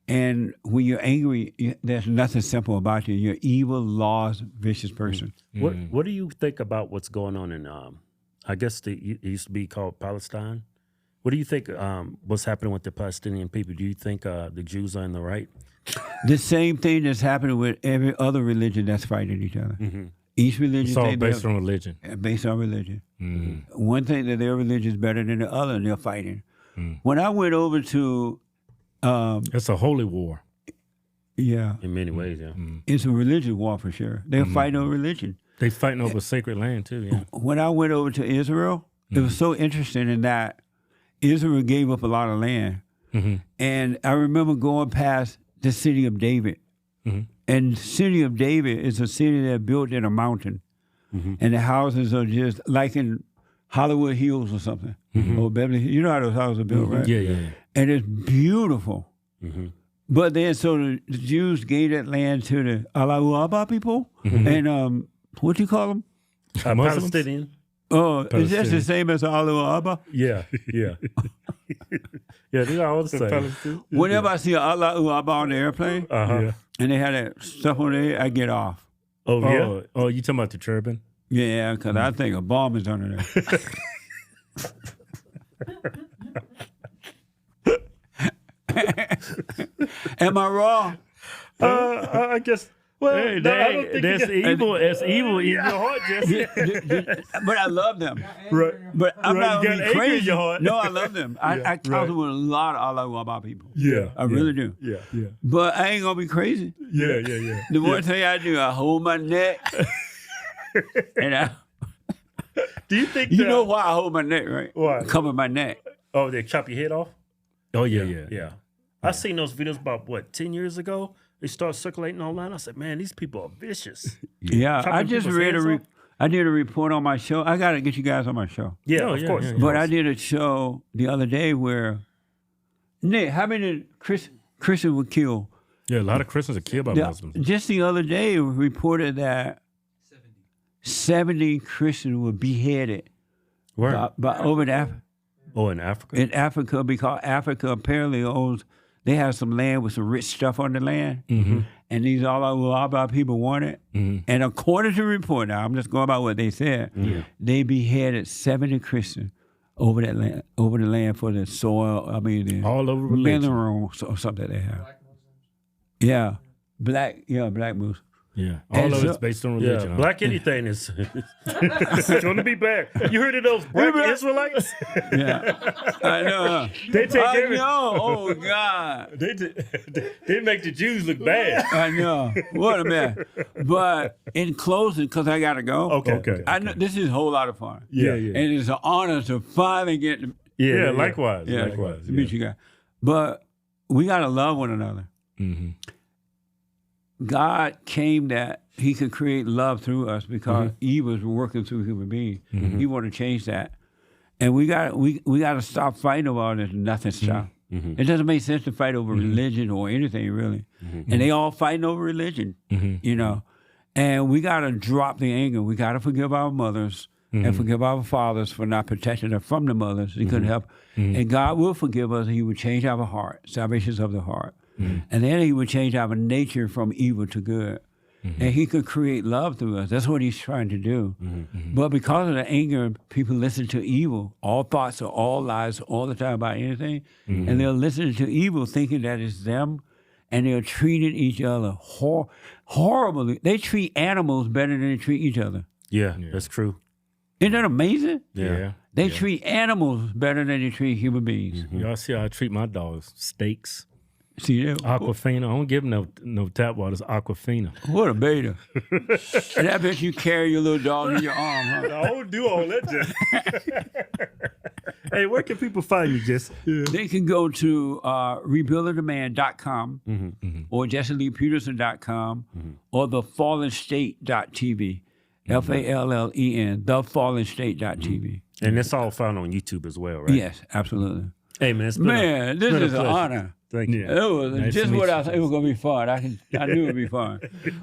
And when you're angry, there's nothing simple about you. You're evil, lost, vicious person. What do you think about what's going on in, I guess it used to be called Palestine? What do you think what's happening with the Palestinian people? Do you think the Jews are in the right? The same thing that's happening with every other religion that's fighting each other. Each religion. It's all based on religion. Based on religion. One thing that their religion is better than the other, and they're fighting. When I went over to... it's a holy war. Yeah. In many ways, yeah. It's a religious war for sure. They're fighting over religion. They're fighting over sacred land too, yeah. When I went over to Israel, it was so interesting in that Israel gave up a lot of land. And I remember going past the city of David. And the city of David is a city that's built in a mountain. And the houses are just like in Hollywood Hills or something. Or Beverly Hills. You know how those houses are built, right? Yeah. And it's beautiful. But then, so the Jews gave that land to the Alawaba people, and what do you call them? Palestinian. Oh, is that the same as Alawaba? Yeah. Yeah, they're all the same. Whenever I see Alawaba on the airplane, and they had that stuff on there, I get off. Oh, yeah? Oh, you talking about the turban? Yeah, because I think a bomb is under there. Am I wrong? I guess. Well, I don't think that's evil. That's evil in your heart, Jesse. But I love them. Right. But I'm not you got anger crazy. in your heart. No, I love them. I talk with a lot of Alawaba people. Yeah. I really do. Yeah. But I ain't gonna be crazy. Yeah. The one thing I do, I hold my neck. And do you think you know why I hold my neck, right? Why? Cover my neck. Oh, they chop your head off? Oh, yeah. I seen those videos about, 10 years ago? They start circulating online. I said, man, these people are vicious. Yeah, Chopping I just read I did a report on my show. I got to get you guys on my show. Yeah, of course. Yeah, but I did a show the other day where, Nick, how many Christians were killed? Yeah, a lot of Christians are killed by Muslims. Just the other day, it was reported that 70 Christians were beheaded by over in Africa. Oh, in Africa? In Africa, because Africa apparently owns, they have some land with some rich stuff on the land, and these Alawaba people want it. And according to the report, now I'm just going by what they said, they beheaded 70 Christians over that land, over the land for the soil. I mean, the all over religion minerals or something they have. Yeah, black Muslims. Yeah, all of it's based on religion. Yeah. Black anything is going to be bad. You heard of those black Israelites? Yeah, I know. They take everything. Oh God, they make the Jews look bad. I know. What a mess. But in closing, because I got to go. Okay. I know this is a whole lot of fun. Yeah. And it's an honor to finally get to. Yeah, likewise. To meet you guys. But we got to love one another. God came that he could create love through us because evil was working through human beings. He wanted to change that. And we got to stop fighting over all this nothing stuff. It doesn't make sense to fight over religion or anything, really. And they all fighting over religion, you know. And we got to drop the anger. We got to forgive our mothers and forgive our fathers for not protecting us from the mothers. He couldn't help. And God will forgive us. He will change our heart. Salvation is of the heart. And then he would change our nature from evil to good. And he could create love through us. That's what he's trying to do. But because of the anger, people listen to evil. All thoughts are all lies all the time about anything. And they'll listen to evil thinking that it's them. And they're treating each other horribly. They treat animals better than they treat each other. Yeah, that's true. Isn't that amazing? Yeah. They treat animals better than they treat human beings. Y'all see how I treat my dogs? Steaks. See that? Aquafina. I don't give them no tap water. It's Aquafina. What a beta. And I bet you carry your little dog in your arm, huh? I don't do all that, Jesse. Hey, where can people find you, Jesse? They can go to rebuildingtheman.com or jesseleepeterson.com or thefallenstate.tv. FALLEN, thefallenstate.tv. And it's all found on YouTube as well, right? Yes, absolutely. Hey, man, this is an honor. Thank you. It was nice just what I thought it was going to be fun. I knew it would be fun.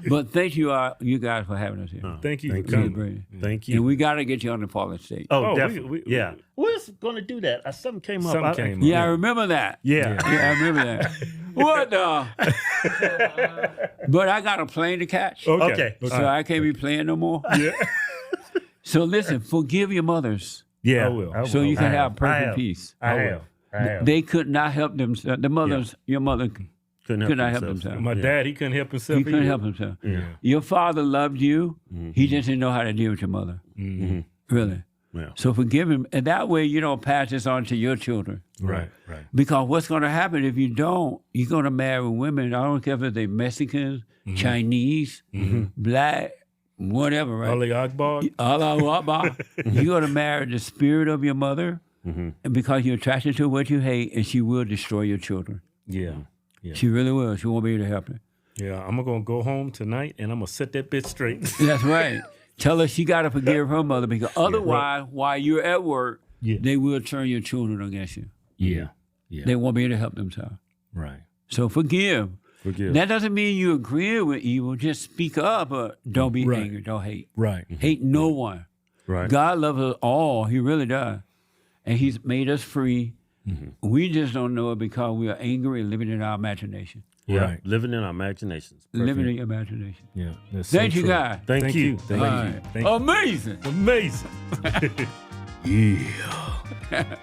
But thank you, you guys, for having us here. Thank you for coming. coming. Thank you. And we got to get you on the Fallen State. Oh, definitely. Yeah. We're going to do that. Something came up. Yeah, I remember that. Yeah, I remember that. What the? But I got a plane to catch. Okay. So I can't be playing no more. Yeah. So listen, forgive your mothers. Yeah, I will. So you can have perfect peace. I have. They could not help themselves. The mothers, your mother could not help himself. My dad, he couldn't help himself. He couldn't help himself. Yeah. Your father loved you. He just didn't know how to deal with your mother. Really. Yeah. So forgive him. And that way you don't pass this on to your children. Right. Because what's going to happen if you don't, you're going to marry women. I don't care if they're Mexicans, Chinese, black, whatever, right? Allah Akbar. You're going to marry the spirit of your mother. And because you're attracted to what you hate, and she will destroy your children. Yeah. She really will. She won't be able to help you. Yeah, I'm going to go home tonight, and I'm going to set that bitch straight. That's right. Tell her she got to forgive her mother, because otherwise, while you're at work, they will turn your children against you. Yeah. They won't be able to help themselves. Right. So forgive. That doesn't mean you agree with evil. Just speak up, but don't be angry. Don't hate. Right. Hate no one. Right. God loves us all. He really does. And he's made us free. We just don't know it because we are angry and living in our imagination. Yeah. Right. Living in our imaginations. Living in your imagination. Yeah. Thank you, guys. Thank you. Thank you. Amazing. Amazing. Yeah.